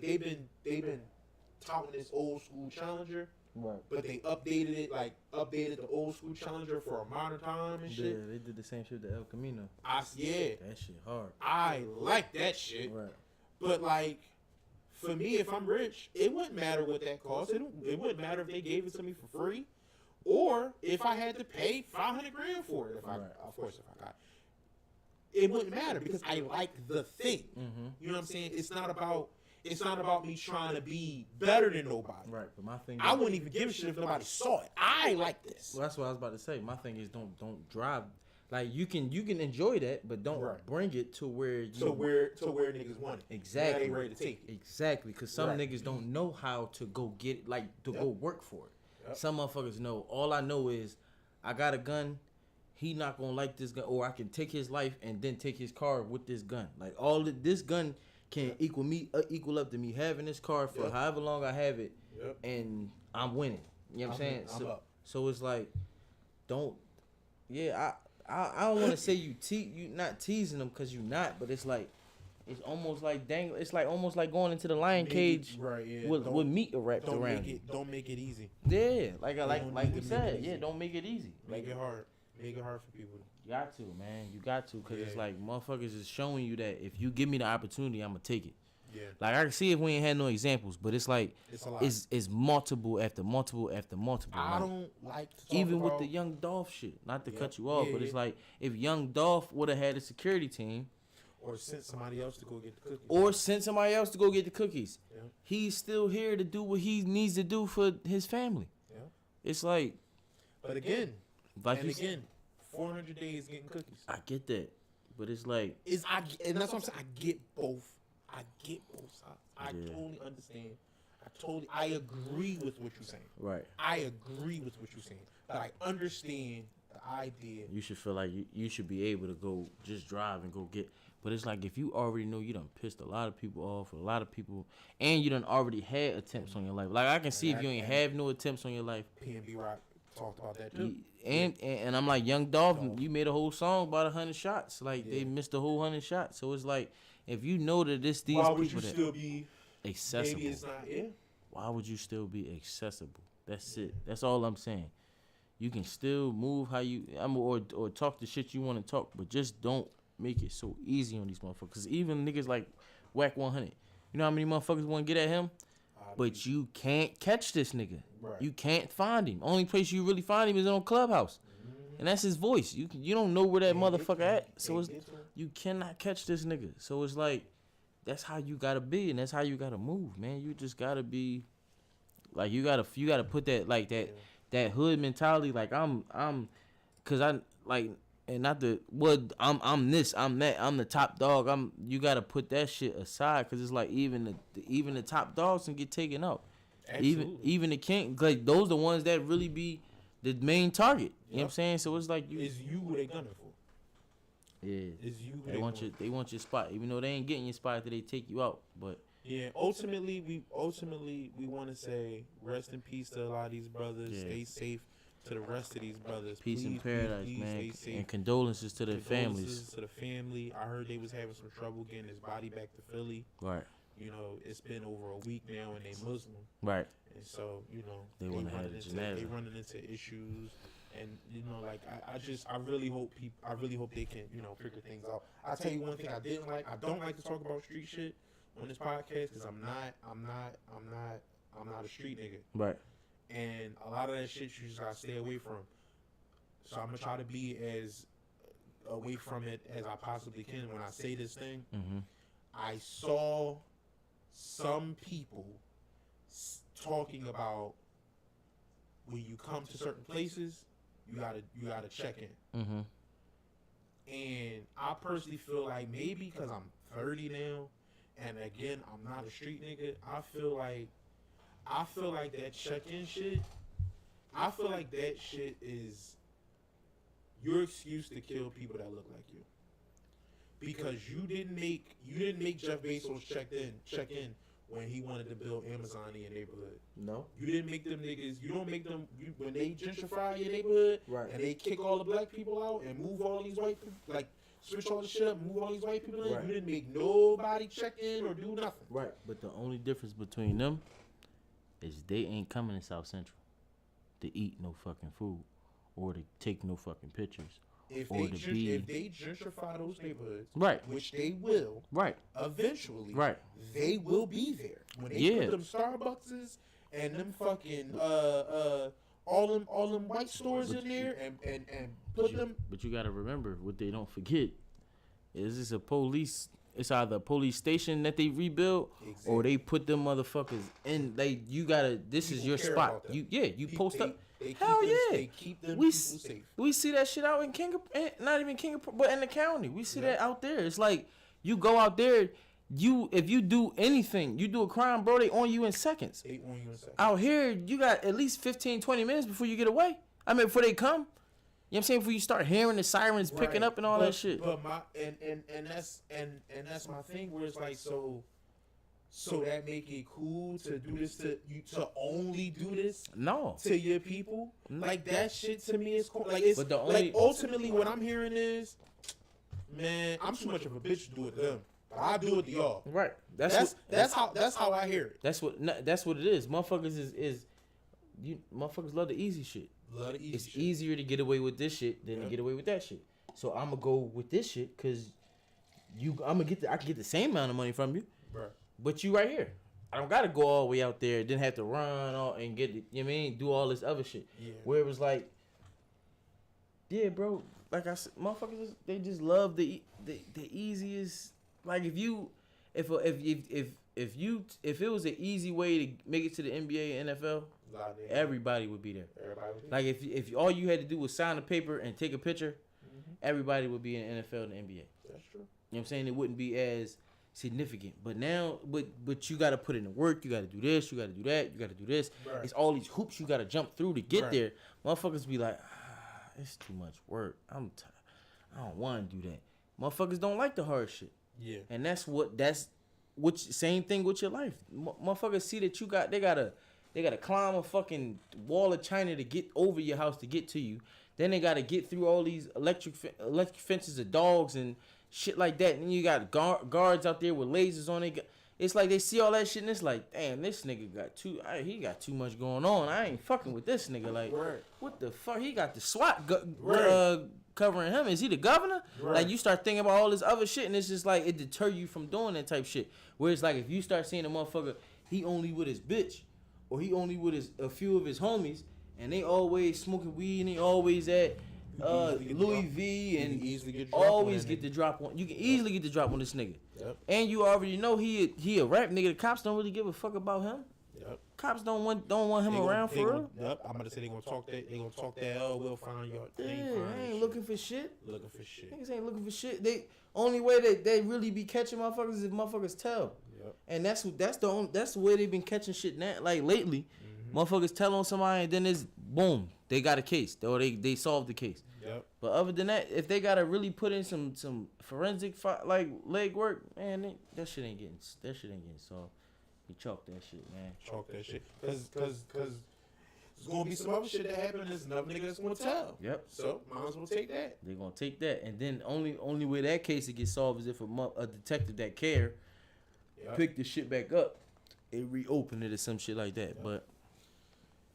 Speaker 1: they've been touting this old school Challenger.
Speaker 2: Right.
Speaker 1: But they updated the old school Challenger for a modern time and shit.
Speaker 2: Yeah, they did the same shit to El Camino. That shit hard.
Speaker 1: I like that shit.
Speaker 2: Right.
Speaker 1: But for me, if I'm rich, it wouldn't matter what that cost. It wouldn't matter if they gave it to me for free, or if I had to pay $500,000 for it. If I got it, wouldn't matter because I like the thing.
Speaker 2: Mm-hmm.
Speaker 1: You know what I'm saying? It's not about me trying to be better than nobody.
Speaker 2: Right. But my thing.
Speaker 1: I wouldn't even give a shit if nobody saw it. I like this.
Speaker 2: Well, that's what I was about to say. My thing is don't drive. Like you can enjoy that, but don't bring it to where
Speaker 1: niggas want it.
Speaker 2: Exactly.
Speaker 1: Now they ready to take it.
Speaker 2: Exactly, because some
Speaker 1: Right.
Speaker 2: niggas don't know how to go get it, go work for it.
Speaker 1: Yep.
Speaker 2: Some motherfuckers know. All I know is I got a gun. He not gonna like this gun, or I can take his life and then take his car with this gun. Like this gun can equal up to me having this car for however long I have it.
Speaker 1: Yep.
Speaker 2: and I'm winning. You know what I'm saying?
Speaker 1: I'm up.
Speaker 2: So it's like, don't. Yeah, I don't want to say you not teasing them because you not, but it's like, it's almost like It's like almost like going into the lion cage
Speaker 1: right, yeah.
Speaker 2: with meat wrapped around you.
Speaker 1: Don't make it easy.
Speaker 2: Yeah, like we
Speaker 1: to
Speaker 2: said,
Speaker 1: make it
Speaker 2: yeah,
Speaker 1: easy.
Speaker 2: don't make it easy.
Speaker 1: Make it hard. Make it hard for people.
Speaker 2: You got to, man. You got to, because it's
Speaker 1: Yeah.
Speaker 2: like motherfuckers is showing you that if you give me the opportunity, I'm going to take it.
Speaker 1: Yeah.
Speaker 2: Like, I can see if we ain't had no examples, but it's like,
Speaker 1: It's a lot.
Speaker 2: it's multiple after multiple after multiple.
Speaker 1: I
Speaker 2: Like,
Speaker 1: don't like to talk
Speaker 2: even
Speaker 1: about,
Speaker 2: with the Young Dolph shit, not to
Speaker 1: Yeah.
Speaker 2: cut you off,
Speaker 1: Yeah,
Speaker 2: but it's
Speaker 1: yeah.
Speaker 2: like, if Young Dolph would have had a security team,
Speaker 1: or sent somebody else to go get the cookies.
Speaker 2: or sent somebody else to go get the cookies,
Speaker 1: Yeah.
Speaker 2: he's still here to do what he needs to do for his family.
Speaker 1: Yeah.
Speaker 2: It's like,
Speaker 1: But again,
Speaker 2: like
Speaker 1: and
Speaker 2: you said,
Speaker 1: again, 400 days getting cookies.
Speaker 2: I get that, but it's like,
Speaker 1: And that's what I'm saying. I get both. I get both sides. I
Speaker 2: Yeah.
Speaker 1: totally understand. I agree with what you're saying.
Speaker 2: right.
Speaker 1: I agree with what you're saying. But I understand the idea.
Speaker 2: You should feel like you should be able to go just drive and go get. But it's like if you already know you done pissed a lot of people off, a lot of people, and you done already had attempts on your life. Like I can see if you ain't have no attempts on your life.
Speaker 1: P&B Rock talked about that too.
Speaker 2: And I'm like, Young Dolph, you made a whole song about 100 shots. Like they
Speaker 1: Yeah.
Speaker 2: missed a whole 100 shots. So it's like if you know that these
Speaker 1: Why would
Speaker 2: people
Speaker 1: you
Speaker 2: that
Speaker 1: still be?
Speaker 2: accessible,
Speaker 1: Maybe it's not. Yeah.
Speaker 2: why would you still be accessible? That's it. That's all I'm saying. You can still move how you or talk the shit you want to talk, but just don't make it so easy on these motherfuckers. Cause even niggas like Whack 100, you know how many motherfuckers want to get at him, but you can't catch this nigga.
Speaker 1: Right.
Speaker 2: You can't find him. Only place you really find him is on Clubhouse, and that's his voice. You don't know where that motherfucker at, so it's, you cannot catch this nigga. So it's like that's how you gotta be, and that's how you gotta move, man. You just gotta be like you gotta put that like that hood mentality. Like I'm, cause I like. And not the I'm this, I'm that, I'm the top dog. You gotta put that shit aside, cause it's like even the top dogs can get taken out.
Speaker 1: Absolutely.
Speaker 2: Even the king, like those the ones that really be the main target. You know what I'm saying? So it's like
Speaker 1: Is you who they gunning for?
Speaker 2: yeah,
Speaker 1: Is you who
Speaker 2: they want your spot, even though they ain't getting your spot after they take you out. But
Speaker 1: yeah, ultimately we want to say rest in peace to a lot of these brothers.
Speaker 2: Yeah.
Speaker 1: Stay safe to the rest of these brothers.
Speaker 2: peace in
Speaker 1: Please,
Speaker 2: paradise,
Speaker 1: please
Speaker 2: man,
Speaker 1: stay safe.
Speaker 2: and condolences to their families.
Speaker 1: Condolences to the family. I heard they was having some trouble getting his body back to Philly.
Speaker 2: Right,
Speaker 1: You know, it's been over a week now, and they Muslim,
Speaker 2: right.
Speaker 1: and so you know
Speaker 2: They wanna have the janaza.
Speaker 1: they running into issues, and you know, like I really hope they can figure things out. I tell you one thing I didn't like. I don't like to talk about street shit on this podcast because I'm not a street nigga.
Speaker 2: Right.
Speaker 1: And a lot of that shit you just gotta stay away from. So I'm gonna try to be as away from it as I possibly can. When I say this thing,
Speaker 2: Mm-hmm.
Speaker 1: I saw some people talking about when you come to certain places, you gotta check in.
Speaker 2: Mm-hmm.
Speaker 1: And I personally feel like maybe because I'm 30 now, and again I'm not a street nigga, I feel like that check-in shit. I feel like that shit is your excuse to kill people that look like you. Because you didn't make Jeff Bezos check in when he wanted to build Amazon in your neighborhood.
Speaker 2: No.
Speaker 1: You didn't make them niggas. You don't make them when they gentrify your neighborhood,
Speaker 2: Right.
Speaker 1: and they kick all the black people out and move all these white people, like switch all the shit up, move all these white people in.
Speaker 2: Right.
Speaker 1: You didn't make nobody check in or do nothing.
Speaker 2: Right. But the only difference between them is they ain't coming to South Central to eat no fucking food or to take no fucking pictures.
Speaker 1: If
Speaker 2: Or
Speaker 1: they
Speaker 2: to be-
Speaker 1: if they gentrify those neighborhoods,
Speaker 2: Right.
Speaker 1: which they will
Speaker 2: Right.
Speaker 1: eventually,
Speaker 2: Right.
Speaker 1: they will be there when they
Speaker 2: Yeah.
Speaker 1: put them Starbuckses and them fucking all them white stores in there and put them.
Speaker 2: But you gotta remember what they don't forget is it's a police. It's either a police station that they rebuild or they put them motherfuckers in. You gotta. This is
Speaker 1: People
Speaker 2: your
Speaker 1: care
Speaker 2: spot.
Speaker 1: about that.
Speaker 2: You post up.
Speaker 1: They keep
Speaker 2: Hell
Speaker 1: them,
Speaker 2: yeah.
Speaker 1: They keep them
Speaker 2: We
Speaker 1: people
Speaker 2: s-
Speaker 1: safe.
Speaker 2: We see that shit out in not even Kingapore, but in the county. We see that out there. It's like you go out there. If you do anything, you do a crime, bro, they on you in seconds.
Speaker 1: They on you in a second.
Speaker 2: Out here, you got at least 15, 20 minutes before you get away. I mean, before they come. You know what I'm saying? Before you start hearing the sirens picking
Speaker 1: Right.
Speaker 2: up and all
Speaker 1: But-
Speaker 2: that shit.
Speaker 1: But my and that's my thing where it's like so So that make it cool to do this to you, to only do this
Speaker 2: No.
Speaker 1: to your people.
Speaker 2: No.
Speaker 1: Like that shit to me is cool. Like it's
Speaker 2: But the only-
Speaker 1: like ultimately what I'm hearing is, man, I'm too much of a bitch to do it to them. But I do it to y'all.
Speaker 2: Right.
Speaker 1: That's how I hear it.
Speaker 2: That's what it is. Motherfuckers is you motherfuckers love the easy shit.
Speaker 1: Love the easy
Speaker 2: It's
Speaker 1: shit.
Speaker 2: easier to get away with this shit than to get away with that shit. So I'm gonna go with this shit because I can get the same amount of money from you,
Speaker 1: Bruh.
Speaker 2: but you right here. I don't gotta go all the way out there, then have to run all and get it. You know what I mean? Do all this other shit.
Speaker 1: Yeah.
Speaker 2: Where it was like, yeah, bro. Like I said, motherfuckers they just love the easiest. Like if it was an easy way to make it to the NBA and NFL, everybody would be there. Like if all you had to do was sign a paper and take a picture, everybody would be in the NFL and the NBA.
Speaker 1: That's true.
Speaker 2: You know what I'm saying? It wouldn't be as significant. But now, but you got to put in the work. You got to do this. You got to do that. You got to do this.
Speaker 1: Right.
Speaker 2: It's all these hoops you got to jump through to get
Speaker 1: Right.
Speaker 2: there. Motherfuckers be like, it's too much work. I don't want to do that. Motherfuckers don't like the hard shit.
Speaker 1: Yeah.
Speaker 2: And that's same thing with your life. Motherfuckers see that they gotta climb a fucking wall of China to get over your house to get to you. Then they gotta get through all these electric fences of dogs and shit like that. And you got guards out there with lasers on it. It's like they see all that shit and it's like, damn, this nigga he got too much going on. I ain't fucking with this nigga. Like,
Speaker 1: Right.
Speaker 2: what the fuck? He got the SWAT
Speaker 1: Right.
Speaker 2: covering him. Is he the governor?
Speaker 1: Right.
Speaker 2: Like, you start thinking about all this other shit and it's just like, it deter you from doing that type shit. Whereas like, if you start seeing a motherfucker, he only with his bitch or he only with a few of his homies and they always smoking weed and they always at Louis V and always get the drop on. You can easily get the drop on this nigga.
Speaker 1: Yep.
Speaker 2: And you already know he a rap nigga. The cops don't really give a fuck about him.
Speaker 1: Yep.
Speaker 2: Cops don't want him around for real.
Speaker 1: Yep. I'm about to say they gonna talk that. They gonna talk that. Oh, we'll find y'all.
Speaker 2: Yeah,
Speaker 1: They
Speaker 2: I ain't looking for shit.
Speaker 1: Looking for shit.
Speaker 2: Niggas ain't looking for shit. They only way that they really be catching motherfuckers is if motherfuckers tell.
Speaker 1: Yep.
Speaker 2: And that's the way they been catching shit now. Like lately, motherfuckers tell on somebody and then it's boom, they got a case or they solved the case.
Speaker 1: Yep.
Speaker 2: But other than that, if they gotta really put in some forensic like leg work, man, that shit ain't getting solved. You chalk that shit, man.
Speaker 1: Chalk that shit. Cause there's gonna be some other shit that happen. There's another nigga that's gonna tell.
Speaker 2: Yep.
Speaker 1: So might as well take that.
Speaker 2: They gonna take that, and then only way that case it gets solved is if a detective that care pick the shit back up and reopen it or some shit like that. But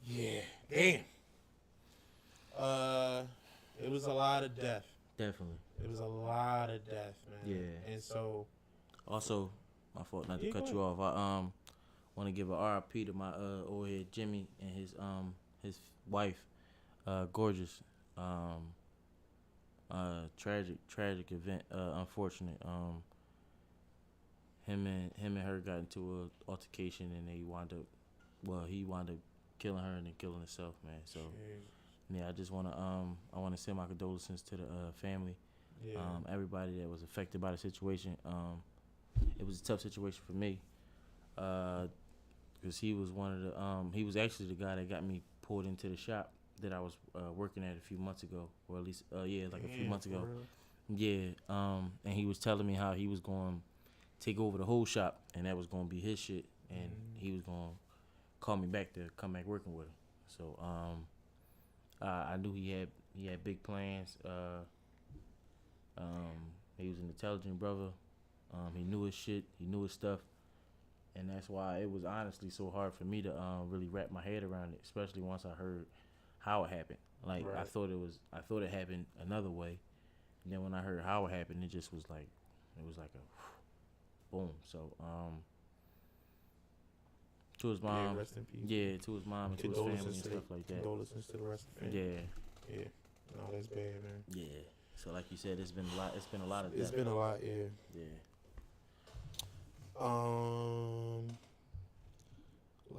Speaker 1: yeah, damn. It was a lot of death.
Speaker 2: definitely.
Speaker 1: It was a lot of death, man.
Speaker 2: Yeah.
Speaker 1: And so
Speaker 2: Also, my fault not to
Speaker 1: Yeah,
Speaker 2: cut
Speaker 1: go
Speaker 2: you off. I want to give a RIP to my old head Jimmy and his wife, gorgeous. Tragic event. Unfortunate. Him and her got into a altercation and he wound up killing her and then killing himself, man. So yeah, I just wanna send my condolences to the family.
Speaker 1: yeah.
Speaker 2: Everybody that was affected by the situation. It was a tough situation for me, because he was he was actually the guy that got me pulled into the shop that I was working at a few months ago, or at least a few months ago. Yeah, and he was telling me how he was going to take over the whole shop, and that was going to be his shit, and he was going to call me back to come back working with him. So I knew he had big plans. He was an intelligent brother. He knew his shit. He knew his stuff, and that's why it was honestly so hard for me to really wrap my head around it, especially once I heard how it happened. Like
Speaker 1: Right.
Speaker 2: I thought it happened another way, and then when I heard how it happened, it just was like a boom. So to his mom,
Speaker 1: rest in peace.
Speaker 2: yeah, to his mom and to his family and stuff like that.
Speaker 1: Condolences to the rest of the family.
Speaker 2: Yeah,
Speaker 1: Yeah. No, that's bad, man.
Speaker 2: yeah. So like you said, it's been a lot. It's been a lot of
Speaker 1: It's
Speaker 2: death.
Speaker 1: been a lot, yeah.
Speaker 2: Yeah.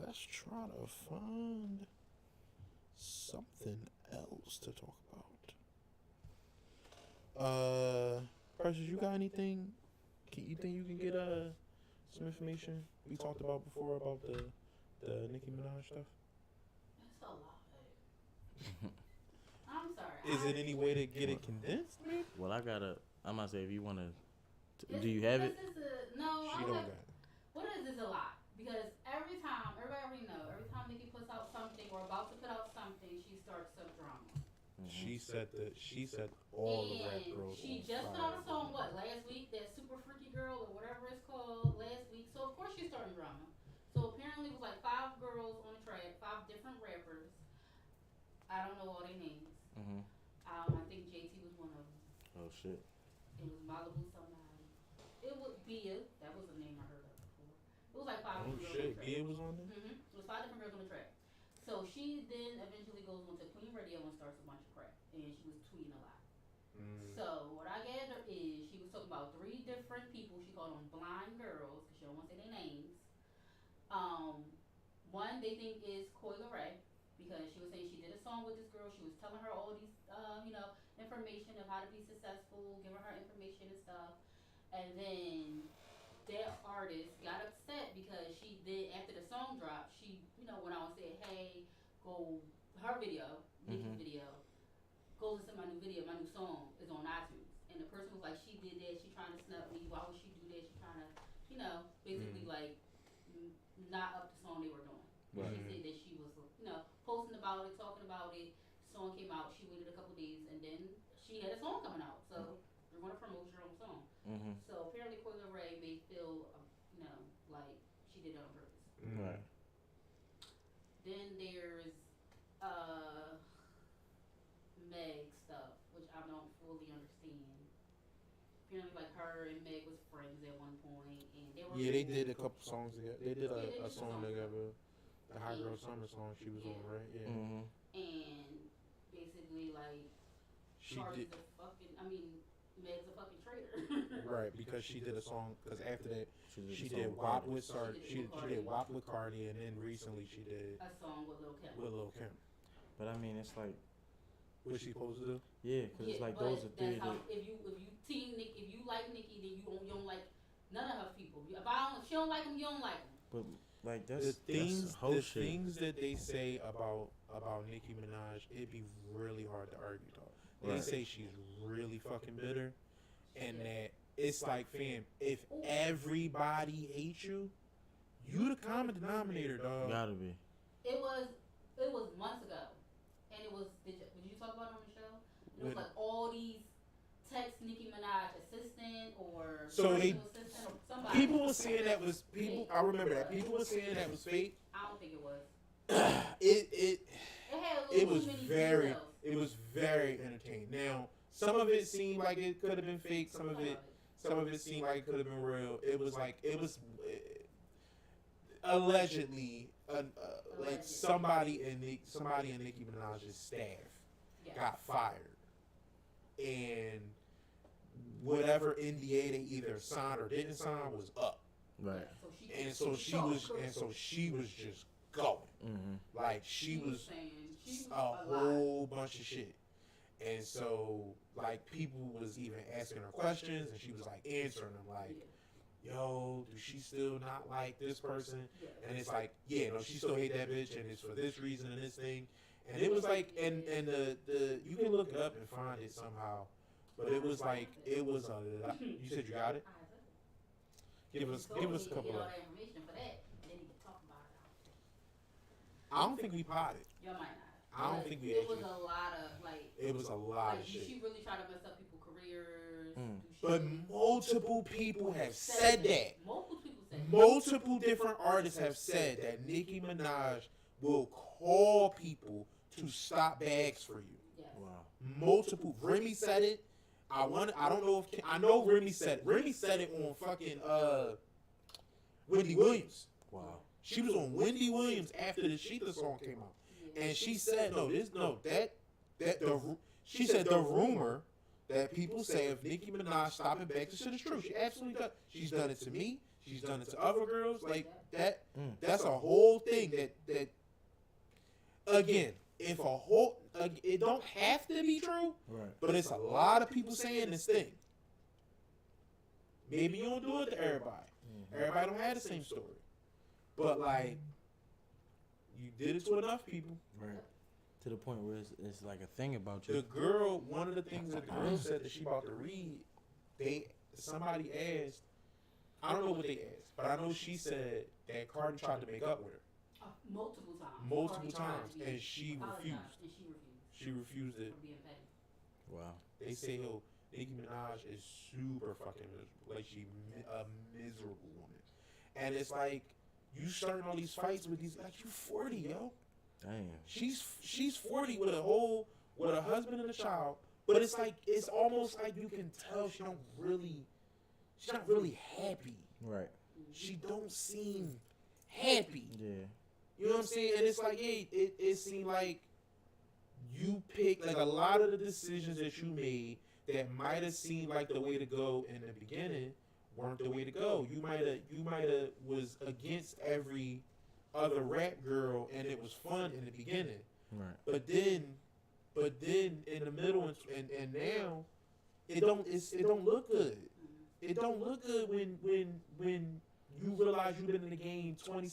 Speaker 1: Let's try to find something else to talk about. Precious, you got anything? You think you can get some information we talked about before about the Nicki Minaj stuff?
Speaker 3: That's a lot. I'm sorry.
Speaker 1: Is it any way to get it condensed? Maybe?
Speaker 2: Well, I'm gonna say if you wanna, do you have it?
Speaker 3: No,
Speaker 1: She
Speaker 3: I'm
Speaker 1: don't
Speaker 3: like,
Speaker 1: got it.
Speaker 3: what is this a lot?
Speaker 1: She said all the rap
Speaker 3: And
Speaker 1: girls.
Speaker 3: she
Speaker 1: on
Speaker 3: just put
Speaker 1: fire.
Speaker 3: out a song, last week? That Super Freaky Girl or whatever it's called last week. So, of course, she's starting drama. So, apparently, it was like 5 girls on the track, 5 different rappers. I don't know all their names.
Speaker 2: Mm-hmm.
Speaker 3: I think JT was one of them.
Speaker 2: Oh shit.
Speaker 3: It was Malibu somebody. It was Bia. That was a name I heard of before. It was like 5
Speaker 1: Oh
Speaker 3: different girls
Speaker 1: shit,
Speaker 3: on the track.
Speaker 1: Bia was on there.
Speaker 3: It was 5 different girls on the track. So she then eventually goes on to Queen Radio and starts a bunch of crap. And she was tweeting a lot. So what I gather is she was talking about 3 different people. She called them blind girls because she don't want to say their names. One they think is Coyle Ray because she was saying she did a song with this girl. She was telling her all these, information of how to be successful, giving her information and stuff. And then that artist got upset because she did after the song dropped. She, went out and said, "Hey, go her video, Nicki's video. Go listen to my new video. My new song is on iTunes." And the person was like, "She did that. She trying to snub me. Why would she do that? She trying to, basically like not up the song they were doing."
Speaker 2: Right.
Speaker 3: She said that she was, posting about it, talking about it. Song came out. She waited a couple days, and then she had a song coming out. So you're going to promote your own song.
Speaker 2: Mm-hmm.
Speaker 3: So apparently, Coyle Ray may feel, like she did it on purpose.
Speaker 2: Right.
Speaker 3: Then there's Meg stuff, which I don't fully understand. Apparently, like her and Meg was friends at one point, and they were.
Speaker 1: Yeah, they did a couple songs together. They did
Speaker 3: Yeah, they
Speaker 1: a
Speaker 3: did
Speaker 1: song
Speaker 3: songs.
Speaker 1: together. The High Girl Summer song she was on, right? Yeah.
Speaker 2: Mm-hmm.
Speaker 3: And basically, like,
Speaker 1: She
Speaker 3: charged
Speaker 1: did
Speaker 3: the fucking. I mean, Meg's a fucking traitor.
Speaker 1: right because she did a song. Because after that, she
Speaker 2: a
Speaker 1: did
Speaker 2: song
Speaker 1: WAP
Speaker 2: with
Speaker 1: with Sar.
Speaker 3: She
Speaker 1: She
Speaker 3: did
Speaker 1: did WAP with Cardi, and then recently she did
Speaker 3: A song with Lil Kim.
Speaker 1: with Lil Kim.
Speaker 2: But I mean, it's like,
Speaker 1: What's she supposed to do?
Speaker 2: yeah, because it's like
Speaker 3: but
Speaker 2: those are 3
Speaker 3: that's how,
Speaker 2: that.
Speaker 3: if you team Nick, if you like Nicki, then you don't like none of her people. If she don't like them, you don't like them.
Speaker 2: But like
Speaker 1: The
Speaker 2: that's
Speaker 1: things,
Speaker 2: whole
Speaker 1: the
Speaker 2: shit.
Speaker 1: things that they say about Nicki Minaj, it'd be really hard to argue. Though they
Speaker 2: Right.
Speaker 1: say she's really fucking bitter, and that it's like, fam, if everybody hates you, you the common denominator, dog.
Speaker 2: Gotta be.
Speaker 3: It was months ago, and it was did you talk about it on the show? It was
Speaker 1: When-
Speaker 3: like all these text Nicki Minaj assistant or
Speaker 1: So they-
Speaker 3: personal assistant or somebody.
Speaker 1: People were saying that was people. I remember that people were saying that was fake.
Speaker 3: I don't think it was.
Speaker 1: It
Speaker 3: It had a
Speaker 1: it
Speaker 3: little
Speaker 1: was
Speaker 3: too many
Speaker 1: very
Speaker 3: details.
Speaker 1: it was very entertaining. Now some of it seemed like it could have been fake. Some of it seemed like it could have been real. It was allegedly like somebody in Nicki Minaj's staff
Speaker 3: Yeah.
Speaker 1: got fired, and whatever NDA they either signed or didn't sign was up,
Speaker 2: Right.
Speaker 1: and so she was just going
Speaker 2: Mm-hmm.
Speaker 1: like she was
Speaker 3: saying she was
Speaker 1: a
Speaker 3: lot.
Speaker 1: whole bunch of shit. And so, like, people was even asking her questions, and she was, like, answering them, like, yo, does she still not like this person? And it's like, yeah, no, she still hate that bitch, and it's for this reason and this thing. And it was like, and the you can look it up and find it somehow, but it was like, it was a lot. You said you got it? Give us a couple of.
Speaker 3: All that information for that, and then you can talk about it.
Speaker 1: I don't think we potted.
Speaker 3: Y'all might not.
Speaker 1: I don't think we
Speaker 3: It was
Speaker 1: actually.
Speaker 3: a lot of like.
Speaker 1: It was a lot
Speaker 3: Like,
Speaker 1: of shit.
Speaker 3: she really tried to mess up people's careers.
Speaker 2: Mm.
Speaker 3: do
Speaker 1: But
Speaker 3: shit.
Speaker 1: multiple people have said that.
Speaker 3: Multiple people said that.
Speaker 1: Multiple different artists have said that Nicki Minaj will call people to stop bags for you.
Speaker 3: Yes.
Speaker 2: Wow.
Speaker 1: Multiple. Remy said it. I don't know if I know Remy said it. Remy said it on fucking Wendy Williams.
Speaker 2: Wow.
Speaker 1: She was on Wendy Williams after the Sheetha song came out,
Speaker 3: Yeah.
Speaker 1: and she said she said the rumor that people say of Nicki Minaj stopping back, this shit is true. She absolutely does. She's done it to me. She's done it to other girls. Like that.
Speaker 2: Mm.
Speaker 1: That's a whole thing. That again, if a whole, it don't have to be true,
Speaker 2: Right.
Speaker 1: but it's a lot of people saying this thing. Maybe you don't do it to everybody. Everybody don't have the same story, but like you did it to enough people.
Speaker 2: Right. To the point where it's like a thing about you.
Speaker 1: The girl, one of the things that the girl said that she about to read, somebody asked, I don't know what they asked, but I know she said that Cardi tried to make up with her
Speaker 3: Multiple times.
Speaker 1: multiple
Speaker 3: Cardi tried
Speaker 1: times,
Speaker 3: to be
Speaker 1: and she
Speaker 3: apologized,
Speaker 1: refused.
Speaker 3: And she refused.
Speaker 1: She refused it.
Speaker 3: For being petty.
Speaker 2: Wow.
Speaker 1: They say, yo, Nicki Minaj is super fucking miserable. Like, she a miserable woman. And it's like, you starting all these fights with these, like, you 40, yo.
Speaker 2: Damn.
Speaker 1: She's 40 with a husband and a child. But it's like, it's almost like you can tell she's not really happy.
Speaker 2: Right.
Speaker 1: She don't seem happy.
Speaker 2: Yeah.
Speaker 1: You know what I'm saying? And it's like, hey, it seemed like you picked, like, a lot of the decisions that you made that might have seemed like the way to go in the beginning weren't the way to go. You might have was against every other rap girl, and it was fun in the beginning.
Speaker 2: Right.
Speaker 1: But then in the middle and now it don't look good. It don't look good when you realize you've been in the game 20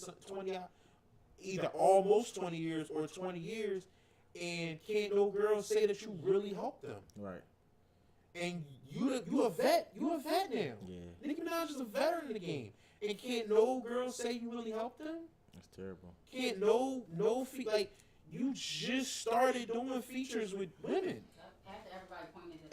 Speaker 1: either almost 20 years or 20 years, and can't no girl say that you really helped them.
Speaker 2: Right.
Speaker 1: And you a vet now.
Speaker 2: Yeah.
Speaker 1: Nicki Minaj is a veteran in the game, and can't no girl say you really helped them.
Speaker 2: That's terrible.
Speaker 1: Can't like, you just started doing features with women.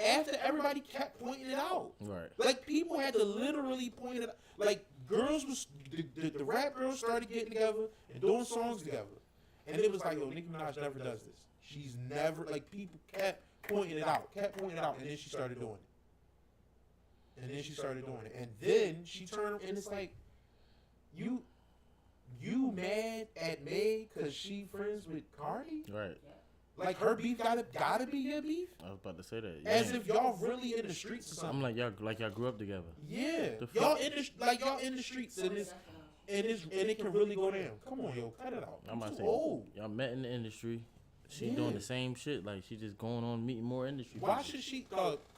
Speaker 1: After everybody kept pointing it out.
Speaker 2: Right.
Speaker 1: Like, people had to literally point it out. Like, girls was the rap girls started getting together and doing songs together, and it was like, yo, Nicki Minaj never does this. She's never, like, people kept pointing it out, and then she started doing it. And then she turned, and it's like, you mad at Meg because she friends with Cardi?
Speaker 2: Right.
Speaker 1: Like, her beef gotta be your beef?
Speaker 2: I was about to say that.
Speaker 1: As if y'all really in the streets or something.
Speaker 2: I'm like y'all grew up together.
Speaker 1: Yeah,
Speaker 2: The
Speaker 1: y'all in the streets, and it can really go down. Come on, yo, cut it out.
Speaker 2: I'm about to
Speaker 1: Too
Speaker 2: say
Speaker 1: old.
Speaker 2: y'all met in the industry. She
Speaker 1: Yeah.
Speaker 2: doing the same shit. Like, she just going on meeting more industry.
Speaker 1: Why
Speaker 2: people.
Speaker 1: should she?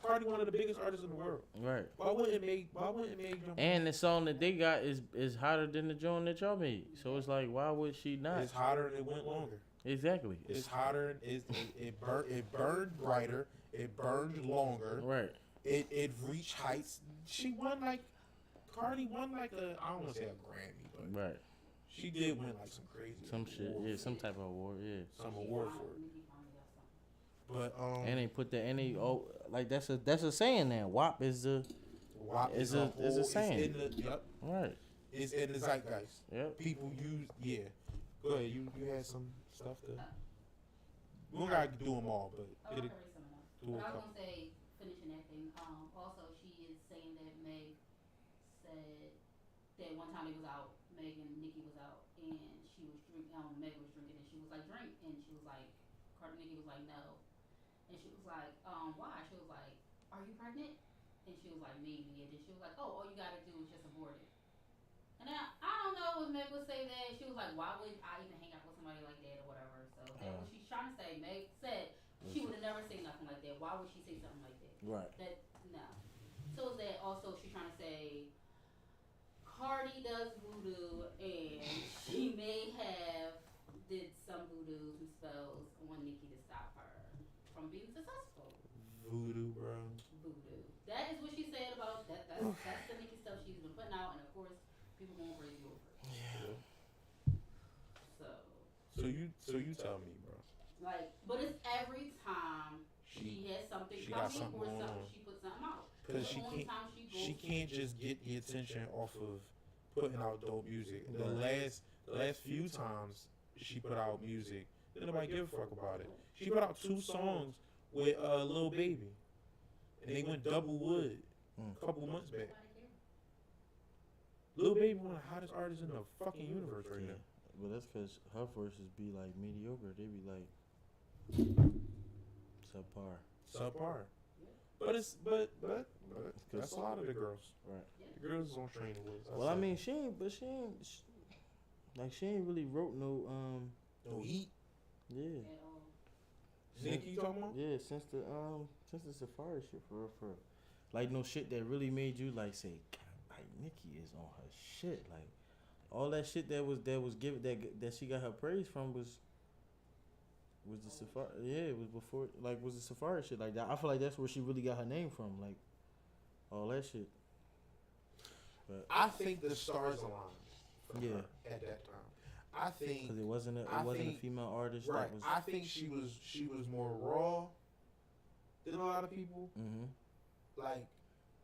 Speaker 1: Cardi, one of the biggest artists in the world.
Speaker 2: Right.
Speaker 1: Why wouldn't Meg jump?
Speaker 2: And the song that they got is hotter than the joint that y'all made. So it's like, why would she not?
Speaker 1: It's hotter and it went longer.
Speaker 2: Exactly.
Speaker 1: It's hotter and it burned brighter. It burned longer.
Speaker 2: Right.
Speaker 1: It reached heights. Cardi won like I don't want to say a Grammy, but
Speaker 2: Right.
Speaker 1: she did win like some crazy
Speaker 2: Shit.
Speaker 1: award.
Speaker 2: Yeah. Some type of award. Yeah.
Speaker 1: Some award for it. But
Speaker 2: And they put that. And they like that's a saying now. WAP is the.
Speaker 1: WAP
Speaker 2: It's
Speaker 1: is
Speaker 2: a saying.
Speaker 1: Yep.
Speaker 2: Right.
Speaker 1: It's in the zeitgeist.
Speaker 2: Yep.
Speaker 1: People use, yeah. Go ahead, you had some stuff to. We don't gotta do them all, but
Speaker 3: I
Speaker 1: get
Speaker 3: was
Speaker 1: it.
Speaker 3: gonna say, finishing that thing. Also, she is saying that Meg said that one time they was out, Meg and Nicki was out, and she was drinking. Meg was drinking, and she was like, "Drink," and she was like, Nicki was like, "No," and she was like, "Why?" She was like, "Are you pregnant?" And she was like, "Maybe," and then she was like, "Oh, all you gotta do is just abort it." And I don't know if Meg would say that. She was like, "Why would I even hang out with somebody like that or whatever?" So that's what she's trying to say. Meg said she would have never say nothing like that. Why would she say something like that?
Speaker 2: Right.
Speaker 3: That no. So is that also she's trying to say Cardi does voodoo and she may have did some voodoo, some spells on Nicki to stop her from being successful.
Speaker 1: Voodoo, bro.
Speaker 3: Voodoo. That is what she said about that. That's the Nicki stuff she's been putting out, and of course people won't crazy over it.
Speaker 1: Yeah.
Speaker 3: So
Speaker 1: So you tell me, bro.
Speaker 3: like, but it's every time she has something
Speaker 1: she got
Speaker 3: coming
Speaker 1: something
Speaker 3: or
Speaker 1: going
Speaker 3: something,
Speaker 1: on.
Speaker 3: she puts something out.
Speaker 1: Because
Speaker 3: The only time
Speaker 1: she can't just get the attention off of putting out dope music. The
Speaker 2: Right.
Speaker 1: last few times she put out music, didn't nobody give a fuck about it. She put out 2 songs with Lil Baby, and they went double wood a couple months back. Lil Baby one of the hottest artists in the fucking universe right
Speaker 2: Yeah.
Speaker 1: now.
Speaker 2: But that's because her verses be like mediocre. They be like subpar.
Speaker 1: Subpar. But that's a lot of the girls.
Speaker 2: Right.
Speaker 1: The girls is on training wheels.
Speaker 2: Well, I mean, she ain't really wrote no
Speaker 1: no heat.
Speaker 2: yeah.
Speaker 1: Nicki, you talking about?
Speaker 2: Yeah, since the Safari shit for like no shit that really made you like say, God, like Nicki is on her shit. Like all that shit that was given that she got her praise from was the Safari. Yeah, it was before was the Safari shit like that. I feel like that's where she really got her name from. Like all that shit. But
Speaker 1: I think the stars aligned for
Speaker 2: Yeah.
Speaker 1: her at that time. I think
Speaker 2: Because it wasn't a female artist.
Speaker 1: right.
Speaker 2: That was,
Speaker 1: I think she was more raw than a lot of people.
Speaker 2: mm-hmm.
Speaker 1: Like,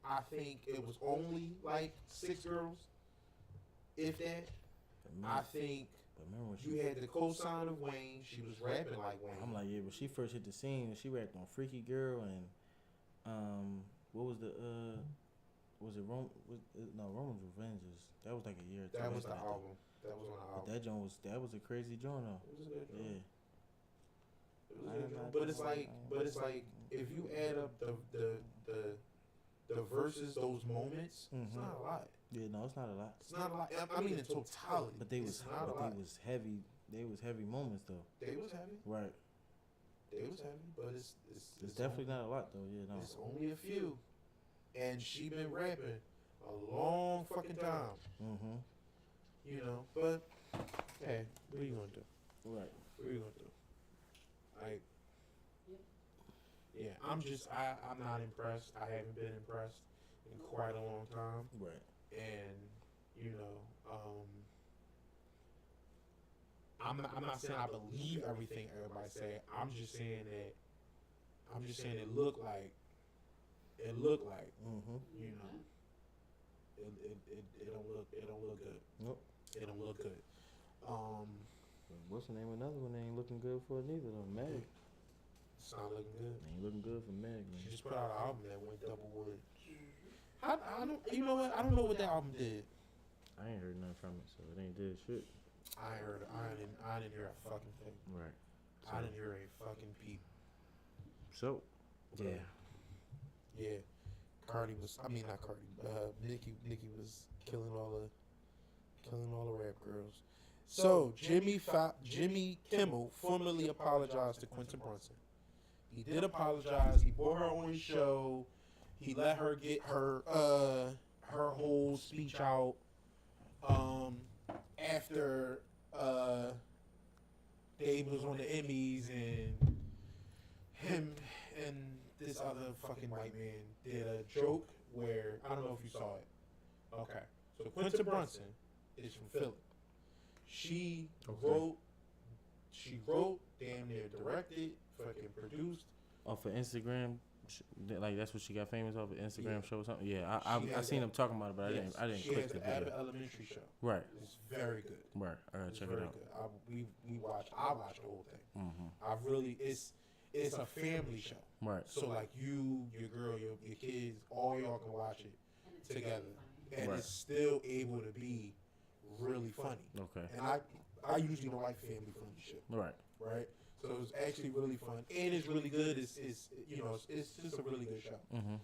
Speaker 1: I think it was only like 6 girls, if that. I think
Speaker 2: But remember when she,
Speaker 1: you had the cosign of Wayne. She was rapping like Wayne.
Speaker 2: I'm like, yeah, when she first hit the scene, she rapped on Freaky Girl and what was the was it Rome? No, Roman's Revenges. That was like a year or two.
Speaker 1: That was the
Speaker 2: after.
Speaker 1: album. That was on the
Speaker 2: But
Speaker 1: album.
Speaker 2: that was a crazy joint though.
Speaker 1: It was a good joint.
Speaker 2: Yeah.
Speaker 1: It was a good joint. But it's like if you add up the verses, those moments, it's not a lot.
Speaker 2: Yeah, no, it's not a lot.
Speaker 1: It's not a lot. I mean, in totality.
Speaker 2: But they was
Speaker 1: it's not a lot.
Speaker 2: heavy. They was heavy moments though.
Speaker 1: They was heavy.
Speaker 2: Right.
Speaker 1: They was heavy, but it's
Speaker 2: definitely not a lot though. Yeah, no.
Speaker 1: It's only a few, and she been rapping a long fucking time.
Speaker 2: Mm-hmm.
Speaker 1: You know, but hey, what are you gonna do?
Speaker 2: Right.
Speaker 1: What are you gonna do? Like, yeah, I'm not impressed. I haven't been impressed in quite a long time.
Speaker 2: Right.
Speaker 1: And you know, I'm not saying I believe everything everybody say. I'm just saying it looked like
Speaker 2: Mm-hmm.
Speaker 1: you know, it don't look good.
Speaker 2: Nope.
Speaker 1: It don't look good.
Speaker 2: What's the name of another one? They ain't looking good for it neither though. Meg.
Speaker 1: It's not looking good.
Speaker 2: Ain't looking good for Meg, man.
Speaker 1: She just put out an album that went double wood. I don't. You know what? I don't know what that album did.
Speaker 2: I ain't heard nothing from it, so it ain't did shit.
Speaker 1: I didn't hear a fucking thing.
Speaker 2: Right.
Speaker 1: I didn't hear a fucking peep.
Speaker 2: So, yeah.
Speaker 1: Yeah. Cardi was. I mean, not Cardi. Nicki was killing all the rap girls. So Jimmy Kimmel formally apologized to Quinta Brunson. He did apologize. He brought her on his show. He let her get her whole speech out. After Dave was on the Emmys and him and this other fucking white man did a joke where I don't know if you saw it. Okay, so Quinta Brunson is from Philly. She wrote, damn near directed, fucking produced.
Speaker 2: Off of Instagram, like that's what she got famous off of Instagram show or something. Yeah, I seen them talking about it, but
Speaker 1: Yes,
Speaker 2: I didn't
Speaker 1: she
Speaker 2: click
Speaker 1: has
Speaker 2: the
Speaker 1: the
Speaker 2: video.
Speaker 1: Abbott Elementary show.
Speaker 2: Right,
Speaker 1: It's very good.
Speaker 2: right. I gotta
Speaker 1: It's
Speaker 2: check it
Speaker 1: very
Speaker 2: out.
Speaker 1: good. I watched the whole thing.
Speaker 2: Mm-hmm.
Speaker 1: It's a family show.
Speaker 2: Right.
Speaker 1: So like you, your girl, your kids, all y'all can watch it together, and
Speaker 2: Right.
Speaker 1: it's still able to be really funny.
Speaker 2: Okay.
Speaker 1: And I usually don't like family friendly shit,
Speaker 2: Right.
Speaker 1: right? So it's actually really fun, and it's really good. It's you know it's just a really good show.
Speaker 2: Mm-hmm.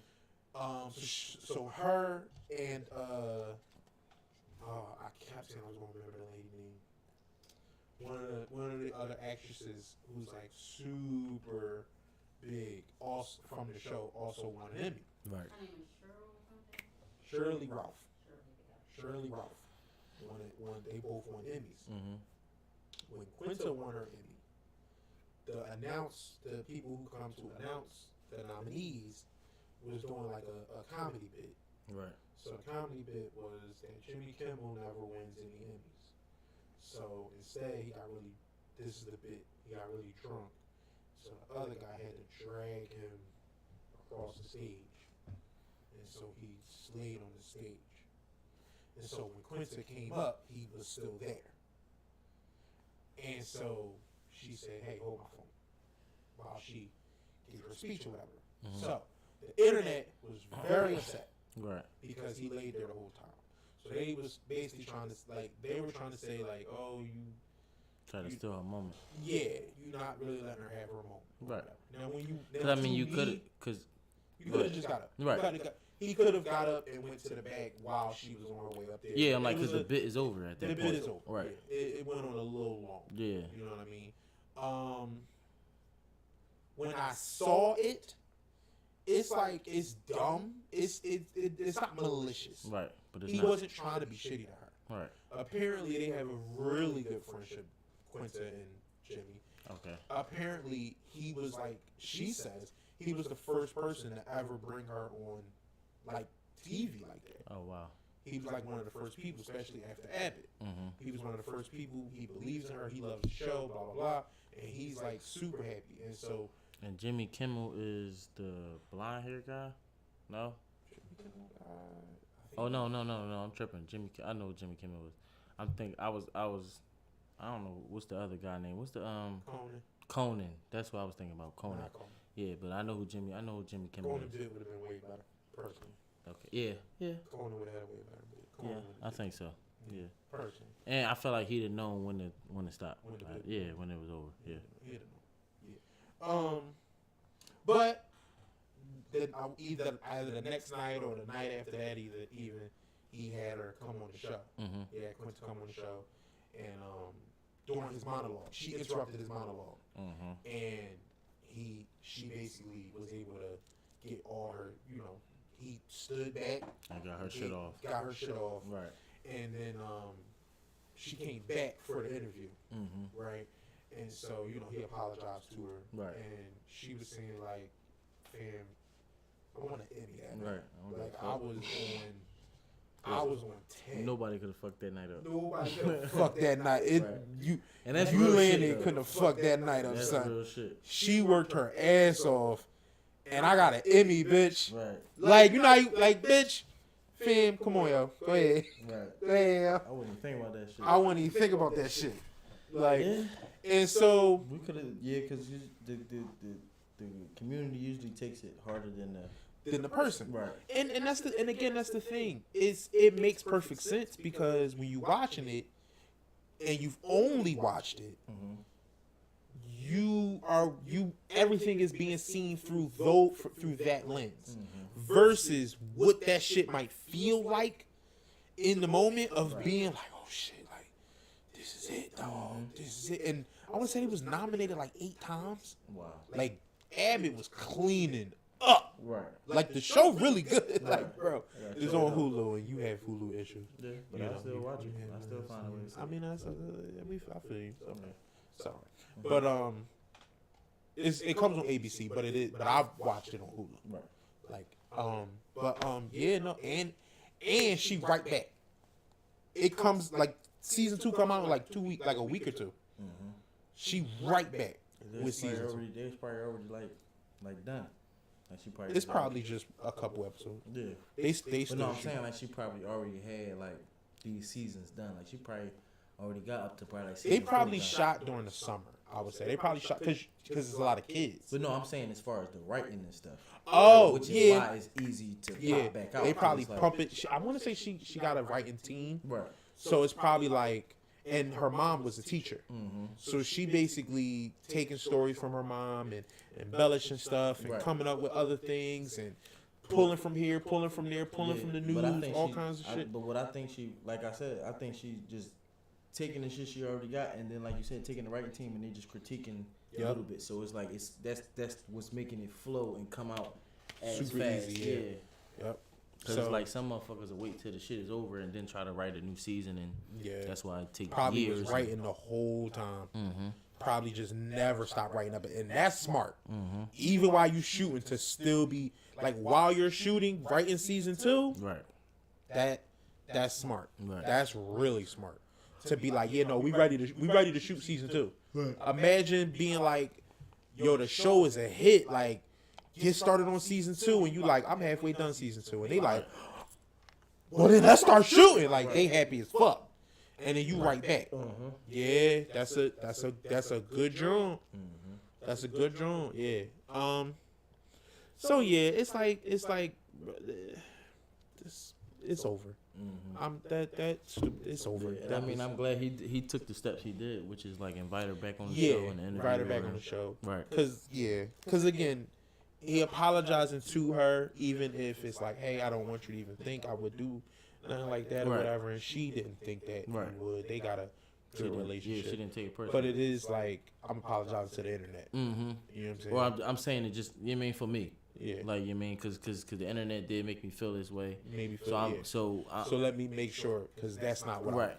Speaker 1: So her and I kept saying I was gonna remember the lady name. One of the other actresses who's like super big, also from the show, also won an Emmy.
Speaker 2: Right.
Speaker 3: Her name is Cheryl or something.
Speaker 1: Shirley Ralph.
Speaker 3: Shirley.
Speaker 1: Shirley Ralph. They both won Emmys.
Speaker 2: Mm-hmm.
Speaker 1: When Quinta won her Emmy, the people who come to announce the nominees was doing like a comedy bit.
Speaker 2: Right.
Speaker 1: So the comedy bit was that Jimmy Kimmel never wins any Emmys. So instead, this is the bit, he got really drunk. So the other guy had to drag him across the stage. And so he slayed on the stage. And so when Quinta came up, he was still there. And so she said, hey, hold my phone, while she gave her speech or whatever.
Speaker 2: Mm-hmm.
Speaker 1: So the internet was very upset
Speaker 2: Right.
Speaker 1: because he laid there the whole time. So they was basically trying to say like, oh,
Speaker 2: Try to steal her moment.
Speaker 1: you're not really letting her have her moment.
Speaker 2: Right.
Speaker 1: Now when you,
Speaker 2: Cause I mean, you could have,
Speaker 1: just got up.
Speaker 2: Right.
Speaker 1: He could have got up and went to the back while she was on her way up there.
Speaker 2: Yeah, I'm like,
Speaker 1: It
Speaker 2: cause
Speaker 1: was
Speaker 2: the bit is over at that
Speaker 1: the
Speaker 2: point.
Speaker 1: bit is over.
Speaker 2: Right.
Speaker 1: Yeah. It went on a little long.
Speaker 2: Yeah.
Speaker 1: You know what I mean? When I saw it, it's like it's dumb. It's not malicious.
Speaker 2: Right. But it's
Speaker 1: He
Speaker 2: not.
Speaker 1: wasn't trying to be shitty to her.
Speaker 2: Right.
Speaker 1: Apparently, they have a really good friendship, Quinta and Jimmy.
Speaker 2: Okay.
Speaker 1: Apparently, he was like, she says, he was the first person to ever bring her on, like, TV like that.
Speaker 2: Oh wow.
Speaker 1: he was like one of the first people, especially after Abbott. He was one of the first people. He believes in her. He loves the show. Blah blah blah. And he's like super happy. And so.
Speaker 2: And Jimmy Kimmel is the blonde hair guy. No. Oh no! I'm tripping. I know what Jimmy Kimmel was. I don't know what's the other guy name. What's the Conan. That's what I was thinking about. Conan. Yeah, but I know who Jimmy Kimmel
Speaker 1: Conan
Speaker 2: is.
Speaker 1: would have been way better, personally.
Speaker 2: Okay. Yeah.
Speaker 1: Conan would have had a way better.
Speaker 2: I think so. Yeah.
Speaker 1: Personally.
Speaker 2: And I felt like he'd have known when to stop. When it was over. Yeah.
Speaker 1: He'd have known. But then either the next night or the night after that, even he had her come on the show. Yeah, Quinta come on the show, and during his monologue, she interrupted his monologue, and she basically was able to get all her, he stood back
Speaker 2: and got her shit off.
Speaker 1: Right. And then she came back for the interview, right? And so, he apologized to her,
Speaker 2: right?
Speaker 1: And she was saying like, "Fam, I want to Emmy that night.
Speaker 2: Right.
Speaker 1: Like I was on 10.
Speaker 2: Nobody could have fucked that night up.
Speaker 1: Nobody could have fucked that night.
Speaker 2: And that's
Speaker 1: you
Speaker 2: real
Speaker 1: landed
Speaker 2: shit,
Speaker 1: couldn't have fucked that night up,
Speaker 2: that's
Speaker 1: son.
Speaker 2: Real shit.
Speaker 1: She worked her ass off, and I got an Emmy, bitch.
Speaker 2: Right.
Speaker 1: Like bitch, fam, come on, yo, go ahead.
Speaker 2: Right.
Speaker 1: Go ahead, yo.
Speaker 2: I wouldn't even think about that shit.
Speaker 1: I wouldn't even think about that shit. Like, and so
Speaker 2: we could have, because the community usually takes it harder than
Speaker 1: the person,
Speaker 2: right?
Speaker 1: And that's the thing. It makes perfect sense because when you watching it, and you've only watched it, everything is being seen through that lens, versus what that shit might feel like in the moment of being like, oh shit, like this is it, dog, this is it. And I want to say he was nominated like 8 times.
Speaker 2: Wow.
Speaker 1: Like Abbott was cleaning up.
Speaker 2: Right.
Speaker 1: Like the show really good.
Speaker 2: Right.
Speaker 1: Like, bro, it's on Hulu and you have Hulu issues.
Speaker 2: Yeah, but I still watch it. I still find a way to see it.
Speaker 1: I mean, I feel you. Sorry. But it comes on ABC, but I've watched it on Hulu.
Speaker 2: Right.
Speaker 1: Like, yeah, no, and she right back. It comes like season 2 come out in like 2 weeks, like a week or two. She right back with season 2.
Speaker 2: It's probably already like done. Like she probably.
Speaker 1: It's probably just a couple episodes.
Speaker 2: Yeah.
Speaker 1: They still.
Speaker 2: But no, I'm saying like she probably already had like these seasons done. Like she probably already got up to probably like.
Speaker 1: They probably shot during the summer. I would say they probably shot because there's a lot of kids.
Speaker 2: But no, I'm saying as far as the writing and stuff.
Speaker 1: Oh,
Speaker 2: which is
Speaker 1: yeah.
Speaker 2: why it's easy to pop back out.
Speaker 1: They probably pump it. I want to say she got a writing team.
Speaker 2: Right.
Speaker 1: So it's probably like, and her mom was a teacher. So she basically taking stories from her mom and embellishing stuff and coming up with other things and pulling from here, pulling from there, pulling from the news, all kinds of shit.
Speaker 2: But what I think she, like I said, I think she just taking the shit she already got, and then like you said, taking the writing team and they just critiquing a little bit. So it's like that's what's making it flow and come out as
Speaker 1: super
Speaker 2: fast.
Speaker 1: easy. Yep.
Speaker 2: Because it's like some motherfuckers will wait till the shit is over and then try to write a new season, and that's why it takes
Speaker 1: probably
Speaker 2: years.
Speaker 1: Was writing the whole time. Probably just never stop writing up, and that's smart. Even while you shooting, to still be like while you're shooting, writing season 2.
Speaker 2: Right.
Speaker 1: That's smart.
Speaker 2: Right.
Speaker 1: That's really smart. To be like, yeah, no, we ready to shoot season 2. Right. Imagine being like, yo, the show is a hit. Like, get started on season 2, and you like, I'm halfway done season 2, and they like, well then let's start shooting. Like they happy as fuck, and then you right back. Yeah, that's a good drum. That's a good drum. Yeah. So yeah, it's like it's over. That's stupid. It's over.
Speaker 2: Yeah, I mean, I'm glad he took the steps he did, which is like invite her back on the show and interview
Speaker 1: invite her back on the show.
Speaker 2: Right.
Speaker 1: Because again, he apologizing to her, even if it's like, hey, I don't want you to even think I would do nothing like that or whatever, and she didn't think that he would. They got a good relationship.
Speaker 2: Yeah, she didn't take it personally.
Speaker 1: But it is like, I'm apologizing to the internet. You know what I'm saying?
Speaker 2: Well, I'm saying it just, you know what I mean, for me.
Speaker 1: Yeah.
Speaker 2: Like, you know what I mean, because the internet did make me feel this way.
Speaker 1: Made me feel
Speaker 2: so
Speaker 1: let me make sure, because that's not what I want.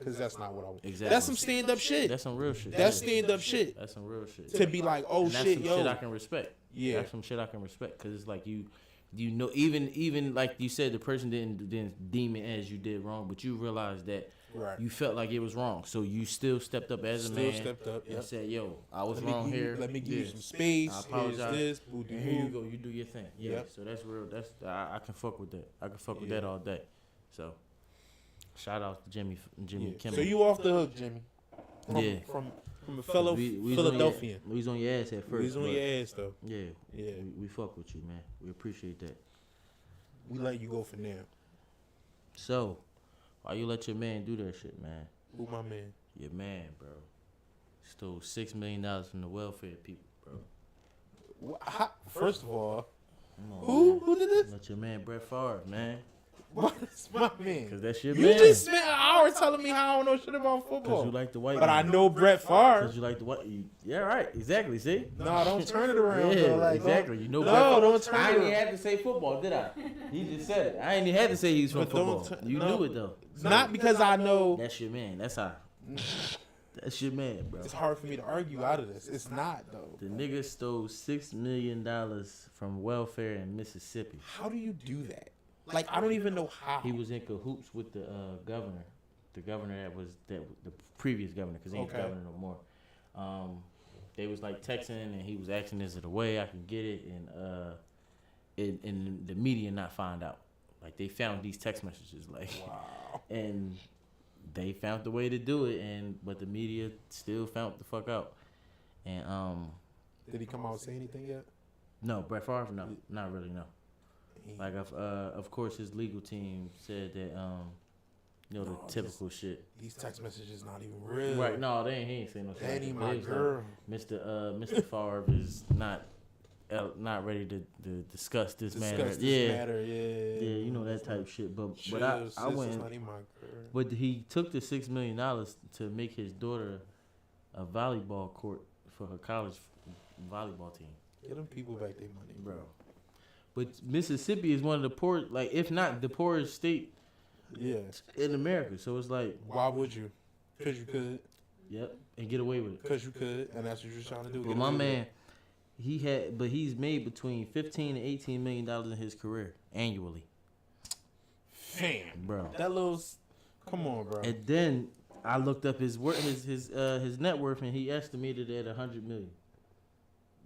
Speaker 2: Exactly.
Speaker 1: That's some stand up shit.
Speaker 2: That's some real shit.
Speaker 1: That's stand up shit.
Speaker 2: That's some real shit.
Speaker 1: To be like, oh
Speaker 2: and
Speaker 1: shit,
Speaker 2: that's some
Speaker 1: yo.
Speaker 2: shit I can respect.
Speaker 1: Yeah.
Speaker 2: That's some shit I can respect, because it's like you You know, even like you said, the person didn't deem it as you did wrong, but you realized that
Speaker 1: Right.
Speaker 2: you felt like it was wrong, so you still stepped up as a man.
Speaker 1: Stepped up.
Speaker 2: And
Speaker 1: Yep.
Speaker 2: said, "Yo, I was
Speaker 1: Let me
Speaker 2: wrong
Speaker 1: give you-
Speaker 2: here.
Speaker 1: Let me give you
Speaker 2: Yeah.
Speaker 1: some space.
Speaker 2: I apologize.
Speaker 1: Here's this. Boo,
Speaker 2: And here you go. You do your thing. Yeah.
Speaker 1: Yep.
Speaker 2: So that's real. I can fuck with that. I can fuck with
Speaker 1: Yeah.
Speaker 2: that all day. So shout out to Jimmy
Speaker 1: Yeah.
Speaker 2: Kimmel.
Speaker 1: So you off the hook, Jimmy?
Speaker 2: Yeah.
Speaker 1: From a fellow
Speaker 2: We was
Speaker 1: Philadelphian.
Speaker 2: We was on your ass at first.
Speaker 1: We was on
Speaker 2: but
Speaker 1: your ass though.
Speaker 2: Yeah.
Speaker 1: Yeah.
Speaker 2: We fuck with you, man. We appreciate that.
Speaker 1: We let you go for now.
Speaker 2: So why you let your man do that shit, man?
Speaker 1: Who my man?
Speaker 2: Your man, bro. Stole $6 million from the welfare people, bro.
Speaker 1: First of all,
Speaker 2: Come on,
Speaker 1: who
Speaker 2: man.
Speaker 1: who did this?
Speaker 2: Let your man Brett Favre, man.
Speaker 1: What's my man?
Speaker 2: Cause that's your
Speaker 1: You
Speaker 2: man.
Speaker 1: just spent an hour telling me how I don't know shit about
Speaker 2: Cause
Speaker 1: football.
Speaker 2: you like the white
Speaker 1: But
Speaker 2: man.
Speaker 1: I know Brett Favre.
Speaker 2: Cause you like the white. Yeah, right. Exactly. See.
Speaker 1: No, don't turn it around.
Speaker 2: Yeah,
Speaker 1: though. Like,
Speaker 2: exactly. You know,
Speaker 1: No,
Speaker 2: Brett Favre.
Speaker 1: don't turn
Speaker 2: I
Speaker 1: it
Speaker 2: ain't even
Speaker 1: around.
Speaker 2: had to say football, did I? He just said it. I ain't even had to say he's from
Speaker 1: But don't
Speaker 2: football.
Speaker 1: t-
Speaker 2: You
Speaker 1: no.
Speaker 2: knew it though.
Speaker 1: Not because I know.
Speaker 2: That's your man. That's how. That's your man, bro.
Speaker 1: It's hard for me to argue out of this. It's not though.
Speaker 2: The nigga stole $6 million from welfare in Mississippi.
Speaker 1: How do you do that? Like I don't even know how.
Speaker 2: He was in cahoots with the governor, the previous governor, because he ain't
Speaker 1: Okay.
Speaker 2: governor no more. They was like texting, and he was asking, "Is it a way I can get it?" And the media not find out. Like they found these text messages, like,
Speaker 1: Wow.
Speaker 2: and they found the way to do it, but the media still found the fuck out. And
Speaker 1: Did he come out and say anything yet?
Speaker 2: no, Brett Favre, no, not really, no. Like of course his legal team said that the
Speaker 1: No,
Speaker 2: typical shit.
Speaker 1: These text messages not even real.
Speaker 2: Right? No, he ain't saying no shit.
Speaker 1: That
Speaker 2: like
Speaker 1: ain't
Speaker 2: that.
Speaker 1: my
Speaker 2: It was
Speaker 1: girl.
Speaker 2: like, Mr. Favre is not ready to discuss this matter.
Speaker 1: Discuss this
Speaker 2: Yeah,
Speaker 1: matter. Yeah.
Speaker 2: yeah, you know that type shit. But
Speaker 1: Chill,
Speaker 2: I
Speaker 1: sis,
Speaker 2: went.
Speaker 1: it's not even my girl.
Speaker 2: But he took the $6 million to make his daughter a volleyball court for her college volleyball team,
Speaker 1: Get them people back their money,
Speaker 2: bro. But Mississippi is one of the poor, like if not the poorest state
Speaker 1: Yeah.
Speaker 2: in America. So it's like,
Speaker 1: Why would you? Because you could.
Speaker 2: yep, and get away with it.
Speaker 1: Because you could, and that's what you're trying to do.
Speaker 2: But
Speaker 1: get
Speaker 2: my
Speaker 1: away with
Speaker 2: man, he's made between $15 and $18 million in his career annually,
Speaker 1: it. Fam.
Speaker 2: bro.
Speaker 1: That little. Come on, bro.
Speaker 2: And then I looked up his net worth, and he estimated it at $100 million.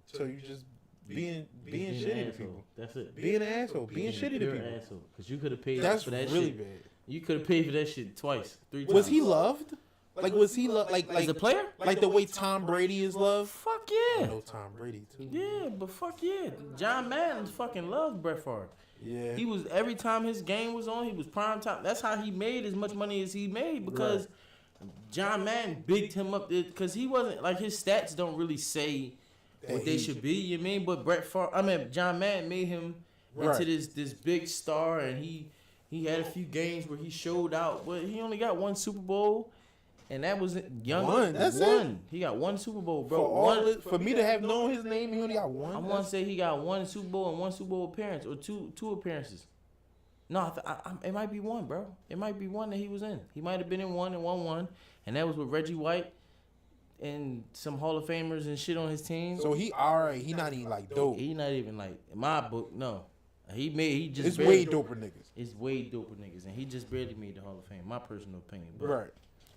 Speaker 1: So you just being
Speaker 2: Being an
Speaker 1: shitty to
Speaker 2: asshole.
Speaker 1: people.
Speaker 2: That's it.
Speaker 1: Being an asshole. Being shitty to
Speaker 2: Pure
Speaker 1: people.
Speaker 2: asshole. Because you could have paid
Speaker 1: That's
Speaker 2: for that
Speaker 1: really
Speaker 2: shit.
Speaker 1: bad.
Speaker 2: You could have paid for that shit twice, 3 times.
Speaker 1: Was he loved? Like was he like
Speaker 2: as a player?
Speaker 1: like the way Tom Brady is loved?
Speaker 2: Fuck
Speaker 1: I
Speaker 2: yeah.
Speaker 1: know Tom Brady too.
Speaker 2: Yeah, but fuck yeah. John Madden fucking loved Brett Favre.
Speaker 1: Yeah.
Speaker 2: He was, every time his game was on, he was prime time. That's how he made as much money as he made, because John Madden bigged him up because he wasn't, like, his stats don't really say what they should be, you mean? But John Madden made him into
Speaker 1: Right.
Speaker 2: this big star, and he had a few games where he showed out, but he only got one Super Bowl, and that was young.
Speaker 1: One, that's it?
Speaker 2: He got one Super Bowl, bro.
Speaker 1: For me to have known his name, he only got one.
Speaker 2: I want to say he got one Super Bowl and one Super Bowl appearance, or two appearances. No, it might be one, bro. It might be one that he was in. He might have been in one and won, and that was with Reggie White and some Hall of Famers and shit on his team.
Speaker 1: So he alright. He not even like dope.
Speaker 2: He not even like, in my book. No, he just
Speaker 1: It's
Speaker 2: barely,
Speaker 1: way doper niggas.
Speaker 2: It's way doper niggas, and he just barely made the Hall of Fame. My personal opinion, but
Speaker 1: Right.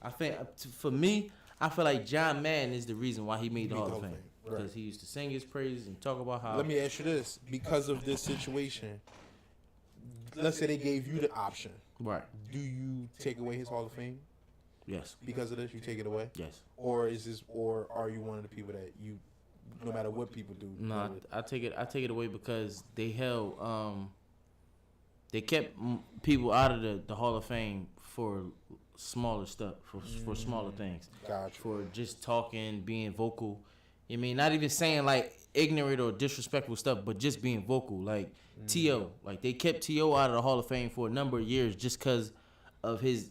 Speaker 2: I think for me, I feel like John Madden is the reason why he made the Hall of Fame,
Speaker 1: Right.
Speaker 2: because he used to sing his praises and talk about how.
Speaker 1: Let me ask you this: because of this situation, let's say they gave you the option,
Speaker 2: Right.
Speaker 1: do you take away his Hall of Fame
Speaker 2: Yes.
Speaker 1: because of this? You take it away,
Speaker 2: Yes.
Speaker 1: or are you one of the people that you, no matter what people do?
Speaker 2: No, I take it away because they held they kept people out of the Hall of Fame for smaller stuff, for smaller things,
Speaker 1: Gotcha.
Speaker 2: for just talking, being vocal. I mean, not even saying like ignorant or disrespectful stuff, but just being vocal. Like T.O., like they kept T.O. out of the Hall of Fame for a number of years just because of his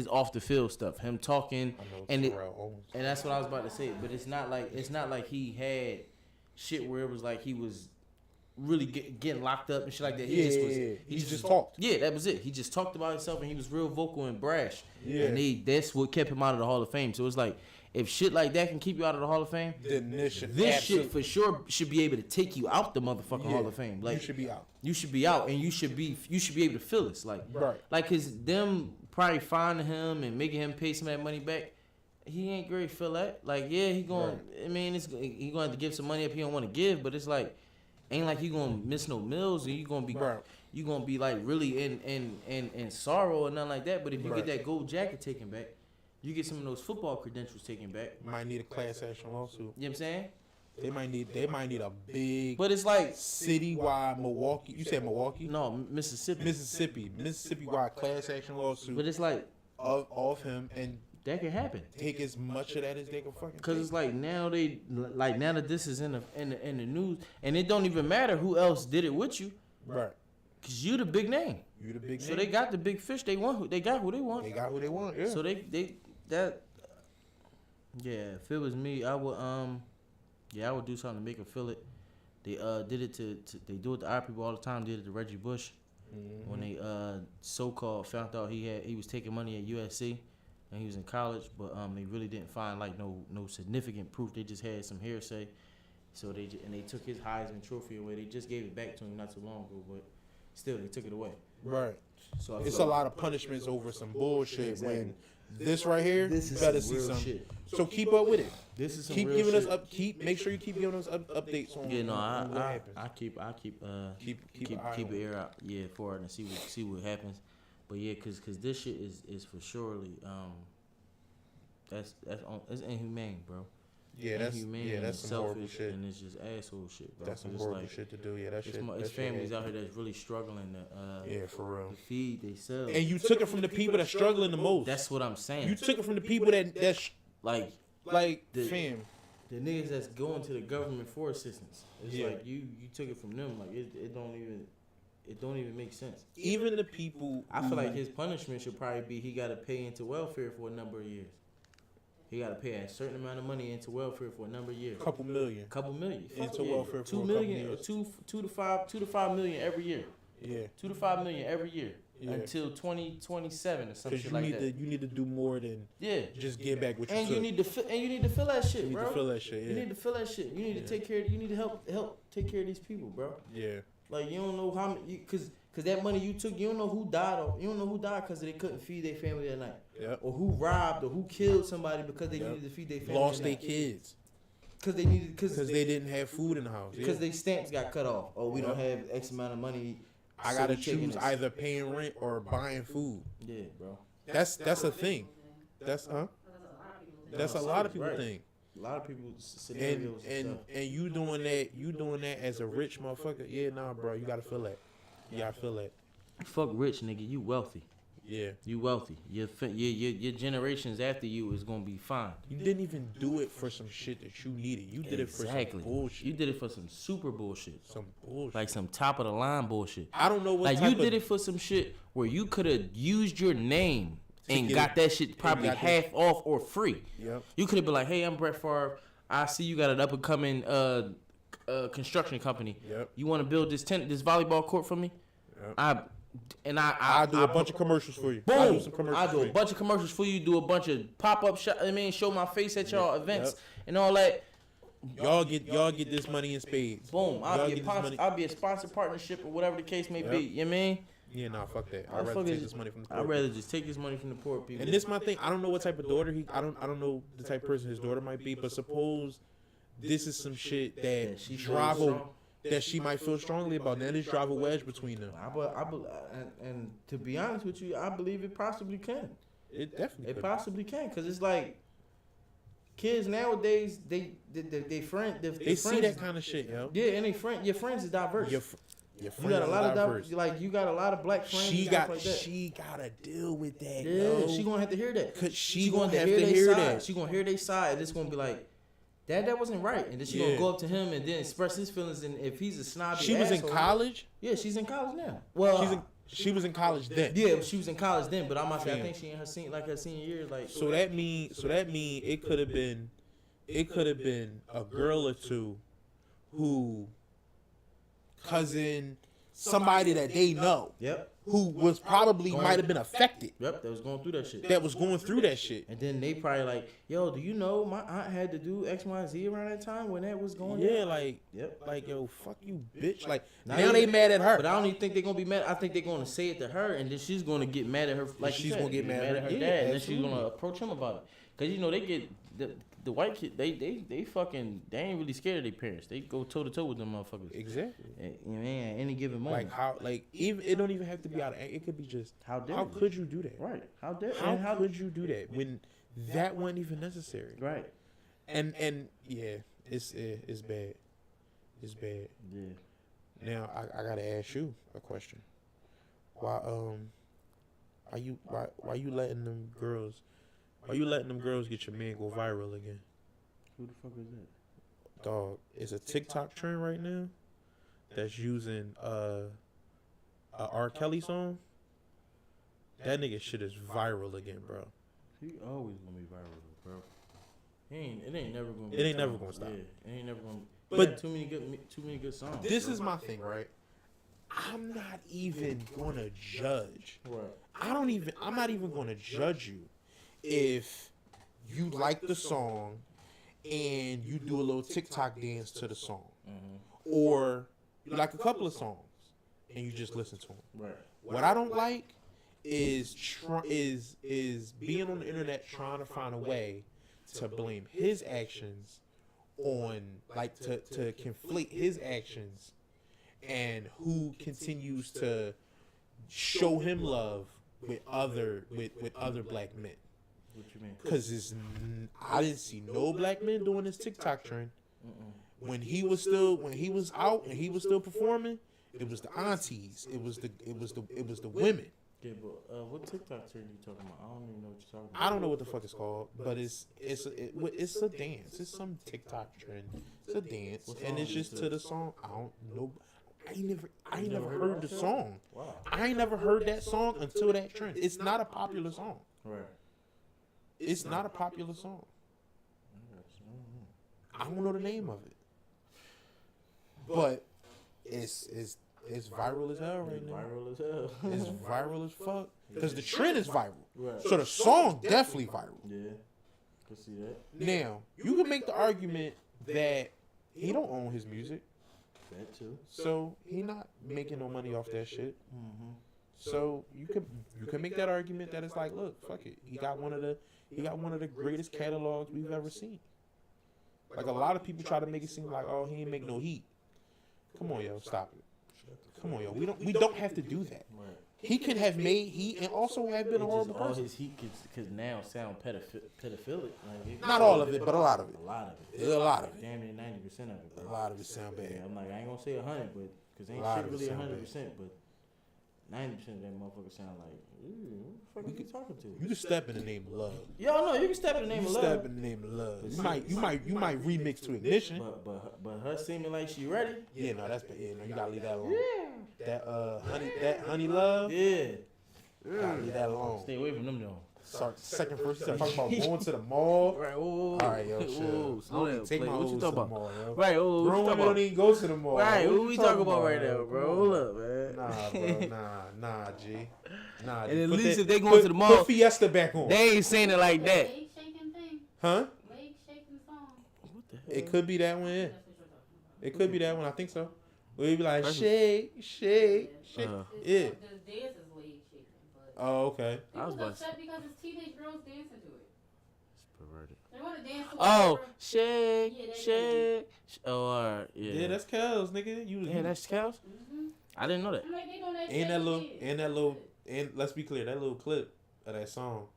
Speaker 2: off the field stuff, him talking,
Speaker 1: I know
Speaker 2: and
Speaker 1: Terrell Owens.
Speaker 2: and that's what I was about to say. But it's not like he had shit where it was like he was really getting locked up and shit like that.
Speaker 1: He just talked.
Speaker 2: Yeah, that was it. He just talked about himself and he was real vocal and brash.
Speaker 1: Yeah.
Speaker 2: And that's what kept him out of the Hall of Fame. So it's like, if shit like that can keep you out of the Hall of Fame,
Speaker 1: Then this
Speaker 2: shit for sure should be able to take you out the motherfucking Hall of Fame. Like,
Speaker 1: you should be out.
Speaker 2: You should be out, and you should be able to feel this. Like,
Speaker 1: Right.
Speaker 2: Like, cause them probably finding him and making him pay some of that money back. He ain't great feel that. Like, yeah, he going. Right. I mean, he going to give some money up he don't want to give, but it's like, ain't like you gonna miss no meals and you gonna be you gonna be like really in sorrow or nothing like that. But if you get that gold jacket taken back, you get some of those football credentials taken back.
Speaker 1: Might need a class action lawsuit. You know
Speaker 2: what I'm saying?
Speaker 1: They might need a big.
Speaker 2: But it's like
Speaker 1: citywide Milwaukee. You said Milwaukee?
Speaker 2: No, Mississippi.
Speaker 1: Mississippi-wide class action lawsuit.
Speaker 2: But it's like
Speaker 1: of him, and
Speaker 2: that can happen.
Speaker 1: Take as much of that as they can fucking.
Speaker 2: Cause it's like now that this is in the news, and it don't even matter who else did it with you.
Speaker 1: Right.
Speaker 2: Cause you the big name.
Speaker 1: You the big name.
Speaker 2: So they got the big fish. They want. They got who they want.
Speaker 1: They got who they want. Yeah.
Speaker 2: So yeah. If it was me, I would I would do something to make him feel it. They did it to they do it to our people all the time. Did it to Reggie Bush when they so-called found out he was taking money at USC and he was in college, but they really didn't find like no significant proof. They just had some hearsay. So they took his Heisman Trophy away. They just gave it back to him not too long ago, but still they took it away.
Speaker 1: Right.
Speaker 2: So
Speaker 1: it's a lot of punishments over some bullshit. Exactly. When this right here,
Speaker 2: this is
Speaker 1: better
Speaker 2: some
Speaker 1: see some
Speaker 2: shit.
Speaker 1: So keep up with it.
Speaker 2: This is some
Speaker 1: keep
Speaker 2: real
Speaker 1: giving
Speaker 2: shit.
Speaker 1: us make sure you keep giving us updates on.
Speaker 2: Yeah, no,
Speaker 1: on what happens.
Speaker 2: I keep an ear out, for it and see what happens. But yeah, cause this shit is for surely that's inhumane, bro.
Speaker 1: Yeah, that's some horrible shit.
Speaker 2: And it's just asshole shit, bro.
Speaker 1: That's some horrible shit to do. Yeah, that shit.
Speaker 2: It's families out here that's really struggling to
Speaker 1: for real.
Speaker 2: To feed themselves.
Speaker 1: And you took it from the people that's struggling the most.
Speaker 2: That's what I'm saying.
Speaker 1: You took it from the people that's
Speaker 2: like
Speaker 1: the fam.
Speaker 2: The niggas that's going to the government for assistance. It's like you took it from them. Like it don't even make sense.
Speaker 1: Even the people.
Speaker 2: I feel like his punishment should probably be he got to pay into welfare for a number of years. He got to pay a certain amount of money into welfare for a number of years.
Speaker 1: Couple million
Speaker 2: into
Speaker 1: welfare.
Speaker 2: $2 million, two to five million every year.
Speaker 1: Yeah.
Speaker 2: $2 to $5 million every year until 2027 or something like that.
Speaker 1: You need to do more than just get back what you took.
Speaker 2: You need to feel that shit, bro.
Speaker 1: You need to feel that shit. Yeah.
Speaker 2: You need to feel that shit. You need to take care. You need to help take care of these people, bro.
Speaker 1: Yeah.
Speaker 2: Like you don't know how many because that money you took, you don't know who died because they couldn't feed their family that night.
Speaker 1: Yep.
Speaker 2: Or who robbed or who killed somebody because they needed to feed their family.
Speaker 1: Lost their kids.
Speaker 2: Because
Speaker 1: they didn't have food in the house.
Speaker 2: Because their stamps got cut off. Oh, we don't have X amount of money.
Speaker 1: I gotta choose either paying rent or buying food.
Speaker 2: Yeah, bro.
Speaker 1: That's a thing. That's a lot of people think.
Speaker 2: A lot of people scenarios
Speaker 1: and you doing that as a rich motherfucker. Yeah, nah, bro. You gotta feel that. You gotta feel that.
Speaker 2: Fuck rich, nigga. You wealthy.
Speaker 1: Yeah.
Speaker 2: You wealthy. Your generations after you is gonna be fine.
Speaker 1: You didn't even do it for some shit that you needed. You did it for some bullshit.
Speaker 2: You did it for some super bullshit.
Speaker 1: Some bullshit.
Speaker 2: Like some top of the line bullshit.
Speaker 1: I don't know what.
Speaker 2: Like you did it for some shit where you could have used your name and got that shit probably half off or free.
Speaker 1: Yep.
Speaker 2: You could have been like, "Hey, I'm Brett Favre. I see you got an up and coming construction company.
Speaker 1: Yep.
Speaker 2: You want to build this volleyball court for me?
Speaker 1: Yep.
Speaker 2: I'll
Speaker 1: do a bunch of commercials for you.
Speaker 2: Boom! I'll do a bunch of commercials for you. Do a bunch of pop-up show my face at y'all events and all that.
Speaker 1: Y'all get this money in spades.
Speaker 2: Boom! I'll be a sponsored partnership or whatever the case may be. You know what I mean?
Speaker 1: Yeah, nah, fuck that. I'd rather take this money from the poor.
Speaker 2: I'd rather just take this money from the poor people.
Speaker 1: And this my thing. I don't know what type of daughter I don't know the type of person his daughter might be, but suppose this is some shit that she might feel strongly about. Now let's drive a wedge between them.
Speaker 2: And to be honest with you, I believe it possibly can.
Speaker 1: It definitely
Speaker 2: possibly can, because it's like kids nowadays they
Speaker 1: see that kind of shit, yo.
Speaker 2: Yeah, and your friends is diverse.
Speaker 1: You
Speaker 2: got a lot of diverse. Like you got a lot of black friends.
Speaker 1: She gotta deal with that.
Speaker 2: Yeah,
Speaker 1: yo.
Speaker 2: she gonna have to hear that.
Speaker 1: Cause she gonna have to hear that.
Speaker 2: She gonna hear their side, and it's gonna be like, that wasn't right. And then she gonna go up to him and then express his feelings. And if he's a snobby,
Speaker 1: she was in college.
Speaker 2: Yeah, she's in college now. Well,
Speaker 1: she was in college then.
Speaker 2: Yeah, she was in college then. But I'm saying, I think she in her senior year. Like,
Speaker 1: so that mean it could have been a girl or two who cousin, somebody that they know.
Speaker 2: Yep.
Speaker 1: Who was probably might have been affected.
Speaker 2: Yep, that was going through that shit.
Speaker 1: That was going through that shit.
Speaker 2: And then they probably like, yo, do you know my aunt had to do X, Y, and Z around that time when that was going
Speaker 1: Yeah,
Speaker 2: down?
Speaker 1: like,
Speaker 2: Yep.
Speaker 1: like, yo, fuck you, bitch. Like,
Speaker 2: Now
Speaker 1: now they mad at her.
Speaker 2: But I don't even think they're gonna be mad. I think they're gonna say it to her, and then she's gonna get mad at her. Like
Speaker 1: She's
Speaker 2: you said,
Speaker 1: gonna get mad at her.
Speaker 2: her
Speaker 1: Yeah,
Speaker 2: dad, and then she's
Speaker 1: absolutely.
Speaker 2: gonna approach him about it. Cause you know they get the white kid. They fucking they ain't really scared of their parents. They go toe to toe with them motherfuckers.
Speaker 1: Exactly.
Speaker 2: You know, at any given moment.
Speaker 1: Like how, like even it don't even have to be out of. It could be just
Speaker 2: How dare
Speaker 1: how
Speaker 2: you?
Speaker 1: could you do that?
Speaker 2: Right? How dare?
Speaker 1: How could you do that when that wasn't even necessary?
Speaker 2: Right.
Speaker 1: And yeah, it's bad. It's bad.
Speaker 2: Yeah.
Speaker 1: Now I gotta ask you a question. Why why you letting them girls? Why you letting them girls get your man go viral again?
Speaker 2: Who the fuck is that?
Speaker 1: Dog, it's a TikTok trend right now that's using a R. Kelly song. That nigga shit is viral again, bro.
Speaker 2: He always gonna be viral, bro. It ain't never gonna.
Speaker 1: It ain't never gonna stop.
Speaker 2: Yeah, it ain't never gonna.
Speaker 1: But-
Speaker 2: But too many good songs.
Speaker 1: This
Speaker 2: bro.
Speaker 1: is my thing, right? I'm not even gonna judge.
Speaker 2: Right.
Speaker 1: I'm not even gonna judge you if you like the song and you do a little TikTok dance to the song, or you like a couple of songs and you just listen to them.
Speaker 2: Right.
Speaker 1: What I don't like is being on the internet trying to find a way to blame his actions on, like, to conflate his actions and who continues to show him love with other black men.
Speaker 2: What you mean?
Speaker 1: Because I didn't see no black men doing this TikTok trend. When he was out and he was still performing, it was the aunties, it was the women.
Speaker 2: Yeah, but what TikTok trend you talking about? I don't even know what you're talking about.
Speaker 1: I don't know what the fuck it's called, but it's a dance. It's some TikTok trend. It's a dance,
Speaker 2: What
Speaker 1: and
Speaker 2: song
Speaker 1: it's
Speaker 2: is
Speaker 1: just
Speaker 2: it?
Speaker 1: to the song. I don't know. I ain't never heard the
Speaker 2: that shit?
Speaker 1: song.
Speaker 2: Wow.
Speaker 1: I ain't never heard that song until that trend. It's not a popular song.
Speaker 2: Right.
Speaker 1: It's not a popular song. I don't know the name of it, but it's viral as hell right now.
Speaker 2: Viral as hell.
Speaker 1: It's viral as fuck because the trend is viral.
Speaker 2: Right.
Speaker 1: So the song definitely viral.
Speaker 2: Yeah. Could see that.
Speaker 1: Now you can make the argument that he don't own his music,
Speaker 2: That too.
Speaker 1: so he not making no money off that shit. So you can make that argument that it's like, look, fuck it, he got one of the greatest catalogs we've ever seen. Like a lot of people try to make it seem like, oh, he ain't make no heat. Come on, yo, stop it. Come on, yo, we don't have to do that.
Speaker 2: Right.
Speaker 1: He can have made heat and also have been a horrible
Speaker 2: all
Speaker 1: person.
Speaker 2: his heat could now sound pedophilic. Like,
Speaker 1: Not all of it, but a lot of it.
Speaker 2: A lot of it.
Speaker 1: A lot of it.
Speaker 2: Damn near 90% of it. Bro.
Speaker 1: A lot of it sound
Speaker 2: Yeah,
Speaker 1: bad.
Speaker 2: I'm like, I ain't gonna say 100, but because ain't
Speaker 1: A lot
Speaker 2: shit
Speaker 1: of it
Speaker 2: really
Speaker 1: sound
Speaker 2: 100%, but 90% of that motherfucker sound like, ooh, who the fuck are you talking to?
Speaker 1: You can step in the name of love.
Speaker 2: Y'all know you can step in the name
Speaker 1: You
Speaker 2: of
Speaker 1: step
Speaker 2: love.
Speaker 1: in the name of love. You might remix to Ignition.
Speaker 2: But her seeming like she ready.
Speaker 1: Yeah, no, that's bad. Yeah, no, you gotta leave that alone. That honey love.
Speaker 2: Yeah.
Speaker 1: Gotta leave that alone.
Speaker 2: Stay away from them though.
Speaker 1: Start second first. Talking about going to the mall.
Speaker 2: Right.
Speaker 1: All right, yo, chill.
Speaker 2: Slow
Speaker 1: I
Speaker 2: down.
Speaker 1: don't take my
Speaker 2: What
Speaker 1: hoes
Speaker 2: you
Speaker 1: to
Speaker 2: talking
Speaker 1: the
Speaker 2: about?
Speaker 1: mall, yo.
Speaker 2: Right. Oh,
Speaker 1: Grown women don't even go to the mall.
Speaker 2: Right.
Speaker 1: What
Speaker 2: What
Speaker 1: you
Speaker 2: we talking about right
Speaker 1: yo?
Speaker 2: now,
Speaker 1: Come
Speaker 2: bro?
Speaker 1: on.
Speaker 2: Hold up, man.
Speaker 1: Nah, bro. Nah, G. Nah,
Speaker 2: And
Speaker 1: G.
Speaker 2: at
Speaker 1: Put
Speaker 2: least
Speaker 1: that-
Speaker 2: if they going to the mall,
Speaker 1: put Fiesta back on.
Speaker 2: they ain't saying it like that.
Speaker 3: Leg shaking thing.
Speaker 1: Huh?
Speaker 3: Leg shaking song.
Speaker 2: What the hell?
Speaker 1: It could be that one. Yeah.
Speaker 3: That's what you're talking about.
Speaker 1: It could be that one. I think so. We'd be like,
Speaker 2: First-
Speaker 1: shake, shake, shake.
Speaker 3: It's
Speaker 1: Yeah.
Speaker 3: The dance is leg shaking, but
Speaker 1: Oh, okay.
Speaker 2: I was
Speaker 3: people
Speaker 2: about to
Speaker 3: upset because it's teenage girls dancing to it.
Speaker 2: Perverted.
Speaker 3: They want to dance to
Speaker 2: Oh,
Speaker 3: whatever.
Speaker 2: shake,
Speaker 3: Yeah, they-
Speaker 2: shake. Oh, all right. Yeah.
Speaker 1: Yeah, that's Kels, nigga.
Speaker 2: Yeah, that's cows.
Speaker 3: Mhm.
Speaker 2: I didn't know that.
Speaker 3: I'm like, they doing that
Speaker 1: and
Speaker 3: shit
Speaker 1: that little,
Speaker 3: shit.
Speaker 1: and let's be clear, that little clip of that song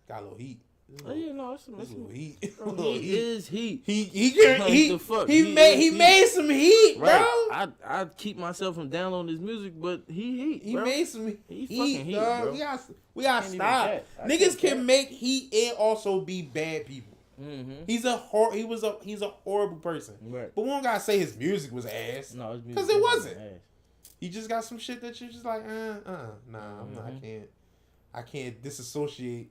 Speaker 1: got a little heat.
Speaker 2: Oh, yeah, no, it's
Speaker 1: It's a little heat.
Speaker 2: Bro,
Speaker 1: Little
Speaker 2: he
Speaker 1: heat.
Speaker 2: is heat.
Speaker 1: He
Speaker 2: The fuck?
Speaker 1: he
Speaker 2: He
Speaker 1: made
Speaker 2: is heat.
Speaker 1: some heat, bro.
Speaker 2: Right. I keep myself from downloading his music, but he heat.
Speaker 1: He
Speaker 2: bro.
Speaker 1: made some
Speaker 2: He
Speaker 1: heat,
Speaker 2: fucking heat,
Speaker 1: dog.
Speaker 2: bro.
Speaker 1: We gotta
Speaker 2: Can't even
Speaker 1: stop.
Speaker 2: cat. I
Speaker 1: Niggas
Speaker 2: can't
Speaker 1: can
Speaker 2: cat.
Speaker 1: make heat and also be bad people.
Speaker 2: Mm-hmm.
Speaker 1: He's a horrible person.
Speaker 2: Right.
Speaker 1: But we don't gotta say his music was ass.
Speaker 2: No, his music
Speaker 1: 'Cause it wasn't.
Speaker 2: ass.
Speaker 1: He just got some shit that you're just like, nah, I'm not, I can't disassociate.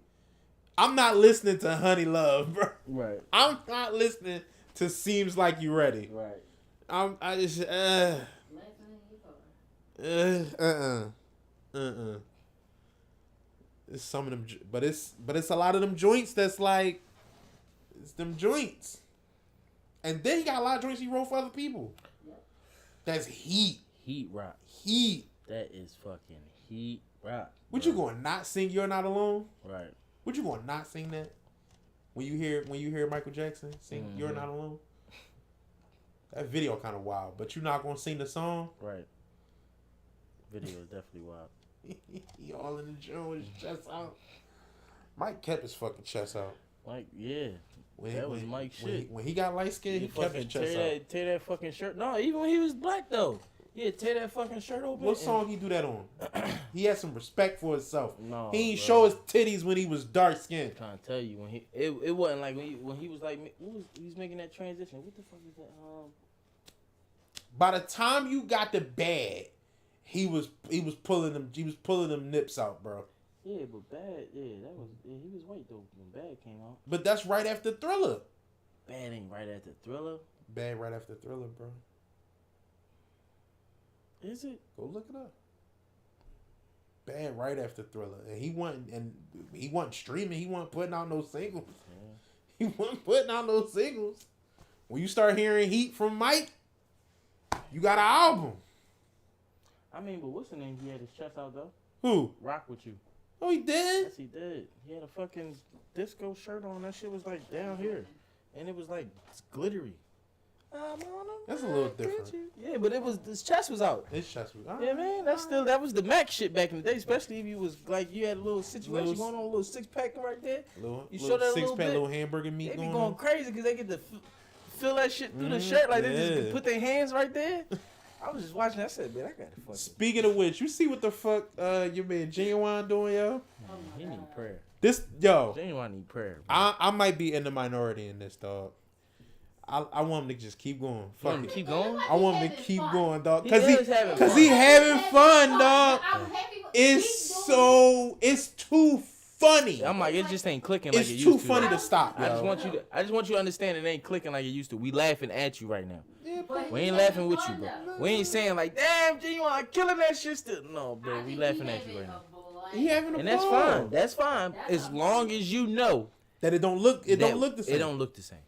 Speaker 1: I'm not listening to Honey Love, bro.
Speaker 2: Right.
Speaker 1: I'm not listening to Seems Like You Ready.
Speaker 2: Right.
Speaker 1: I just,
Speaker 3: Let's
Speaker 1: It's some of them, but it's a lot of them joints that's like, it's them joints. And then he got a lot of joints he wrote for other people.
Speaker 3: Yep.
Speaker 1: That's heat.
Speaker 2: Heat rock.
Speaker 1: Heat.
Speaker 2: That is fucking heat rock.
Speaker 1: What
Speaker 2: bro.
Speaker 1: you gonna not sing You're Not Alone?
Speaker 2: Right.
Speaker 1: What you gonna not sing that? When you hear Michael Jackson sing You're Not Alone? That video kind of wild, but you're not gonna sing the song?
Speaker 2: Right. Video is definitely wild.
Speaker 1: He all in the gym with his chest out. Mike kept his fucking chest out.
Speaker 2: Like, yeah. That was Mike's shit.
Speaker 1: When he got light skinned, he kept his chest out.
Speaker 2: Tear that fucking shirt. No, even when he was black though. Yeah, tear that fucking shirt open.
Speaker 1: What song he do that on? He had some respect for himself.
Speaker 2: No,
Speaker 1: he ain't
Speaker 2: bro.
Speaker 1: show his titties when he was dark skinned.
Speaker 2: I'm trying to tell you, when it wasn't like when he was like, he was making that transition. What the fuck is that?
Speaker 1: By the time you got the bag, he was pulling them nips out, bro.
Speaker 2: Yeah, but Bad, he was white though when Bad came out.
Speaker 1: But that's right after Thriller.
Speaker 2: Bad ain't right after Thriller.
Speaker 1: Bad right after Thriller, bro.
Speaker 2: Is it?
Speaker 1: Go look it up. Bad right after Thriller, and he wasn't streaming. He wasn't putting out no singles.
Speaker 2: Yeah.
Speaker 1: He wasn't putting out no singles. When you start hearing heat from Mike, you got an album.
Speaker 2: I mean, but what's the name? He had his chest out though.
Speaker 1: Who?
Speaker 2: Rock with you.
Speaker 1: Oh, he did.
Speaker 2: Yes, he did. He had a fucking disco shirt on. That shit was like down here, and it was like glittery.
Speaker 1: That's a little different.
Speaker 2: Yeah, but his chest was out.
Speaker 1: His chest was.
Speaker 2: Yeah, man, that was the Mac shit back in the day, especially if you was like you had a little situation going on, a little 6-pack right there. You show that a little bit.
Speaker 1: Little hamburger meat.
Speaker 2: They be
Speaker 1: going
Speaker 2: going
Speaker 1: on.
Speaker 2: crazy because they get to feel that shit through the shirt, like they
Speaker 1: Yeah.
Speaker 2: just put their hands right there. I was just watching that. I said, man, I got to fuck.
Speaker 1: Speaking of which, you see what the fuck your man Genuine doing, yo?
Speaker 2: He need prayer.
Speaker 1: Genuine
Speaker 2: need prayer.
Speaker 1: I might be in the minority in this, dog. I want him to just keep going. Fuck it.
Speaker 2: Keep going.
Speaker 1: I want him to keep going, dog.
Speaker 2: He
Speaker 1: Cause
Speaker 2: is having fun.
Speaker 1: he having fun, dog.
Speaker 3: I'm happy with
Speaker 1: It's too funny.
Speaker 2: I'm like, it just ain't clicking like
Speaker 1: It's
Speaker 2: it
Speaker 1: too
Speaker 2: used to.
Speaker 1: funny to stop.
Speaker 2: I
Speaker 1: yo.
Speaker 2: just want you to understand it ain't clicking like it used to. We laughing at you right now.
Speaker 1: Yeah,
Speaker 3: But
Speaker 2: We
Speaker 3: he's
Speaker 2: ain't laughing
Speaker 3: having
Speaker 2: with you,
Speaker 3: fun,
Speaker 2: bro.
Speaker 3: though.
Speaker 2: We ain't saying like, damn, G, you are killing that shit still. No,
Speaker 3: I
Speaker 2: bro, we
Speaker 3: think
Speaker 2: laughing
Speaker 3: he
Speaker 2: at you
Speaker 3: having
Speaker 2: right now.
Speaker 3: a blast.
Speaker 1: he having a
Speaker 2: And that's
Speaker 1: ball.
Speaker 2: fine. That's fine.
Speaker 3: That's
Speaker 2: As
Speaker 3: a
Speaker 2: long
Speaker 3: blast.
Speaker 2: as you know
Speaker 1: That it don't look the same.
Speaker 2: It don't look the same.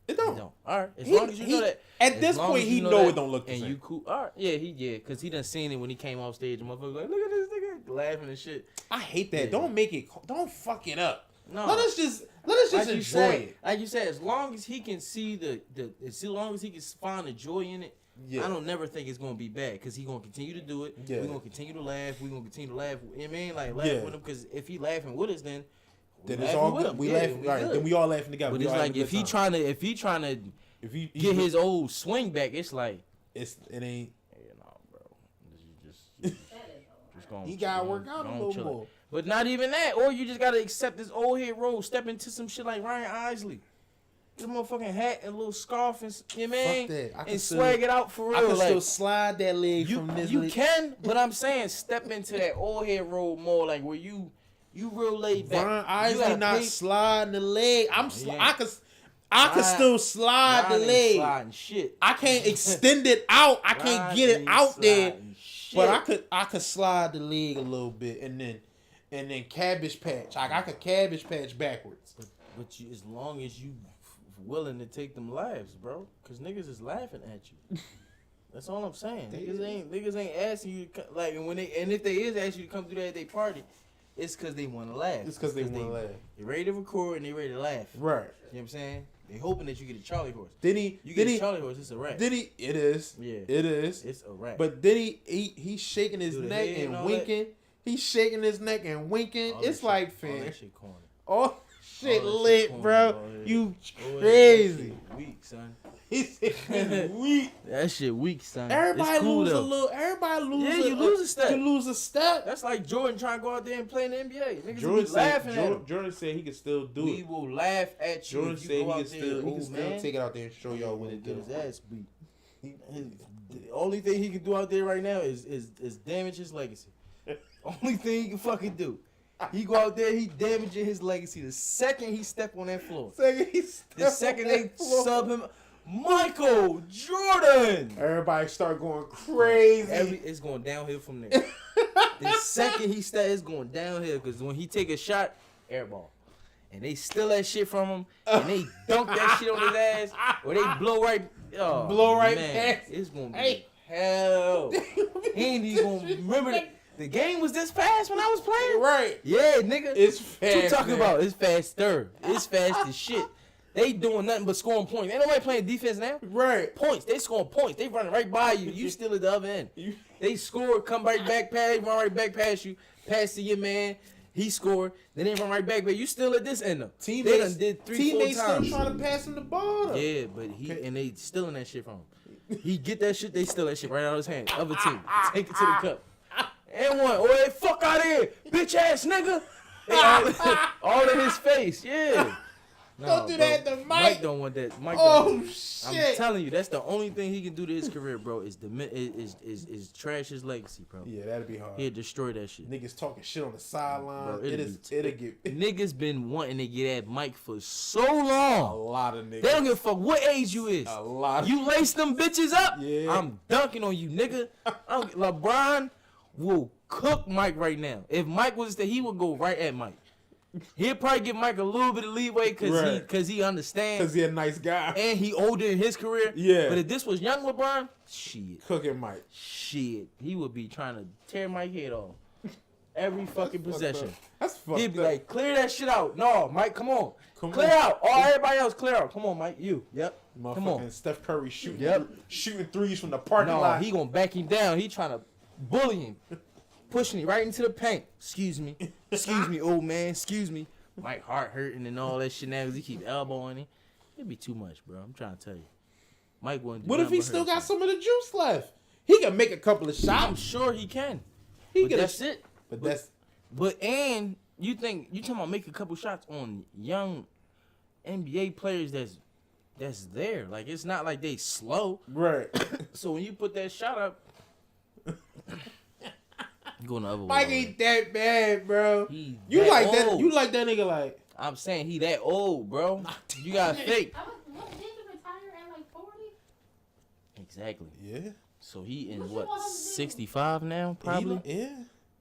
Speaker 1: It
Speaker 2: It
Speaker 1: don't.
Speaker 2: don't. All right. As
Speaker 1: He-
Speaker 2: long as you
Speaker 1: he-
Speaker 2: know that.
Speaker 1: At
Speaker 2: as
Speaker 1: this
Speaker 2: long
Speaker 1: point,
Speaker 2: as
Speaker 1: he
Speaker 2: you
Speaker 1: know
Speaker 2: that,
Speaker 1: it don't look the
Speaker 2: and
Speaker 1: same.
Speaker 2: you cool. All right. Yeah, because he done seen it when he came off stage and motherfuckers like, look at this nigga laughing and shit.
Speaker 1: I hate that.
Speaker 2: Yeah.
Speaker 1: Don't fuck it up.
Speaker 2: No.
Speaker 1: Let us just
Speaker 2: Like you
Speaker 1: enjoy
Speaker 2: said,
Speaker 1: it.
Speaker 2: like you said, as long as he can see as long as he can find the joy in it,
Speaker 1: Yeah.
Speaker 2: I don't never think it's gonna be bad because he gonna continue to do it.
Speaker 1: Yeah.
Speaker 2: We gonna continue to laugh. We gonna continue to laugh. You know what I mean, like laugh
Speaker 1: Yeah.
Speaker 2: with him because if he laughing with us, then we
Speaker 1: Then it's
Speaker 2: laughing
Speaker 1: all
Speaker 2: with
Speaker 1: good.
Speaker 2: him.
Speaker 1: We
Speaker 2: Yeah,
Speaker 1: laugh.
Speaker 2: we
Speaker 1: All right.
Speaker 2: good.
Speaker 1: Then we all laughing together.
Speaker 2: But
Speaker 1: We
Speaker 2: it's
Speaker 1: all
Speaker 2: like
Speaker 1: having a
Speaker 2: if
Speaker 1: good
Speaker 2: he
Speaker 1: time.
Speaker 2: trying to
Speaker 1: if he
Speaker 2: get his old swing back, it's like
Speaker 1: it ain't.
Speaker 2: yeah, no, bro. You just gonna
Speaker 1: He gotta
Speaker 2: gonna-
Speaker 1: work out a
Speaker 2: gonna
Speaker 1: little
Speaker 2: chill
Speaker 1: more.
Speaker 2: it. But not even that. Or you just gotta accept this old head role, step into some shit like Ryan Isley. Get a motherfucking hat and a little scarf and you know what I mean?
Speaker 1: Fuck that. I can
Speaker 2: And
Speaker 1: still-
Speaker 2: swag it out for real.
Speaker 1: I can
Speaker 2: like,
Speaker 1: still slide that leg
Speaker 2: you
Speaker 1: from this.
Speaker 2: you
Speaker 1: leg.
Speaker 2: can, but I'm saying step into that old head role more, like where you real laid back.
Speaker 1: Ryan
Speaker 2: You
Speaker 1: Isley
Speaker 2: gotta
Speaker 1: not
Speaker 2: pay-
Speaker 1: sliding the leg.
Speaker 2: Yeah.
Speaker 1: I can still slide
Speaker 2: Ryan
Speaker 1: the
Speaker 2: ain't
Speaker 1: leg.
Speaker 2: sliding shit.
Speaker 1: I can't extend it out. I can't
Speaker 2: Ryan
Speaker 1: get it
Speaker 2: ain't
Speaker 1: out there.
Speaker 2: sliding shit.
Speaker 1: But I could slide the leg a little bit and then cabbage patch. I could cabbage patch backwards.
Speaker 2: But as long as you willing to take them laughs, bro, because niggas is laughing at you. That's all I'm saying. Niggas ain't asking you to like, and if they is asking you to come through that at their party, it's because they want to laugh.
Speaker 1: It's because they want to laugh.
Speaker 2: They ready to record and they ready to laugh.
Speaker 1: Right.
Speaker 2: You know what I'm saying? They hoping that you get a Charlie horse.
Speaker 1: You
Speaker 2: You get a Charlie horse, it's a wrap.
Speaker 1: It is.
Speaker 2: Yeah.
Speaker 1: It is.
Speaker 2: It's a wrap.
Speaker 1: But then he's shaking his
Speaker 2: Do the
Speaker 1: neck
Speaker 2: head and
Speaker 1: and
Speaker 2: all
Speaker 1: winking. He's shaking his neck and winking.
Speaker 2: All that
Speaker 1: It's
Speaker 2: shit-
Speaker 1: like,
Speaker 2: all
Speaker 1: fam,
Speaker 2: that shit corny.
Speaker 1: all shit
Speaker 2: All that shit
Speaker 1: lit,
Speaker 2: corny,
Speaker 1: bro.
Speaker 2: bro.
Speaker 1: You
Speaker 2: Oh,
Speaker 1: crazy.
Speaker 2: That shit weak, son.
Speaker 1: He said weak.
Speaker 2: That shit weak, son.
Speaker 1: Everybody
Speaker 2: It's cool,
Speaker 1: lose
Speaker 2: though.
Speaker 1: a little. Everybody lose.
Speaker 2: Yeah, you lose a step.
Speaker 1: You lose a step.
Speaker 2: That's like Jordan trying to go out there and play in the NBA. Niggas
Speaker 1: Jordan
Speaker 2: be laughing at him.
Speaker 1: Jordan said he could still do
Speaker 2: We
Speaker 1: it.
Speaker 2: will laugh at you
Speaker 1: Jordan
Speaker 2: if you
Speaker 1: said
Speaker 2: go
Speaker 1: he
Speaker 2: out
Speaker 1: could
Speaker 2: there,
Speaker 1: still
Speaker 2: old man.
Speaker 1: take it out there and show y'all what
Speaker 2: He
Speaker 1: it
Speaker 2: get
Speaker 1: do.
Speaker 2: his ass beat. The only thing he can do out there right now is damage his legacy. Only thing he can fucking do. He go out there, he damaging his legacy the second he step on that floor.
Speaker 1: Second he
Speaker 2: The second they sub him, Michael Jordan.
Speaker 1: Everybody start going crazy.
Speaker 2: It's going downhill from there. The second he starts, it's going downhill because when he take a shot, airball. And they steal that shit from him, and they dunk that shit on his ass, or they blow right
Speaker 1: past.
Speaker 2: It's gonna be hell. And he gonna remember the game was this fast when I was playing.
Speaker 1: Right.
Speaker 2: Yeah, nigga.
Speaker 1: It's fast.
Speaker 2: What you talking about? It's faster. It's fast as shit. They doing nothing but scoring points. Ain't nobody playing defense now.
Speaker 1: Right.
Speaker 2: Points. They scoring points. They running right by you. You still at the other end. They score, come right back past, run right back past you, pass to your man. He scored. Then they run right back, but you still at this end though.
Speaker 1: Teammates,
Speaker 2: they done did 3-4
Speaker 1: teammates
Speaker 2: times.
Speaker 1: still trying to pass him the ball. Though.
Speaker 2: Yeah, but and they stealing that shit from him. He get that shit, they steal that shit right out of his hand. Other team, take it to the cup. And one, oh, hey, fuck out of here, bitch ass nigga. All in his face, yeah.
Speaker 1: Don't do that to Mike.
Speaker 2: Mike don't want that. Mike
Speaker 1: shit!
Speaker 2: I'm telling you, that's the only thing he can do to his career, bro. Is trash his legacy, bro.
Speaker 1: Yeah, that'd be hard.
Speaker 2: He'll destroy that shit.
Speaker 1: Niggas talking shit on the sideline.
Speaker 2: Bro,
Speaker 1: It'll get
Speaker 2: niggas been wanting to get at Mike for so
Speaker 1: a
Speaker 2: long.
Speaker 1: lot of niggas.
Speaker 2: They don't give a fuck what age you is.
Speaker 1: A lot. Of
Speaker 2: You lace them bitches up.
Speaker 1: Yeah.
Speaker 2: I'm dunking on you, nigga. LeBron will cook Mike right now. If Mike was there, he would go right at Mike. He'll probably give Mike a little bit of leeway because he understands.
Speaker 1: Because he a nice guy.
Speaker 2: And he older in his career.
Speaker 1: Yeah.
Speaker 2: But if this was young LeBron, shit.
Speaker 1: Cooking Mike.
Speaker 2: Shit. He would be trying to tear Mike's head off. Every fucking possession.
Speaker 1: That's fucked
Speaker 2: He'd be
Speaker 1: up.
Speaker 2: like, clear that shit out. No, Mike, come on. Clear
Speaker 1: on.
Speaker 2: out. All everybody else, clear out. Come on, Mike. You. Yep. Come on.
Speaker 1: Steph Curry shooting,
Speaker 2: Yep.
Speaker 1: shooting threes from the parking
Speaker 2: No,
Speaker 1: lot.
Speaker 2: he gonna back him down. He trying to bully him. Pushing him right into the paint. Excuse me. Excuse me, old man. Excuse me. Mike heart hurting and all that shit now because he keep elbowing him. It'd be too much, bro. I'm trying to tell you. Mike wouldn't do
Speaker 1: What if
Speaker 2: nothing
Speaker 1: he
Speaker 2: but
Speaker 1: still
Speaker 2: hurt
Speaker 1: got
Speaker 2: himself.
Speaker 1: some of the juice left? He can make a couple of
Speaker 2: I'm
Speaker 1: shots.
Speaker 2: sure he can.
Speaker 1: He
Speaker 2: But
Speaker 1: get
Speaker 2: that's it.
Speaker 1: But
Speaker 2: And you talking about make a couple shots on young NBA players that's there. Like it's not like they slow.
Speaker 1: right.
Speaker 2: So when you put that shot up, going the other way.
Speaker 1: Mike ain't that bad, bro.
Speaker 2: He
Speaker 1: You
Speaker 2: that
Speaker 1: like that?
Speaker 2: old.
Speaker 1: You like that nigga like?
Speaker 2: I'm saying he that old, bro. You got fake.
Speaker 3: What did he retire at like 40?
Speaker 2: Exactly.
Speaker 1: Yeah.
Speaker 2: So he in
Speaker 3: What you
Speaker 2: what
Speaker 3: want him to do?
Speaker 2: 65 now, probably.
Speaker 1: Yeah.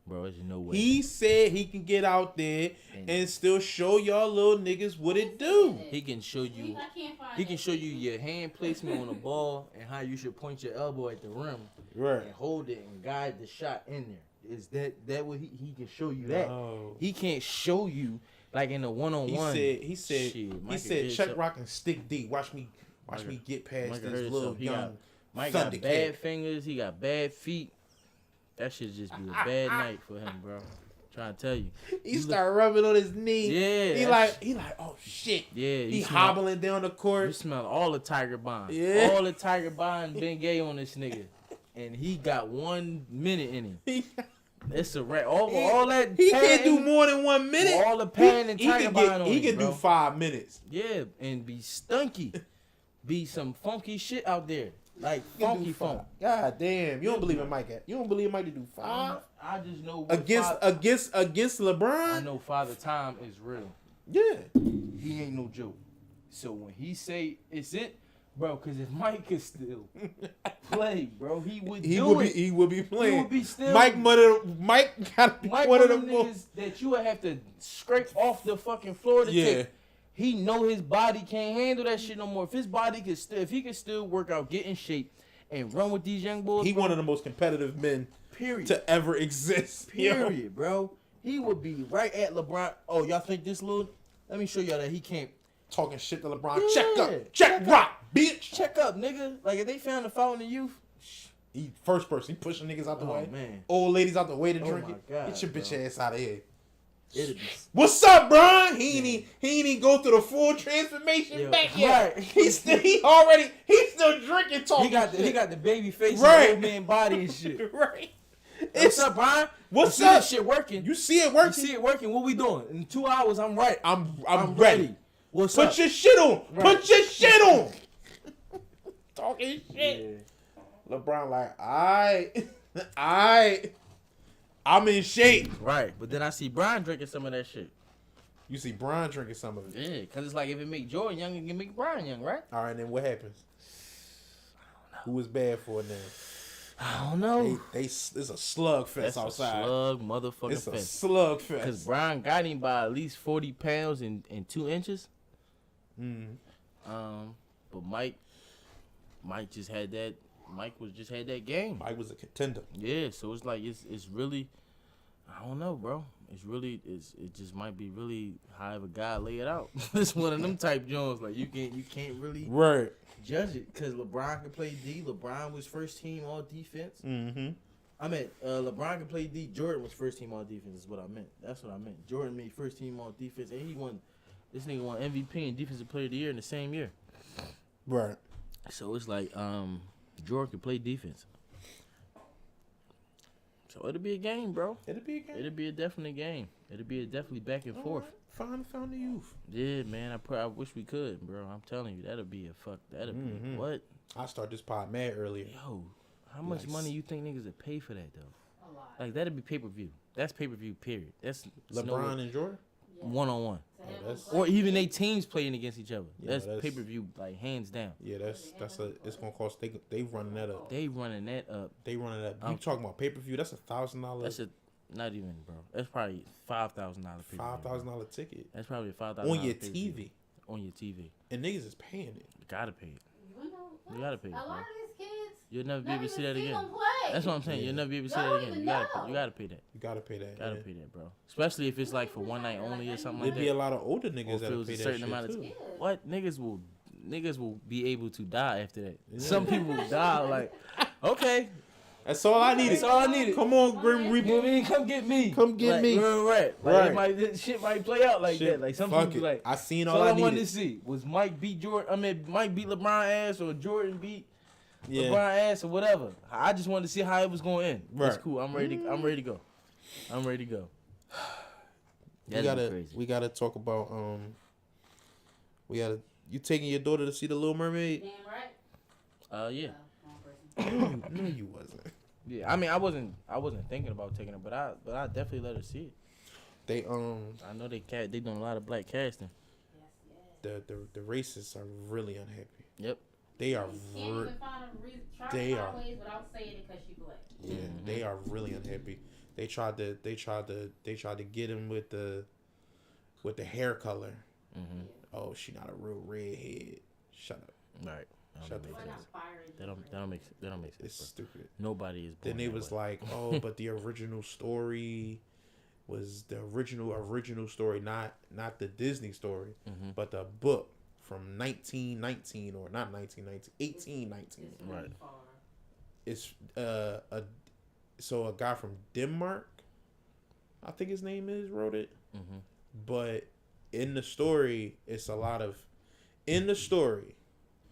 Speaker 2: Bro, there's no way.
Speaker 1: He said he can get out there and still show y'all little niggas what it do.
Speaker 2: He can show you.
Speaker 3: I can't find
Speaker 2: He can
Speaker 3: that
Speaker 2: show you
Speaker 3: video.
Speaker 2: your hand placement on the ball and how you should point your elbow at the rim
Speaker 1: Right.
Speaker 2: and hold it and guide the shot in there. Is that what he can show you that?
Speaker 1: No.
Speaker 2: He can't show you like in a one-on-one.
Speaker 1: He said
Speaker 2: Mike
Speaker 1: check
Speaker 2: did
Speaker 1: rock and stick D. Watch me get past
Speaker 2: Mike
Speaker 1: this
Speaker 2: hurt
Speaker 1: little
Speaker 2: himself.
Speaker 1: young
Speaker 2: Mike
Speaker 1: thunder
Speaker 2: got bad
Speaker 1: kid.
Speaker 2: fingers. He got bad feet. That should just be a bad night for him, bro. Trying to tell you.
Speaker 1: He started rubbing on his knee.
Speaker 2: Yeah.
Speaker 1: He like, oh shit.
Speaker 2: Yeah.
Speaker 1: He
Speaker 2: You smell,
Speaker 1: hobbling down the
Speaker 2: you
Speaker 1: court.
Speaker 2: smell all the Tiger Bond.
Speaker 1: Yeah.
Speaker 2: All the Tiger Bond Ben Gay on this nigga. And he got 1 minute in him. It's a wrap. All that.
Speaker 1: He
Speaker 2: padding,
Speaker 1: can't do more than 1 minute.
Speaker 2: All the padding and
Speaker 1: he
Speaker 2: Tiger
Speaker 1: can
Speaker 2: Bond
Speaker 1: get,
Speaker 2: on
Speaker 1: He
Speaker 2: him,
Speaker 1: can
Speaker 2: bro.
Speaker 1: do 5 minutes.
Speaker 2: Yeah, and be stunky. Be some funky shit out there. Like
Speaker 1: He can
Speaker 2: funky
Speaker 1: do
Speaker 2: funk.
Speaker 1: 5. God damn. You don't believe in Mike. You don't believe Mike to do 5?
Speaker 2: I just know what
Speaker 1: Against
Speaker 2: I
Speaker 1: LeBron?
Speaker 2: know Father Time is real.
Speaker 1: Yeah.
Speaker 2: He ain't no joke. So when he say it's it, bro, because if Mike could still play, bro, he would
Speaker 1: He
Speaker 2: do
Speaker 1: would
Speaker 2: it.
Speaker 1: be he would be playing.
Speaker 2: He would be still.
Speaker 1: Mike got
Speaker 2: Mike
Speaker 1: one of
Speaker 2: them
Speaker 1: them
Speaker 2: niggas that you would have to scrape off the fucking floor to
Speaker 1: Yeah.
Speaker 2: take. He know his body can't handle that shit no more. If his body could still, if he could still work out, get in shape, and run with these young boys,
Speaker 1: He
Speaker 2: bro,
Speaker 1: one of the most competitive men
Speaker 2: period.
Speaker 1: to ever exist.
Speaker 2: Period, bro. He would be right at LeBron. Oh, y'all think this little? Let me show y'all that he can't.
Speaker 1: Talking shit to LeBron.
Speaker 2: Yeah.
Speaker 1: Check up. Check rock, bitch.
Speaker 2: Check up, nigga. Like if they found a foul in the youth,
Speaker 1: He first person. He pushing niggas out the
Speaker 2: oh
Speaker 1: way.
Speaker 2: man,
Speaker 1: Old ladies out the way to
Speaker 2: Oh
Speaker 1: drink
Speaker 2: my
Speaker 1: it.
Speaker 2: God,
Speaker 1: Get your bitch
Speaker 2: bro.
Speaker 1: ass out of here.
Speaker 2: it'd be
Speaker 1: What's up, Bron? He ain't even go through the full transformation
Speaker 2: Yeah,
Speaker 1: back yet.
Speaker 2: right.
Speaker 1: He's still drinking talking.
Speaker 2: he got the baby face,
Speaker 1: Right.
Speaker 2: and old man body and shit.
Speaker 1: right.
Speaker 2: What's up, Brian?
Speaker 1: What's
Speaker 2: You see
Speaker 1: up?
Speaker 2: this shit working?
Speaker 1: You see it
Speaker 2: You
Speaker 1: working?
Speaker 2: see it working? What we doing? In 2 hours, I'm right.
Speaker 1: I'm ready.
Speaker 2: What's
Speaker 1: Put
Speaker 2: up?
Speaker 1: your shit on.
Speaker 2: Right.
Speaker 1: Put your shit on. Talking shit.
Speaker 2: Yeah.
Speaker 1: LeBron like, I'm in shape.
Speaker 2: Right, but then I see Brian drinking some of that shit.
Speaker 1: You see Bron drinking some of it.
Speaker 2: Yeah, because it's like if it make Jordan young, it can make Brian young, right?
Speaker 1: All right, then what happens? Who was bad for it then?
Speaker 2: I don't know.
Speaker 1: It's a slugfest
Speaker 2: That's
Speaker 1: outside.
Speaker 2: a slug motherfucking
Speaker 1: It's a
Speaker 2: fest.
Speaker 1: slugfest.
Speaker 2: Because Brian got him by at least 40 pounds and 2 inches. But Mike just had that. Mike just had that game.
Speaker 1: Mike was a contender.
Speaker 2: Yeah, so it's like it's really, I don't know, bro. It just might be really however God lay it out. It's one of them type Jones. Like you can't really
Speaker 1: Right.
Speaker 2: judge it because LeBron can play D. LeBron was first team all defense.
Speaker 1: Mm-hmm.
Speaker 2: I meant LeBron can play D. Jordan was first team all defense. Is what I meant. That's what I meant. Jordan made first team all defense, and he won. This nigga won MVP and Defensive Player of the Year in the same year.
Speaker 1: Right.
Speaker 2: So it's like Jordan can play defense. So it'll be a game, bro.
Speaker 1: It'll be a game.
Speaker 2: It'll be a definite game. It'll be a definitely back and forth.
Speaker 1: Right. Found the youth.
Speaker 2: Yeah, man. I wish we could, bro. I'm telling you, that'll be be what?
Speaker 1: I start this pod mad earlier.
Speaker 2: Yo, how much
Speaker 1: Nice.
Speaker 2: money you think niggas would pay for that though?
Speaker 3: A lot.
Speaker 2: Like that'd be pay per view. That's pay per view. Period. That's
Speaker 1: LeBron and Jordan.
Speaker 3: Yeah.
Speaker 2: 1-on-1,
Speaker 3: To have
Speaker 1: that's-
Speaker 3: them
Speaker 2: or
Speaker 3: play.
Speaker 2: even they teams playing against each other.
Speaker 1: Yeah,
Speaker 2: that's
Speaker 1: that's-
Speaker 2: pay per view, like hands down.
Speaker 1: Yeah, it's gonna cost. They running that up.
Speaker 2: They running that up.
Speaker 1: They running that. You talking about pay per view? That's $1,000.
Speaker 2: That's not even, bro. That's probably $5,000 pay.
Speaker 1: $5,000 ticket
Speaker 2: That's probably $5,000
Speaker 1: on your
Speaker 2: pay-per-view.
Speaker 1: TV,
Speaker 2: On your TV,
Speaker 1: and niggas is paying it.
Speaker 2: you gotta pay it.
Speaker 3: You know what?
Speaker 2: You gotta pay it,
Speaker 3: A lot
Speaker 2: bro.
Speaker 3: of these kids
Speaker 2: You'll never be
Speaker 3: never
Speaker 2: able to see
Speaker 3: even
Speaker 2: that
Speaker 3: see
Speaker 2: again.
Speaker 3: them play.
Speaker 2: That's what I'm saying.
Speaker 1: Yeah.
Speaker 2: You'll never be able to see
Speaker 3: Y'all
Speaker 2: that
Speaker 3: don't
Speaker 2: again.
Speaker 3: even
Speaker 2: You gotta
Speaker 3: know.
Speaker 2: you gotta pay that.
Speaker 1: You gotta pay that.
Speaker 2: Gotta
Speaker 1: yeah.
Speaker 2: pay that, bro. Especially if it's like for one night only or something like
Speaker 1: There'd be a
Speaker 2: that.
Speaker 1: lot of older
Speaker 2: Or
Speaker 1: niggas
Speaker 2: if
Speaker 1: that
Speaker 2: it was
Speaker 1: pay
Speaker 2: a
Speaker 1: that
Speaker 2: certain
Speaker 1: shit
Speaker 2: amount of
Speaker 1: too.
Speaker 3: Yeah.
Speaker 2: What niggas will be able to die after that.
Speaker 1: Yeah.
Speaker 2: Some people will die like, okay,
Speaker 1: That's all I needed.
Speaker 2: that's all I needed.
Speaker 1: Come on, Grim
Speaker 2: Move
Speaker 1: Reaper.
Speaker 2: in, come get me.
Speaker 1: Come get
Speaker 2: Like,
Speaker 1: me.
Speaker 2: Right. Like
Speaker 1: Right.
Speaker 2: it might, this shit might play out like
Speaker 1: Shit,
Speaker 2: that. Like some
Speaker 1: fuck
Speaker 2: people
Speaker 1: it.
Speaker 2: like.
Speaker 1: I seen
Speaker 2: So
Speaker 1: all
Speaker 2: all
Speaker 1: I
Speaker 2: I wanted to
Speaker 1: needed.
Speaker 2: see was Mike beat Jordan. I mean, Mike beat LeBron ass or Jordan beat
Speaker 1: Yeah.
Speaker 2: LeBron ass or whatever. I just wanted to see how it was going to end. That's
Speaker 1: Right.
Speaker 2: cool. I'm ready to go. I'm ready to go.
Speaker 1: We gotta talk about you taking your daughter to see the Little Mermaid?
Speaker 3: Damn right.
Speaker 2: Yeah.
Speaker 3: Wrong person.
Speaker 1: No, you wasn't.
Speaker 2: Yeah. I mean, I wasn't thinking about taking her, but I definitely let her see it.
Speaker 1: They
Speaker 2: I know they doing a lot of black casting.
Speaker 3: Yes, yes.
Speaker 1: the racists are really unhappy.
Speaker 2: Yep.
Speaker 1: They are
Speaker 3: Can't even find a reason. Try
Speaker 1: They
Speaker 3: to
Speaker 1: are.
Speaker 3: find ways without saying it because she black.
Speaker 1: yeah, they are really unhappy. They tried to get him with the hair color.
Speaker 2: Mm-hmm.
Speaker 1: Oh, she not a real redhead. Shut up.
Speaker 2: Right.
Speaker 1: Shut the
Speaker 3: Why
Speaker 1: fuck
Speaker 3: not
Speaker 1: up.
Speaker 3: fire it?
Speaker 2: That don't make sense.
Speaker 1: It's
Speaker 2: Bro.
Speaker 1: stupid.
Speaker 2: Nobody is. Born
Speaker 1: Then they
Speaker 2: that
Speaker 1: was
Speaker 2: way.
Speaker 1: like, oh, but the original story was the original story, not the Disney story,
Speaker 2: Mhm.
Speaker 1: but the book from 1919 or not 1919, 1819.
Speaker 3: It's
Speaker 2: Right.
Speaker 3: really far.
Speaker 1: It's a guy from Denmark, I think his name is, wrote it.
Speaker 2: Mhm.
Speaker 1: But in the story,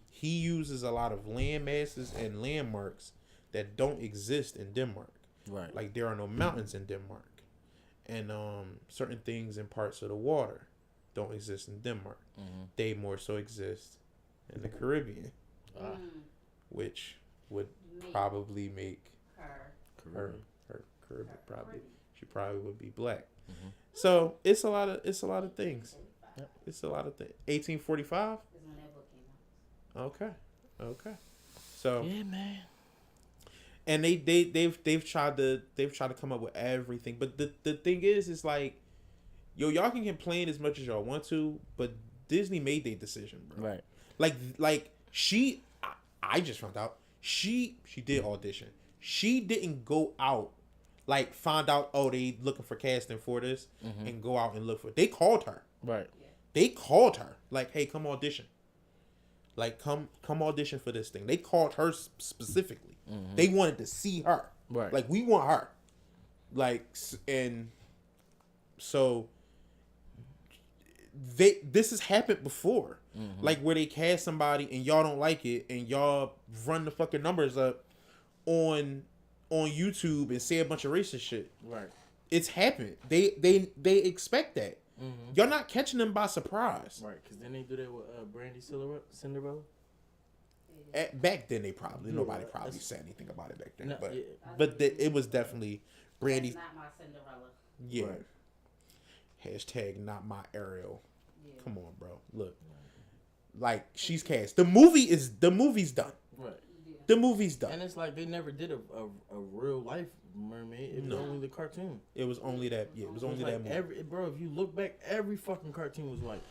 Speaker 1: he uses a lot of land masses and landmarks that don't exist in Denmark.
Speaker 2: Right.
Speaker 1: Like there are no mountains in Denmark, and certain things in parts of the water don't exist in Denmark.
Speaker 2: Mhm.
Speaker 1: They more so exist in the Caribbean,
Speaker 2: Ah.
Speaker 1: which would
Speaker 3: Make
Speaker 1: probably make
Speaker 3: her.
Speaker 1: her Caribbean
Speaker 3: her
Speaker 1: probably
Speaker 3: Caribbean.
Speaker 1: she probably would be black.
Speaker 2: Mhm.
Speaker 1: So it's a lot of things.
Speaker 2: Yep.
Speaker 1: It's a lot of things. 1845.
Speaker 3: Is when that book came out.
Speaker 1: Okay. So
Speaker 2: Yeah, man.
Speaker 1: and they've tried to come up with everything, but the thing is like, yo, y'all can complain as much as y'all want to, but Disney made their decision, bro.
Speaker 2: Right.
Speaker 1: Like I just found out she did audition. She didn't go out, like find out, oh, they looking for casting for this, and go out and look for it. They called her.
Speaker 2: Right.
Speaker 1: They called her like, hey, come audition. Like come audition for this thing. They called her specifically. They wanted to see her.
Speaker 2: Right.
Speaker 1: Like we want her. Like and so this has happened before. Like where they cast somebody and y'all don't like it and y'all run the fucking numbers up on YouTube and say a bunch of racist shit.
Speaker 2: Right.
Speaker 1: It's happened. They expect that. Y'all not catching them by surprise.
Speaker 2: Right. Because then they do that with Brandy Cinderella.
Speaker 1: Back then, they probably
Speaker 2: Yeah,
Speaker 1: nobody
Speaker 2: right.
Speaker 1: probably
Speaker 2: That's-
Speaker 1: said anything about it back then.
Speaker 2: No,
Speaker 1: but
Speaker 2: yeah.
Speaker 1: it was definitely Brandy.
Speaker 3: That's not my Cinderella.
Speaker 1: Yeah.
Speaker 2: Right.
Speaker 1: Hashtag not my Ariel.
Speaker 3: Yeah.
Speaker 1: Come on, bro. Look, like she's cast. The movie's done.
Speaker 2: Right.
Speaker 3: Yeah.
Speaker 1: The movie's done.
Speaker 2: And it's like they never did a real life mermaid. It was
Speaker 1: No.
Speaker 2: only the cartoon.
Speaker 1: It was only that. Yeah, it was only
Speaker 2: Like
Speaker 1: that movie.
Speaker 2: bro, if you look back, every fucking cartoon was white.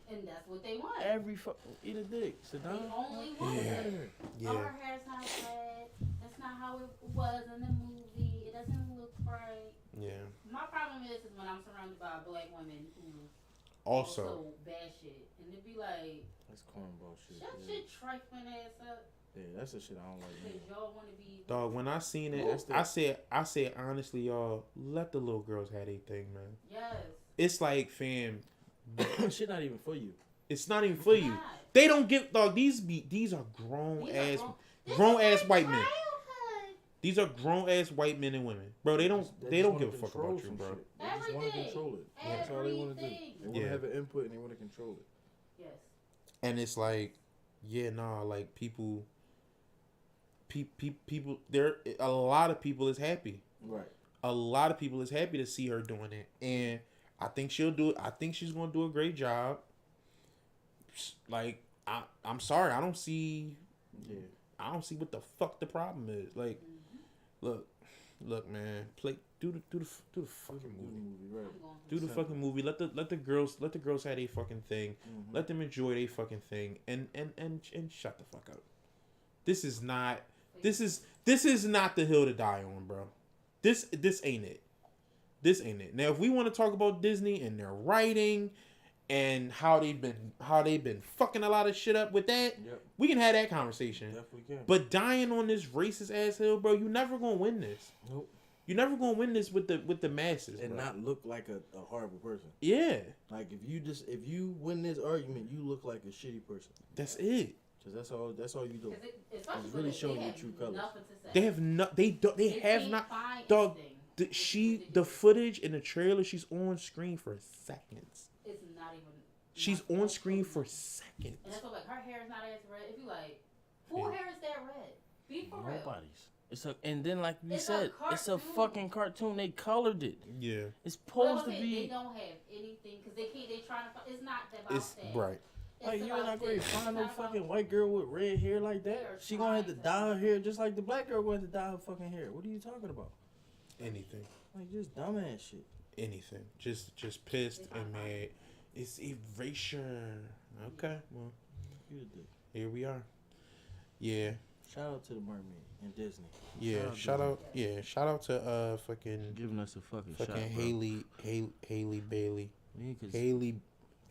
Speaker 3: And that's what they want.
Speaker 2: Every fucking eat a dick, sit
Speaker 3: They
Speaker 2: down.
Speaker 3: only want
Speaker 1: Yeah.
Speaker 3: it. Oh,
Speaker 1: Yeah.
Speaker 3: her hair's not red. That's not how it was in the movie. It doesn't look right.
Speaker 1: Yeah.
Speaker 3: My problem is when I'm surrounded by black women who
Speaker 1: Also,
Speaker 3: bad shit, and it'd be like,
Speaker 2: That's cornball shit.
Speaker 3: shut
Speaker 2: Yeah.
Speaker 3: your trifling ass up,
Speaker 2: Yeah, that's the shit I don't like.
Speaker 3: because y'all want to be.
Speaker 1: dog. When I seen it, I said honestly, y'all, let the little girls have their thing, man.
Speaker 3: Yes.
Speaker 1: It's like, fam,
Speaker 2: Shit not even for you.
Speaker 1: it's not even for you.
Speaker 3: Not.
Speaker 1: They don't give, dog. These are grown
Speaker 3: These
Speaker 1: ass,
Speaker 3: are This
Speaker 1: grown
Speaker 3: is
Speaker 1: ass
Speaker 3: their
Speaker 1: white men.
Speaker 3: childhood.
Speaker 1: These are grown ass white men and women, bro. They don't
Speaker 2: just wanna
Speaker 1: give a fuck
Speaker 2: control
Speaker 1: about you,
Speaker 2: some
Speaker 1: bro.
Speaker 2: shit. They just want to
Speaker 3: Everything.
Speaker 2: control it. That's all they want to do.
Speaker 3: Everything.
Speaker 2: They want to
Speaker 1: Yeah.
Speaker 2: have an input and they want to control it.
Speaker 3: Yes.
Speaker 1: And it's like, yeah, nah, like people, there. A lot of people is happy.
Speaker 2: Right.
Speaker 1: A lot of people is happy to see her doing it, and I think she'll do it. I think she's gonna do a great job. Like, I'm sorry, I don't see what the fuck the problem is. Like, look, man, do the fucking movie.
Speaker 2: Right.
Speaker 1: Do the fucking movie. Let the girls have their fucking thing.
Speaker 2: Mm-hmm.
Speaker 1: Let them enjoy their fucking thing, and shut the fuck up. This is not the hill to die on, bro. This ain't it. This ain't it. Now, if we want to talk about Disney and their writing and how they've been fucking a lot of shit up with that, we can have that conversation.
Speaker 2: Definitely can.
Speaker 1: But dying on this racist ass hill, bro, you never gonna win this.
Speaker 2: Nope.
Speaker 1: You're never gonna win this with the masses,
Speaker 2: And
Speaker 1: bro.
Speaker 2: not look like a horrible person.
Speaker 1: Yeah,
Speaker 2: Like if you win this argument, you look like a shitty person.
Speaker 1: that's it.
Speaker 2: Cause that's all you do.
Speaker 3: It's
Speaker 2: really showing your true colors.
Speaker 1: They have not. They have not. Dog. The footage in the trailer, she's on screen for seconds.
Speaker 3: It's not even.
Speaker 1: She's
Speaker 3: not
Speaker 1: on
Speaker 3: so
Speaker 1: screen
Speaker 3: close.
Speaker 1: for seconds.
Speaker 3: And that's what, like, her hair is not as red. If you like, who hair is that red? Be for real.
Speaker 2: Nobody's. And then like we
Speaker 3: It's
Speaker 2: said,
Speaker 3: a
Speaker 2: it's a
Speaker 3: cartoon.
Speaker 2: fucking cartoon. They colored it.
Speaker 1: Yeah,
Speaker 2: It's
Speaker 3: Well,
Speaker 2: supposed to
Speaker 3: okay,
Speaker 2: be.
Speaker 3: They don't have anything because they can't. They trying to. It's not about
Speaker 1: it's
Speaker 3: that.
Speaker 1: right.
Speaker 3: It's
Speaker 2: Like, you're
Speaker 3: about
Speaker 2: not going to
Speaker 3: this.
Speaker 2: find
Speaker 3: It's
Speaker 2: no
Speaker 3: not about-
Speaker 2: fucking white girl with red hair like
Speaker 3: They
Speaker 2: that.
Speaker 3: are
Speaker 2: She gonna have to
Speaker 3: trying
Speaker 2: dye her
Speaker 3: to-
Speaker 2: hair just like the black girl going to dye her fucking hair. What are you talking about?
Speaker 1: Anything,
Speaker 2: Like, just dumbass shit.
Speaker 1: anything. Just pissed and mad. It's erasure. Okay, well,
Speaker 2: You the dick.
Speaker 1: here we are. Yeah,
Speaker 2: Shout out to the mermaid and Disney.
Speaker 1: yeah. Shout out to fucking
Speaker 2: Giving us a fucking shot, bro.
Speaker 1: Haley Bailey.
Speaker 2: Yeah, cause,
Speaker 1: Haley.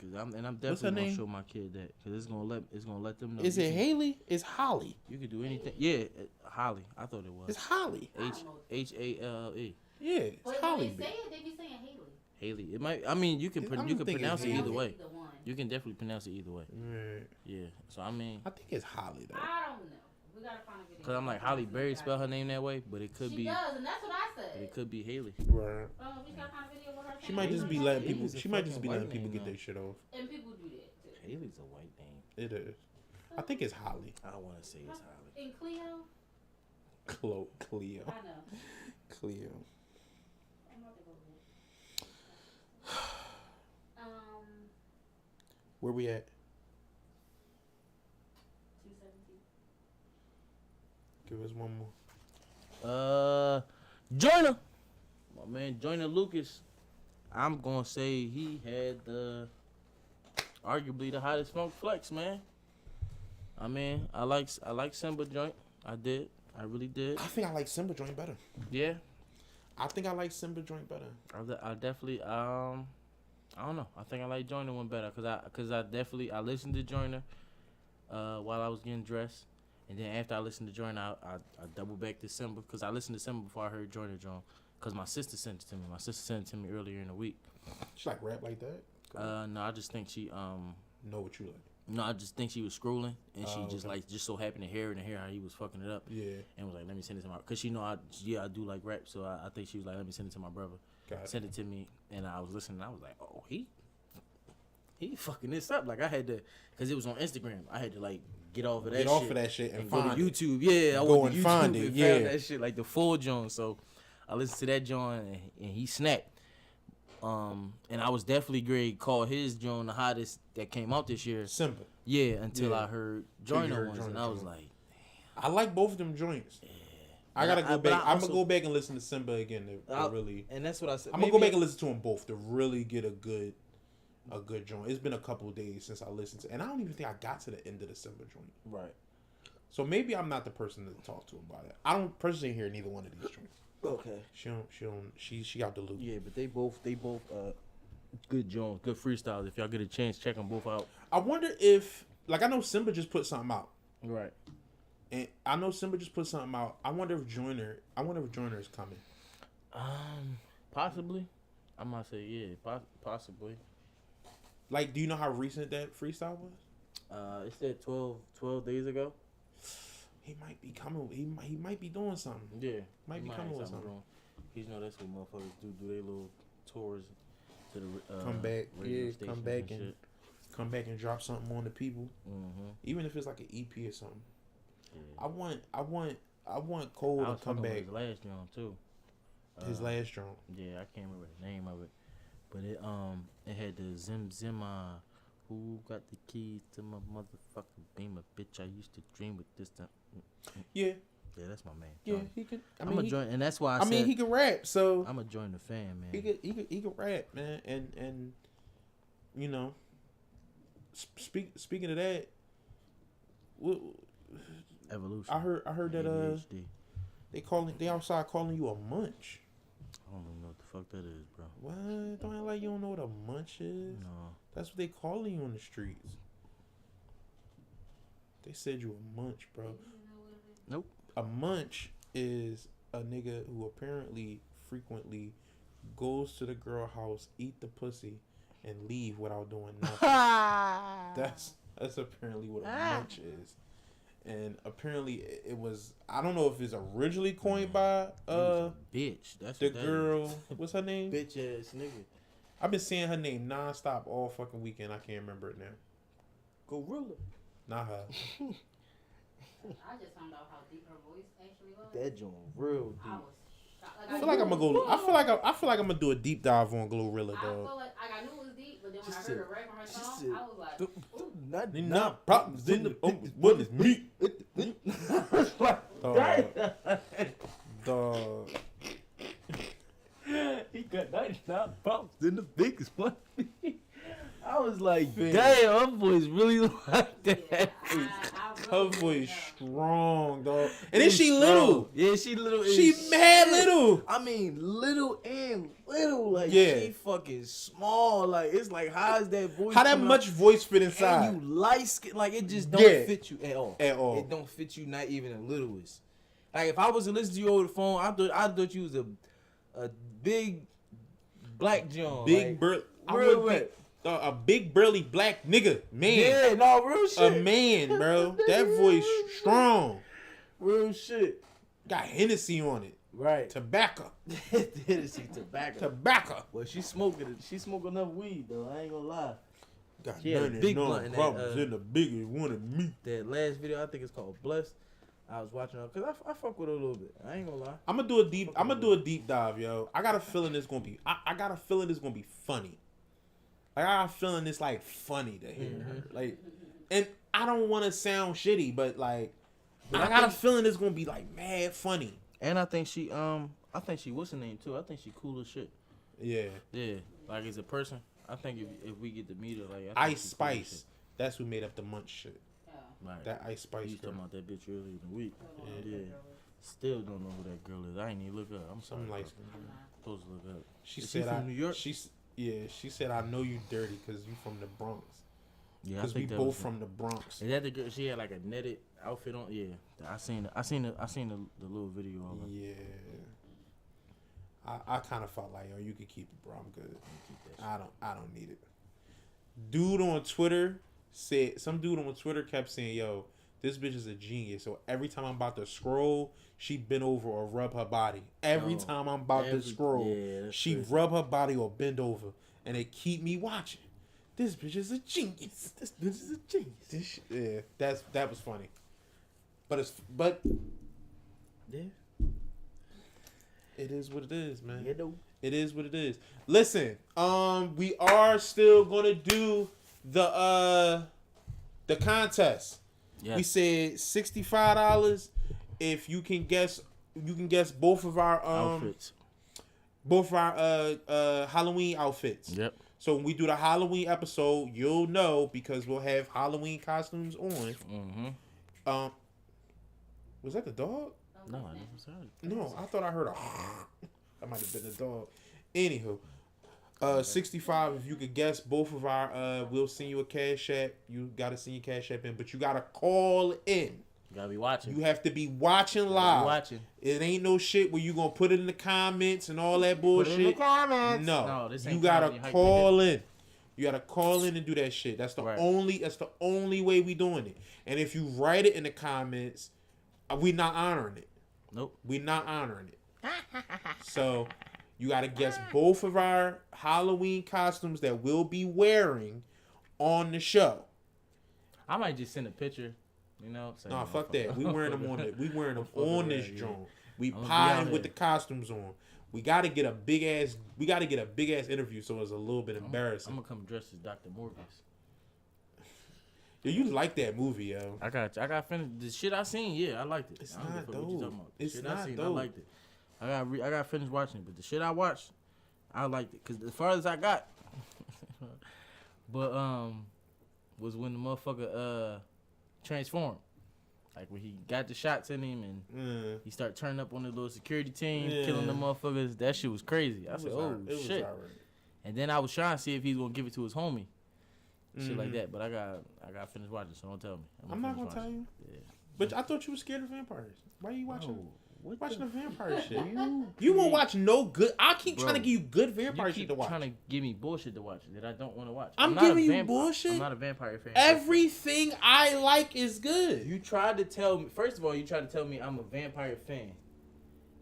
Speaker 2: I'm
Speaker 1: What's her
Speaker 2: definitely gonna
Speaker 1: name?
Speaker 2: show my kid that, cause it's gonna let them know.
Speaker 1: Is
Speaker 2: you
Speaker 1: it
Speaker 2: can-
Speaker 1: Haley? It's Holly.
Speaker 2: You can do anything. Yeah, Holly. I thought it was
Speaker 1: It's Holly.
Speaker 2: Hale.
Speaker 1: Yeah, it's
Speaker 3: But
Speaker 1: Holly.
Speaker 3: when they
Speaker 1: baby.
Speaker 3: say it, they be saying Haley.
Speaker 2: Haley. It might. I mean, you can
Speaker 1: I don't
Speaker 2: you can
Speaker 1: think it's
Speaker 2: pronounce it
Speaker 1: Haley.
Speaker 2: either way.
Speaker 3: The one.
Speaker 2: You can definitely pronounce it either way.
Speaker 1: Right.
Speaker 2: Yeah. So I mean,
Speaker 1: I think it's Holly though.
Speaker 3: I don't know. We gotta find a video.
Speaker 2: cause I'm like Holly Berry spell her name that way, but it could
Speaker 3: She
Speaker 2: be.
Speaker 3: does, and that's what I
Speaker 2: But
Speaker 3: said.
Speaker 2: it could be Haley.
Speaker 1: Right.
Speaker 3: We gotta find a video with her.
Speaker 1: She
Speaker 3: saying
Speaker 1: might just be
Speaker 3: Haley.
Speaker 1: letting people.
Speaker 2: Haley's a
Speaker 1: She might just
Speaker 2: fucking
Speaker 1: be letting
Speaker 2: white
Speaker 1: people
Speaker 2: name
Speaker 1: get
Speaker 2: now.
Speaker 1: their shit off.
Speaker 3: And people do that too.
Speaker 2: Haley's a white name.
Speaker 1: It is. I think it's Holly.
Speaker 2: I want to say it's Holly.
Speaker 3: And Cleo,
Speaker 1: Cleo.
Speaker 3: I know.
Speaker 1: Cleo.
Speaker 3: I'm about to go with it.
Speaker 1: Where we at?
Speaker 3: 217.
Speaker 1: Give us one more.
Speaker 2: Joyner. My man Joyner Lucas. I'm gonna say he had arguably the hottest funk flex, man. I mean, I like Simba joint. I did. I really did.
Speaker 1: I think I like Simba joint better.
Speaker 2: Yeah.
Speaker 1: I think I like Simba joint better.
Speaker 2: I definitely I don't know. I think I like Joyner one better because I listened to Joyner while I was getting dressed, and then after I listened to Joyner, I double back to Simba because I listened to Simba before I heard Joyner drum because my sister sent it to me. My sister sent it to me earlier in the week.
Speaker 1: She like rap like that?
Speaker 2: No, I just think she
Speaker 1: Know what you like.
Speaker 2: no, I just think she was scrolling and she just
Speaker 1: okay.
Speaker 2: just so happened to hear how he was fucking it up.
Speaker 1: Yeah.
Speaker 2: And was like, let me send it to my, cause she know I do like rap, so I think she was like, let me send it to my brother.
Speaker 1: Got it.
Speaker 2: Sent it to me, and I was listening. And I was like, oh, he fucking this up. Like I had to, cause it was on Instagram. I had to like get off of that shit
Speaker 1: and
Speaker 2: go to
Speaker 1: find it.
Speaker 2: YouTube. Yeah, I
Speaker 1: Go
Speaker 2: went to
Speaker 1: and
Speaker 2: YouTube
Speaker 1: find it,
Speaker 2: and
Speaker 1: yeah.
Speaker 2: found that shit like the full joint. So I listened to that joint, and he snapped. And I was definitely great. Call his joint the hottest that came out this year.
Speaker 1: Simba.
Speaker 2: Yeah, until
Speaker 1: Yeah.
Speaker 2: I heard Joyner
Speaker 1: heard
Speaker 2: ones,
Speaker 1: Joyner
Speaker 2: and I was
Speaker 1: joint.
Speaker 2: like,
Speaker 1: I like both of them joints.
Speaker 2: yeah.
Speaker 1: I gotta go
Speaker 2: but
Speaker 1: back.
Speaker 2: I
Speaker 1: I'm gonna
Speaker 2: also-
Speaker 1: go back and listen to Simba again to really.
Speaker 2: And that's what I said.
Speaker 1: I'm gonna go back and listen to them both to really get a good joint. It's been a couple of days since I listened to, and I don't even think I got to the end of the Simba joint.
Speaker 2: Right.
Speaker 1: So maybe I'm not the person to talk to about it. I don't personally hear neither one of these joints.
Speaker 2: Okay.
Speaker 1: She got the loop.
Speaker 2: Yeah, but they both good joints, good freestyles. If y'all get a chance, check them both out.
Speaker 1: I wonder if, like, I know Simba just put something out.
Speaker 2: Right.
Speaker 1: And I know Simba just put something out. I wonder if Joyner is coming.
Speaker 2: Possibly. I might say yeah, possibly.
Speaker 1: Like, do you know how recent that freestyle was?
Speaker 2: It said 12 days ago.
Speaker 1: He might be coming. He might be doing something.
Speaker 2: Yeah,
Speaker 1: Might be coming with something.
Speaker 2: wrong. He's know that's what motherfuckers do their little tours to the
Speaker 1: Come back,
Speaker 2: radio
Speaker 1: yeah,
Speaker 2: stations
Speaker 1: come back and
Speaker 2: shit.
Speaker 1: come back and drop something on the people.
Speaker 2: Mm-hmm.
Speaker 1: Even if it's like an EP or something.
Speaker 2: Yeah.
Speaker 1: I want Cole
Speaker 2: I
Speaker 1: to
Speaker 2: was
Speaker 1: come
Speaker 2: fucking with
Speaker 1: back.
Speaker 2: his last drum too.
Speaker 1: His last drum.
Speaker 2: Yeah, I can't remember the name of it, but it had the Zim. Who got the keys to my motherfucking Beamer, bitch? I used to dream with this time.
Speaker 1: Yeah,
Speaker 2: Yeah, that's my man.
Speaker 1: yeah,
Speaker 2: Johnny.
Speaker 1: he could.
Speaker 2: I'm a join, and that's why I
Speaker 1: I mean,
Speaker 2: said
Speaker 1: he could rap. So
Speaker 2: I'm a join the fan, man.
Speaker 1: he could rap, man. And you know, speaking of that,
Speaker 2: Evolution.
Speaker 1: I heard that
Speaker 2: ADHD.
Speaker 1: they outside calling you a munch.
Speaker 2: I don't even know what the fuck that is, bro.
Speaker 1: What? Don't act like you don't know what a munch is.
Speaker 2: No.
Speaker 1: That's what they calling you on the streets. They said you a munch, bro.
Speaker 2: Nope.
Speaker 1: A munch is a nigga who apparently frequently goes to the girl house, eat the pussy, and leave without doing nothing. That's apparently what a munch is. And apparently it was, I don't know if it's originally coined by
Speaker 2: Bitch. That's
Speaker 1: the
Speaker 2: what that
Speaker 1: girl.
Speaker 2: is.
Speaker 1: What's her name?
Speaker 2: Bitch ass nigga.
Speaker 1: I've been seeing her name nonstop all fucking weekend. I can't remember it now.
Speaker 2: Gorilla.
Speaker 1: Not her.
Speaker 3: I just found out how deep her voice actually was.
Speaker 2: That joint real deep.
Speaker 3: I was shocked.
Speaker 1: I feel like I'm gonna go. I feel like I'm gonna do a deep dive on Glorilla,
Speaker 3: I
Speaker 1: dog.
Speaker 3: feel like I knew it was deep, but then when
Speaker 2: She
Speaker 3: I
Speaker 2: said-
Speaker 3: heard her rap on her
Speaker 2: she
Speaker 3: song,
Speaker 2: said,
Speaker 3: I was like, ooh.
Speaker 1: Not problems in the what is me? Dog.
Speaker 2: He got 99 pounds in the biggest one. I was like,
Speaker 1: Man.
Speaker 2: damn, her voice really like that.
Speaker 3: Yeah,
Speaker 1: Her
Speaker 3: really
Speaker 1: voice
Speaker 3: know.
Speaker 1: strong, dog. And then she
Speaker 2: Strong.
Speaker 1: little.
Speaker 2: Yeah, she little.
Speaker 1: She
Speaker 2: as
Speaker 1: mad
Speaker 2: shit.
Speaker 1: little.
Speaker 2: I mean, little and little. Like,
Speaker 1: Yeah.
Speaker 2: she fucking small. Like, it's like, how is that voice?
Speaker 1: How that
Speaker 2: coming
Speaker 1: much
Speaker 2: out?
Speaker 1: voice fit
Speaker 2: And
Speaker 1: inside?
Speaker 2: you light skin. Like, it just don't
Speaker 1: Yeah.
Speaker 2: fit you at all.
Speaker 1: At all.
Speaker 2: It don't fit you, not even the littlest. Like, if I was to listen to you over the phone, I thought you was a big black John.
Speaker 1: Big
Speaker 2: like,
Speaker 1: burly. A big burly black nigga, man.
Speaker 2: Yeah, no, real shit.
Speaker 1: A man, bro. That voice strong.
Speaker 2: Real shit.
Speaker 1: Got Hennessy on it.
Speaker 2: Right.
Speaker 1: Tobacco.
Speaker 2: Tennessee tobacco.
Speaker 1: Tobacco.
Speaker 2: Well, she smoking enough weed though. I ain't gonna lie.
Speaker 1: Got
Speaker 2: She had a
Speaker 1: 99
Speaker 2: big blunt in that,
Speaker 1: problems in the biggest one of me.
Speaker 2: That last video, I think it's called Blessed. I was watching her because I fuck with her a little bit. I ain't gonna lie.
Speaker 1: I'm gonna do a deep dive, yo. I got a feeling it's gonna be. I got a feeling it's gonna be funny. Like, I got a feeling it's like funny to hear.
Speaker 2: Mm-hmm.
Speaker 1: Like, and I don't want to sound shitty, but like,
Speaker 2: But
Speaker 1: I
Speaker 2: I
Speaker 1: got a
Speaker 2: think-
Speaker 1: feeling it's gonna be like mad funny.
Speaker 2: And I think she what's her name too? I think she cool as shit.
Speaker 1: Yeah.
Speaker 2: Yeah, like as a person, I think if we get to meet her, like
Speaker 1: Ice Spice. That's who made up the munch shit.
Speaker 3: Yeah.
Speaker 2: like
Speaker 1: That Ice Spice
Speaker 2: you was
Speaker 1: girl.
Speaker 2: talking about that bitch earlier in the week.
Speaker 3: Hold on,
Speaker 2: Yeah.
Speaker 3: girl.
Speaker 2: Still don't know who that girl is. I ain't even look up. I'm sorry.
Speaker 1: Something like.
Speaker 2: bro. Supposed to look up.
Speaker 1: She
Speaker 2: Is
Speaker 1: said,
Speaker 2: she from New York?
Speaker 1: She said, I know you dirty because you from the Bronx.
Speaker 2: Yeah, I
Speaker 1: Because we
Speaker 2: think that
Speaker 1: both
Speaker 2: was
Speaker 1: from the Bronx.
Speaker 2: Is that the girl? She had like a netted outfit on. Yeah, I seen the little video of her.
Speaker 1: Yeah. I kind of felt like, yo, you could keep it, bro. I'm good.
Speaker 2: Keep that shit.
Speaker 1: I don't need it. Some dude on Twitter kept saying, yo, this bitch is a genius. So every time I'm about to scroll, she bend over or rub her body. Every
Speaker 2: Oh,
Speaker 1: time I'm about to scroll,
Speaker 2: yeah, that's
Speaker 1: she
Speaker 2: crazy.
Speaker 1: rub her body or bend over. And it keep me watching. This bitch is a genius. This bitch is a genius. That was funny. But
Speaker 2: Yeah.
Speaker 1: it is what it is, man.
Speaker 2: Yeah, though.
Speaker 1: It is what it is. Listen, we are still gonna do the contest.
Speaker 2: Yes.
Speaker 1: We said $65 if you can guess both of our
Speaker 2: Outfits.
Speaker 1: both of our Halloween outfits.
Speaker 2: Yep.
Speaker 1: So when we do the Halloween episode, you'll know because we'll have Halloween costumes on.
Speaker 2: Mm-hmm.
Speaker 1: Was that the dog?
Speaker 2: No, I never saw it.
Speaker 1: No, I thought I heard a. That might have been the dog. Anywho, 65. If you could guess both of our, we'll send you a cash app. You gotta send your cash app in, but you gotta call in.
Speaker 2: You gotta be watching.
Speaker 1: You have to be watching live.
Speaker 2: Watching.
Speaker 1: It ain't no shit where you gonna put it in the comments and all that bullshit.
Speaker 2: Put it in the comments.
Speaker 1: No,
Speaker 2: this
Speaker 1: you
Speaker 2: ain't
Speaker 1: gotta
Speaker 2: comedy.
Speaker 1: call in. You gotta call in and do that shit. That's the
Speaker 2: Right.
Speaker 1: only way we doing it. And if you write it in the comments, we not honoring it.
Speaker 2: Nope.
Speaker 1: We not honoring it. So you gotta guess both of our Halloween costumes that we'll be wearing on the show.
Speaker 2: I might just send a picture. You know.
Speaker 1: Nah, fuck that. We wearing them on it. We wearing them
Speaker 2: Fucking
Speaker 1: on this
Speaker 2: right, yeah.
Speaker 1: joint. We
Speaker 2: I'ma be
Speaker 1: pieing
Speaker 2: out
Speaker 1: with the
Speaker 2: here.
Speaker 1: costumes on. We gotta get a big ass. We gotta get a big ass interview, so it's a little bit embarrassing.
Speaker 2: I'm gonna come dressed as Dr. Morbius.
Speaker 1: Yo, you like that movie, yo?
Speaker 2: I got finished the shit I seen. Yeah, I liked it.
Speaker 1: It's
Speaker 2: I don't
Speaker 1: not
Speaker 2: give a fuck what you
Speaker 1: dope.
Speaker 2: talking about. The
Speaker 1: It's
Speaker 2: shit
Speaker 1: not
Speaker 2: I seen,
Speaker 1: dope.
Speaker 2: I liked it. I got finished watching it, but the shit I watched, I liked it because as far as I got, but was when the motherfucker transformed. Like when he got the shots in him and he started turning up on the little security team, killing the motherfuckers. That shit was crazy. I said, "Oh shit!" And then I was trying to see if he's gonna give it to his homie, shit like that. But I got finished watching, so don't tell me.
Speaker 1: I'm not gonna tell you.
Speaker 2: Yeah.
Speaker 1: But I thought you were scared of vampires. Why are you watching?
Speaker 2: Bro, what
Speaker 1: Watching
Speaker 2: the
Speaker 1: the vampire shit.
Speaker 2: You
Speaker 1: You won't watch no good. I keep
Speaker 2: Bro,
Speaker 1: trying to give you good
Speaker 2: You
Speaker 1: vampire shit
Speaker 2: keep
Speaker 1: to watch.
Speaker 2: trying to give me bullshit to watch that I don't want to watch.
Speaker 1: I'm
Speaker 2: not a
Speaker 1: giving you bullshit?
Speaker 2: I'm not a vampire fan.
Speaker 1: Everything I like is good.
Speaker 2: You tried to tell me. First of all, you tried to tell me I'm a vampire fan.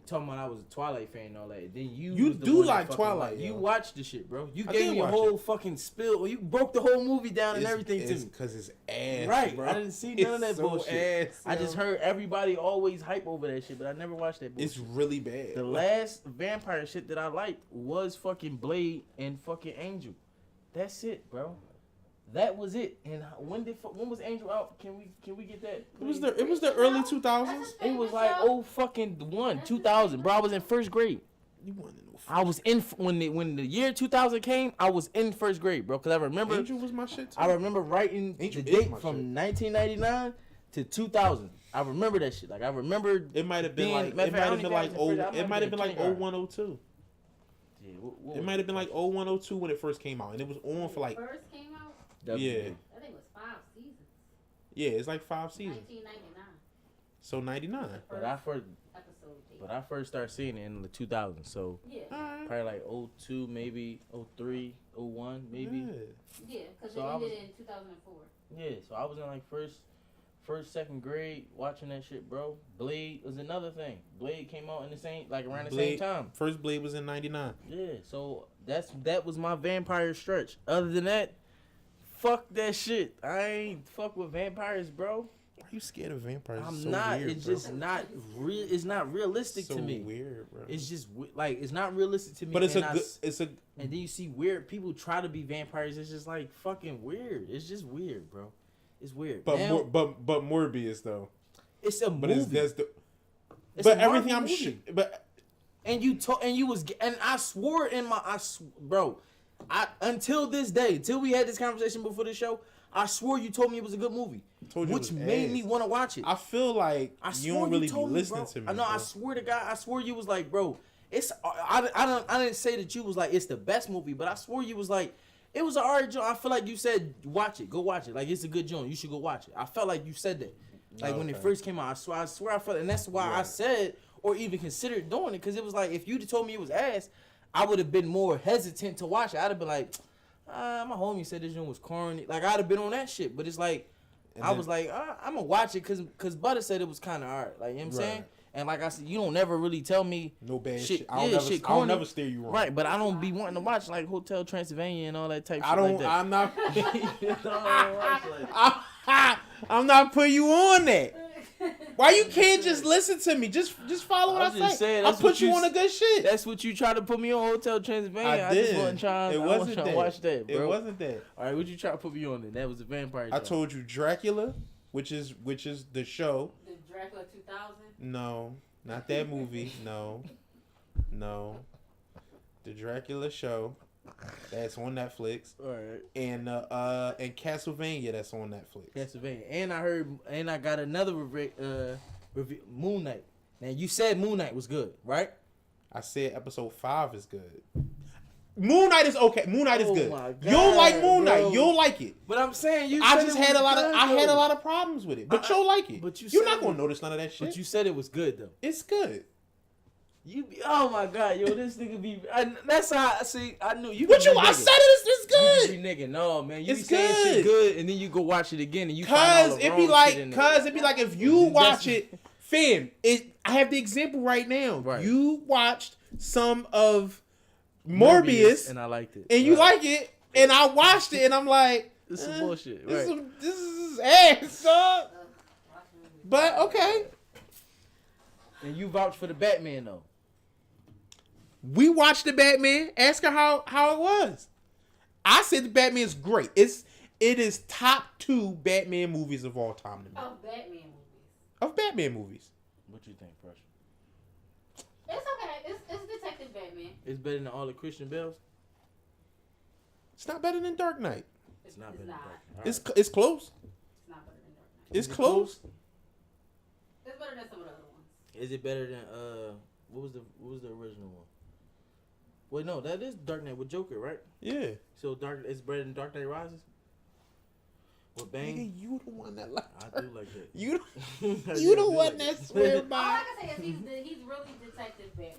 Speaker 2: Talking about I was a Twilight fan and all that. Then you
Speaker 1: You
Speaker 2: was the
Speaker 1: do
Speaker 2: one that
Speaker 1: like
Speaker 2: fucking
Speaker 1: Twilight,
Speaker 2: liked-
Speaker 1: yo.
Speaker 2: You watched the shit, bro. You
Speaker 1: I
Speaker 2: gave
Speaker 1: did
Speaker 2: me a
Speaker 1: watch
Speaker 2: whole
Speaker 1: it.
Speaker 2: fucking spill. You broke the whole movie down and everything to me.
Speaker 1: Because it's ass,
Speaker 2: Right,
Speaker 1: bro.
Speaker 2: I didn't see none of that
Speaker 1: It's so
Speaker 2: bullshit.
Speaker 1: ass,
Speaker 2: I
Speaker 1: yo.
Speaker 2: just heard everybody always hype over that shit, but I never watched that bullshit.
Speaker 1: It's really bad.
Speaker 2: The last vampire shit that I liked was fucking Blade and fucking Angel. That's it, bro. That was it. And when was Angel out? Can we get that?
Speaker 1: It was the early 2000s.
Speaker 2: It was like 2000, bro. I was in first grade.
Speaker 1: You wanted to know.
Speaker 2: I was in when the year 2000 came. I was in first grade, bro. Cause I remember
Speaker 1: Angel was my shit too.
Speaker 2: I remember writing
Speaker 1: Angel
Speaker 2: the
Speaker 1: is
Speaker 2: date
Speaker 1: my
Speaker 2: from
Speaker 1: shit.
Speaker 2: 1999 to 2000. I remember that shit. Like I remember.
Speaker 1: It might have been
Speaker 2: being-
Speaker 1: like
Speaker 2: matter
Speaker 1: it
Speaker 2: of
Speaker 1: might
Speaker 2: fact,
Speaker 1: have been
Speaker 2: I
Speaker 1: like
Speaker 2: don't even
Speaker 1: oh
Speaker 2: have
Speaker 1: it might have been like
Speaker 2: kindergarten.
Speaker 1: 0102.
Speaker 2: Yeah,
Speaker 1: It might have been like 0102 when it first came out, and it was on for like
Speaker 3: First came out,
Speaker 1: yeah
Speaker 3: I think it was 5 seasons.
Speaker 1: yeah it's like 5 seasons.
Speaker 3: 1999.
Speaker 1: So 99.
Speaker 2: But I first
Speaker 3: Episode date.
Speaker 2: But I first started seeing it in the 2000s, so
Speaker 3: Yeah,
Speaker 1: Alright.
Speaker 2: probably like 02, maybe 03, 01, maybe.
Speaker 3: yeah, because
Speaker 2: So
Speaker 3: it
Speaker 2: I
Speaker 3: ended
Speaker 2: was-
Speaker 3: in 2004.
Speaker 2: Yeah, so I was in like first, second grade watching that shit, bro. Blade was another thing. Blade came out in the same, like around the same time.
Speaker 1: First Blade was in 99.
Speaker 2: Yeah, so that was my vampire stretch. Other than that, fuck that shit. I ain't fuck with vampires, bro.
Speaker 1: Why are you scared of vampires?
Speaker 2: I'm
Speaker 1: It's so
Speaker 2: not.
Speaker 1: Weird,
Speaker 2: It's
Speaker 1: bro.
Speaker 2: just not real. It's not realistic
Speaker 1: so
Speaker 2: to me.
Speaker 1: weird, bro.
Speaker 2: It's just like it's not realistic to me.
Speaker 1: But it's
Speaker 2: and
Speaker 1: a
Speaker 2: I
Speaker 1: good.
Speaker 2: s-
Speaker 1: It's a.
Speaker 2: And then you see weird people try to be vampires. It's just like fucking weird. It's just weird, bro. It's weird.
Speaker 1: But
Speaker 2: Now,
Speaker 1: but Morbius though.
Speaker 2: it's a
Speaker 1: But
Speaker 2: movie.
Speaker 1: it's that's the.
Speaker 2: It's
Speaker 1: But
Speaker 2: a Marvel
Speaker 1: everything I'm
Speaker 2: movie.
Speaker 1: but
Speaker 2: And you was and I swore in my bro. Until this day, till we had this conversation before the show, I swore you told me it was a good movie,
Speaker 1: Told you it
Speaker 2: which
Speaker 1: was
Speaker 2: made
Speaker 1: ass.
Speaker 2: me want to watch it.
Speaker 1: I feel like
Speaker 2: I
Speaker 1: you
Speaker 2: swore
Speaker 1: don't really be
Speaker 2: told
Speaker 1: listening
Speaker 2: bro.
Speaker 1: to me.
Speaker 2: I know. I
Speaker 1: bro.
Speaker 2: swear to God, I swore you was like, bro. It's I didn't say that you was like it's the best movie, but I swore you was like it was an alright joint. I feel like you said watch it, go watch it. Like it's a good joint. You should go watch it. I felt like you said that. Like when it
Speaker 1: Okay.
Speaker 2: first came out, I swear I felt, and that's why I
Speaker 1: Right.
Speaker 2: said or even considered doing it because it was like if you'd told me it was ass, I would have been more hesitant to watch it. I'd have been like, my homie said this joint was corny. Like I'd have been on that shit. But it's like
Speaker 1: And
Speaker 2: I
Speaker 1: then-
Speaker 2: was like, I'm gonna watch it because Butter said it was kind of alright. Like you know what I'm saying.
Speaker 1: Right.
Speaker 2: And like I said, you don't never really tell me
Speaker 1: No bad
Speaker 2: shit.
Speaker 1: shit. I'll
Speaker 2: Yeah,
Speaker 1: never.
Speaker 2: shit
Speaker 1: I'll
Speaker 2: corny.
Speaker 1: never steer you wrong.
Speaker 2: Right, but I don't be wanting to watch like Hotel Transylvania and all that type
Speaker 1: I
Speaker 2: shit
Speaker 1: don't.
Speaker 2: like that.
Speaker 1: I'm not.
Speaker 2: You know, I don't watch like-
Speaker 1: I'm not putting you on that. Why you can't just listen to me? Just follow what I
Speaker 2: I'm just
Speaker 1: say.
Speaker 2: saying,
Speaker 1: I'll
Speaker 2: that's
Speaker 1: put
Speaker 2: what
Speaker 1: you
Speaker 2: you
Speaker 1: on the good shit.
Speaker 2: That's what you tried to put me on, Hotel Transylvania.
Speaker 1: I did.
Speaker 2: Just wasn't trying.
Speaker 1: It
Speaker 2: I
Speaker 1: wasn't
Speaker 2: wasn't trying
Speaker 1: that.
Speaker 2: to watch that, bro.
Speaker 1: It wasn't that.
Speaker 2: All right, what you try to put me on? Then that was a vampire.
Speaker 1: I
Speaker 2: job.
Speaker 1: told you Dracula, which is the show.
Speaker 3: The Dracula 2000.
Speaker 1: No, not that movie. No. The Dracula show. That's on Netflix.
Speaker 2: All right.
Speaker 1: And Castlevania, that's on Netflix.
Speaker 2: Castlevania. And I got another review, Moon Knight. Now you said Moon Knight was good, right?
Speaker 1: I said episode 5 is good. Moon Knight is okay. Moon Knight is good.
Speaker 2: My God,
Speaker 1: You'll like Moon Knight.
Speaker 2: bro.
Speaker 1: You'll like it.
Speaker 2: But I'm saying you.
Speaker 1: I
Speaker 2: said
Speaker 1: just
Speaker 2: it
Speaker 1: had
Speaker 2: was
Speaker 1: a lot of
Speaker 2: good,
Speaker 1: I had a
Speaker 2: though.
Speaker 1: lot of problems with it. But you'll like it.
Speaker 2: But you're
Speaker 1: You're not
Speaker 2: said
Speaker 1: gonna
Speaker 2: it-
Speaker 1: notice none of that shit.
Speaker 2: But you said it was good though.
Speaker 1: It's good.
Speaker 2: You be, oh my God, yo, this nigga be. That's how I see. I knew you.
Speaker 1: What
Speaker 2: be
Speaker 1: you?
Speaker 2: nigga.
Speaker 1: I said it's
Speaker 2: You
Speaker 1: good.
Speaker 2: be nigga. No man, you
Speaker 1: It's
Speaker 2: be saying shit
Speaker 1: good.
Speaker 2: good, and then you go watch it again, and you find all
Speaker 1: Cause
Speaker 2: the
Speaker 1: it'd be
Speaker 2: wrong shit in
Speaker 1: like,
Speaker 2: it.
Speaker 1: if you watch
Speaker 2: That's-
Speaker 1: it, fam. I have the example right now.
Speaker 2: Right.
Speaker 1: You watched some of Morbius,
Speaker 2: and I liked it,
Speaker 1: and you
Speaker 2: Right.
Speaker 1: like it, and I watched it, and I'm like,
Speaker 2: This is bullshit,
Speaker 1: This,
Speaker 2: right?
Speaker 1: this is ass, dog. But okay,
Speaker 2: And you vouch for the Batman though.
Speaker 1: we watched the Batman. Ask her how it was. I said the Batman is great. It is top 2 Batman movies of all time to me.
Speaker 3: Of Batman movies.
Speaker 1: Of Batman movies.
Speaker 2: What you think, Pressure?
Speaker 3: It's okay. It's Detective Batman.
Speaker 2: It's better than all the Christian Bales.
Speaker 1: It's not better than Dark Knight.
Speaker 2: It's not better.
Speaker 3: not.
Speaker 2: Than Dark
Speaker 1: It's
Speaker 2: Knight.
Speaker 1: it's close.
Speaker 3: It's not better than Dark Knight.
Speaker 1: It's
Speaker 2: Is it
Speaker 1: close.
Speaker 3: It's better than some of the other ones.
Speaker 2: Is it better than what was the original one? Wait, no, that is Dark Knight with Joker, right?
Speaker 1: Yeah.
Speaker 2: So it's better than Dark Knight Rises. With Bane.
Speaker 1: Nigga, you the one that like.
Speaker 2: I do like that.
Speaker 1: You
Speaker 2: I
Speaker 1: you the
Speaker 2: do
Speaker 1: one
Speaker 2: like
Speaker 1: that
Speaker 2: that.
Speaker 1: swear
Speaker 3: All
Speaker 1: by.
Speaker 3: I can say is he's really Detective Batman.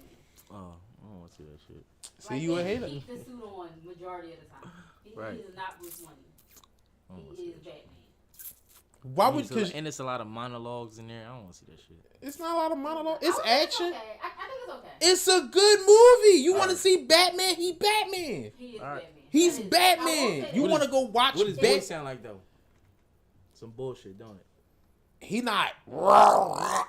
Speaker 2: Oh, I don't want to see that shit.
Speaker 1: See, you a
Speaker 3: he
Speaker 1: hater.
Speaker 3: keeps the suit on majority of the time.
Speaker 2: Right.
Speaker 3: He is not Bruce Wayne.
Speaker 2: I don't wanna
Speaker 3: He
Speaker 2: see
Speaker 3: is
Speaker 2: that shit.
Speaker 3: Batman.
Speaker 1: Why would? Cause
Speaker 2: And it's a lot of monologues in there. I don't want to see that shit.
Speaker 1: it's not a lot of monologue. It's
Speaker 3: I think
Speaker 1: action.
Speaker 3: It's okay. I think it's okay.
Speaker 1: It's a good movie. You want to
Speaker 2: Alright.
Speaker 1: see Batman? He Batman.
Speaker 3: He is
Speaker 2: Alright.
Speaker 3: Batman.
Speaker 1: He's
Speaker 3: That is- I will
Speaker 1: Batman.
Speaker 3: say
Speaker 1: You
Speaker 3: that.
Speaker 1: want to go watch
Speaker 2: What does
Speaker 1: Bat?
Speaker 2: voice sound like though? Some bullshit, don't it?
Speaker 1: He not.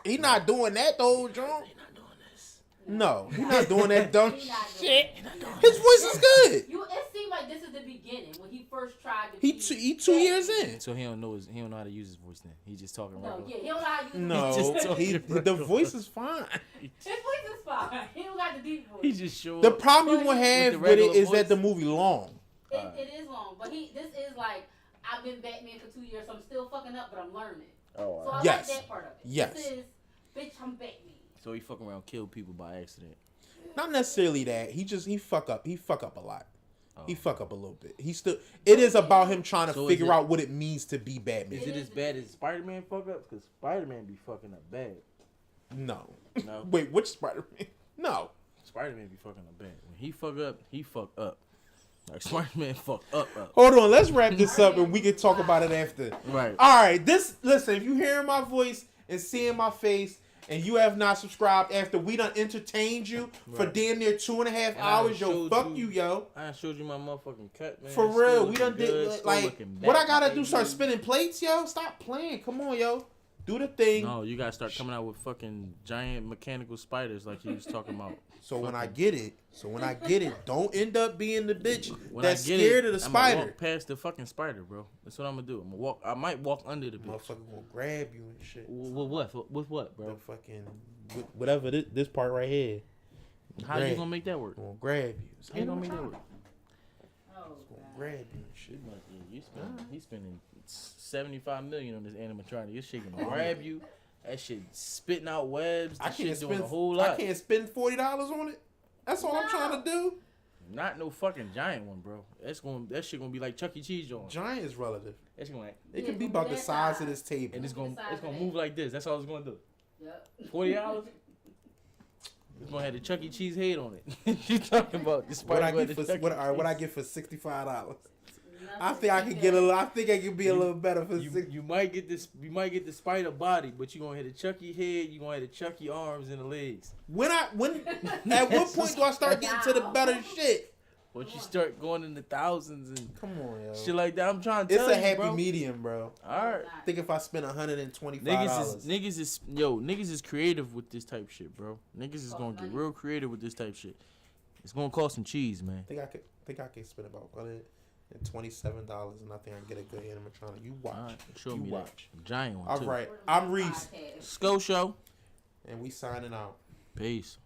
Speaker 1: He not doing that though, John.
Speaker 2: They not doing this.
Speaker 1: No, he not doing that dumb
Speaker 3: He not doing
Speaker 1: shit.
Speaker 3: that.
Speaker 2: They not doing
Speaker 1: His voice is good.
Speaker 3: It seemed like this is the beginning when he first tried to.
Speaker 1: He
Speaker 3: be
Speaker 1: he 2 years in.
Speaker 2: So he don't know how to use his voice then. He just talking
Speaker 3: No,
Speaker 2: regular.
Speaker 3: yeah, he don't know how to use
Speaker 1: No,
Speaker 3: his
Speaker 2: just
Speaker 3: voice.
Speaker 1: the voice is fine.
Speaker 3: His voice is fine. He don't got the deep voice.
Speaker 2: He just show
Speaker 1: The
Speaker 2: up.
Speaker 1: problem you will have
Speaker 2: the
Speaker 1: with it
Speaker 2: regular
Speaker 1: is that
Speaker 2: voice?
Speaker 1: the movie long.
Speaker 3: It is long, but this is like I've been Batman for 2 years, so I'm still fucking up, but I'm learning.
Speaker 2: Oh,
Speaker 3: So I
Speaker 1: Yes.
Speaker 3: like that part of it.
Speaker 1: Yes.
Speaker 3: This is, bitch, I'm Batman.
Speaker 2: So he fucking around kill people by accident.
Speaker 1: Not necessarily that. He fuck up. He fuck up a lot. He
Speaker 2: Oh.
Speaker 1: fuck up a little bit. It is about him trying to
Speaker 2: So is
Speaker 1: figure
Speaker 2: it-
Speaker 1: out what it means to be Batman.
Speaker 2: Is it as bad as Spider-Man fuck ups? Because Spider-Man be fucking up bad.
Speaker 1: No.
Speaker 2: No.
Speaker 1: Wait, which Spider-Man? No.
Speaker 2: Spider-Man be fucking up bad. When he fuck up, he fuck up. Like Spider-Man fuck up.
Speaker 1: Hold on, let's wrap this up and we can talk about it after.
Speaker 2: Right.
Speaker 1: All right, listen, if you hearing my voice and seeing my face and you have not subscribed after we done entertained you for
Speaker 2: Right.
Speaker 1: damn near 2.5
Speaker 2: And I
Speaker 1: hours, yo,
Speaker 2: showed
Speaker 1: fuck
Speaker 2: you-
Speaker 1: you, yo.
Speaker 2: I showed you my motherfucking cut, man.
Speaker 1: For
Speaker 2: Still
Speaker 1: real, we
Speaker 2: looking
Speaker 1: done
Speaker 2: good,
Speaker 1: did
Speaker 2: still
Speaker 1: like
Speaker 2: looking
Speaker 1: what I
Speaker 2: back,
Speaker 1: gotta do?
Speaker 2: baby.
Speaker 1: Start spinning plates, yo. Stop playing. Come on, yo. Do the thing.
Speaker 2: No, you gotta start coming out with fucking giant mechanical spiders like he was talking about.
Speaker 1: So when I get it, don't end up being the bitch
Speaker 2: When
Speaker 1: that's
Speaker 2: I get
Speaker 1: scared
Speaker 2: it,
Speaker 1: of the
Speaker 2: I'ma
Speaker 1: spider.
Speaker 2: walk past the fucking spider, bro. That's what I'm gonna do. I'm gonna walk. I might walk under the bitch.
Speaker 1: Motherfucker gonna grab you and shit.
Speaker 2: With what? With what,
Speaker 1: The
Speaker 2: bro?
Speaker 1: fucking whatever this part right here.
Speaker 2: How you gonna make that work?
Speaker 1: Gonna grab you.
Speaker 2: How you gonna make that work?
Speaker 3: Oh,
Speaker 1: Gonna
Speaker 3: God.
Speaker 1: grab you and shit.
Speaker 2: He's spending 75 million on this animatronic. This shit gonna grab you. That shit spitting out webs.
Speaker 1: I
Speaker 2: This
Speaker 1: can't
Speaker 2: shit doing
Speaker 1: spend
Speaker 2: a whole lot.
Speaker 1: I can't spend $40 on it. That's all I'm trying to do.
Speaker 2: Not no fucking giant one, bro. That shit gonna be like Chuck E. Cheese joint.
Speaker 1: Giant is relative.
Speaker 2: That's gonna like,
Speaker 1: It
Speaker 3: Yeah,
Speaker 1: can be
Speaker 3: it's
Speaker 1: about
Speaker 3: gonna
Speaker 1: the
Speaker 3: be
Speaker 1: size
Speaker 3: that
Speaker 1: of this table.
Speaker 2: and it's gonna
Speaker 3: Size of
Speaker 2: move
Speaker 3: it.
Speaker 2: like this. That's all it's gonna do.
Speaker 3: Yep.
Speaker 2: $40. It's gonna have the Chuck E. Cheese head on it. You talking about the
Speaker 1: What
Speaker 2: spider?
Speaker 1: I
Speaker 2: with
Speaker 1: get
Speaker 2: the
Speaker 1: for
Speaker 2: Chuck E.
Speaker 1: what I
Speaker 2: Cheese.
Speaker 1: get for $65. I
Speaker 3: Nothing
Speaker 1: think I
Speaker 3: to
Speaker 1: could
Speaker 3: do
Speaker 1: get a
Speaker 3: that.
Speaker 1: little. I think I could be a little better for six.
Speaker 2: You might get this. You might get the spider body, but you gonna hit the Chucky head. You gonna hit the Chucky arms and the legs.
Speaker 1: When at what point do I start getting to the better shit?
Speaker 2: Once you start going in the thousands and
Speaker 1: Come on, yo.
Speaker 2: shit like that, I'm trying to
Speaker 1: It's
Speaker 2: tell
Speaker 1: a
Speaker 2: you,
Speaker 1: happy
Speaker 2: bro.
Speaker 1: medium, bro.
Speaker 2: All right.
Speaker 1: I think if I spend $125,
Speaker 2: Niggas is creative with this type shit, bro. Niggas is gonna get real creative with this type shit. It's gonna cost some cheese, man.
Speaker 1: I think I can spend about $127, and I think I can get a good animatronic. You watch.
Speaker 2: Right, show
Speaker 1: you
Speaker 2: me
Speaker 1: watch.
Speaker 2: that giant one.
Speaker 1: All
Speaker 2: too.
Speaker 1: right, I'm Reese,
Speaker 2: Sko Show.
Speaker 1: and we signing out.
Speaker 2: Peace.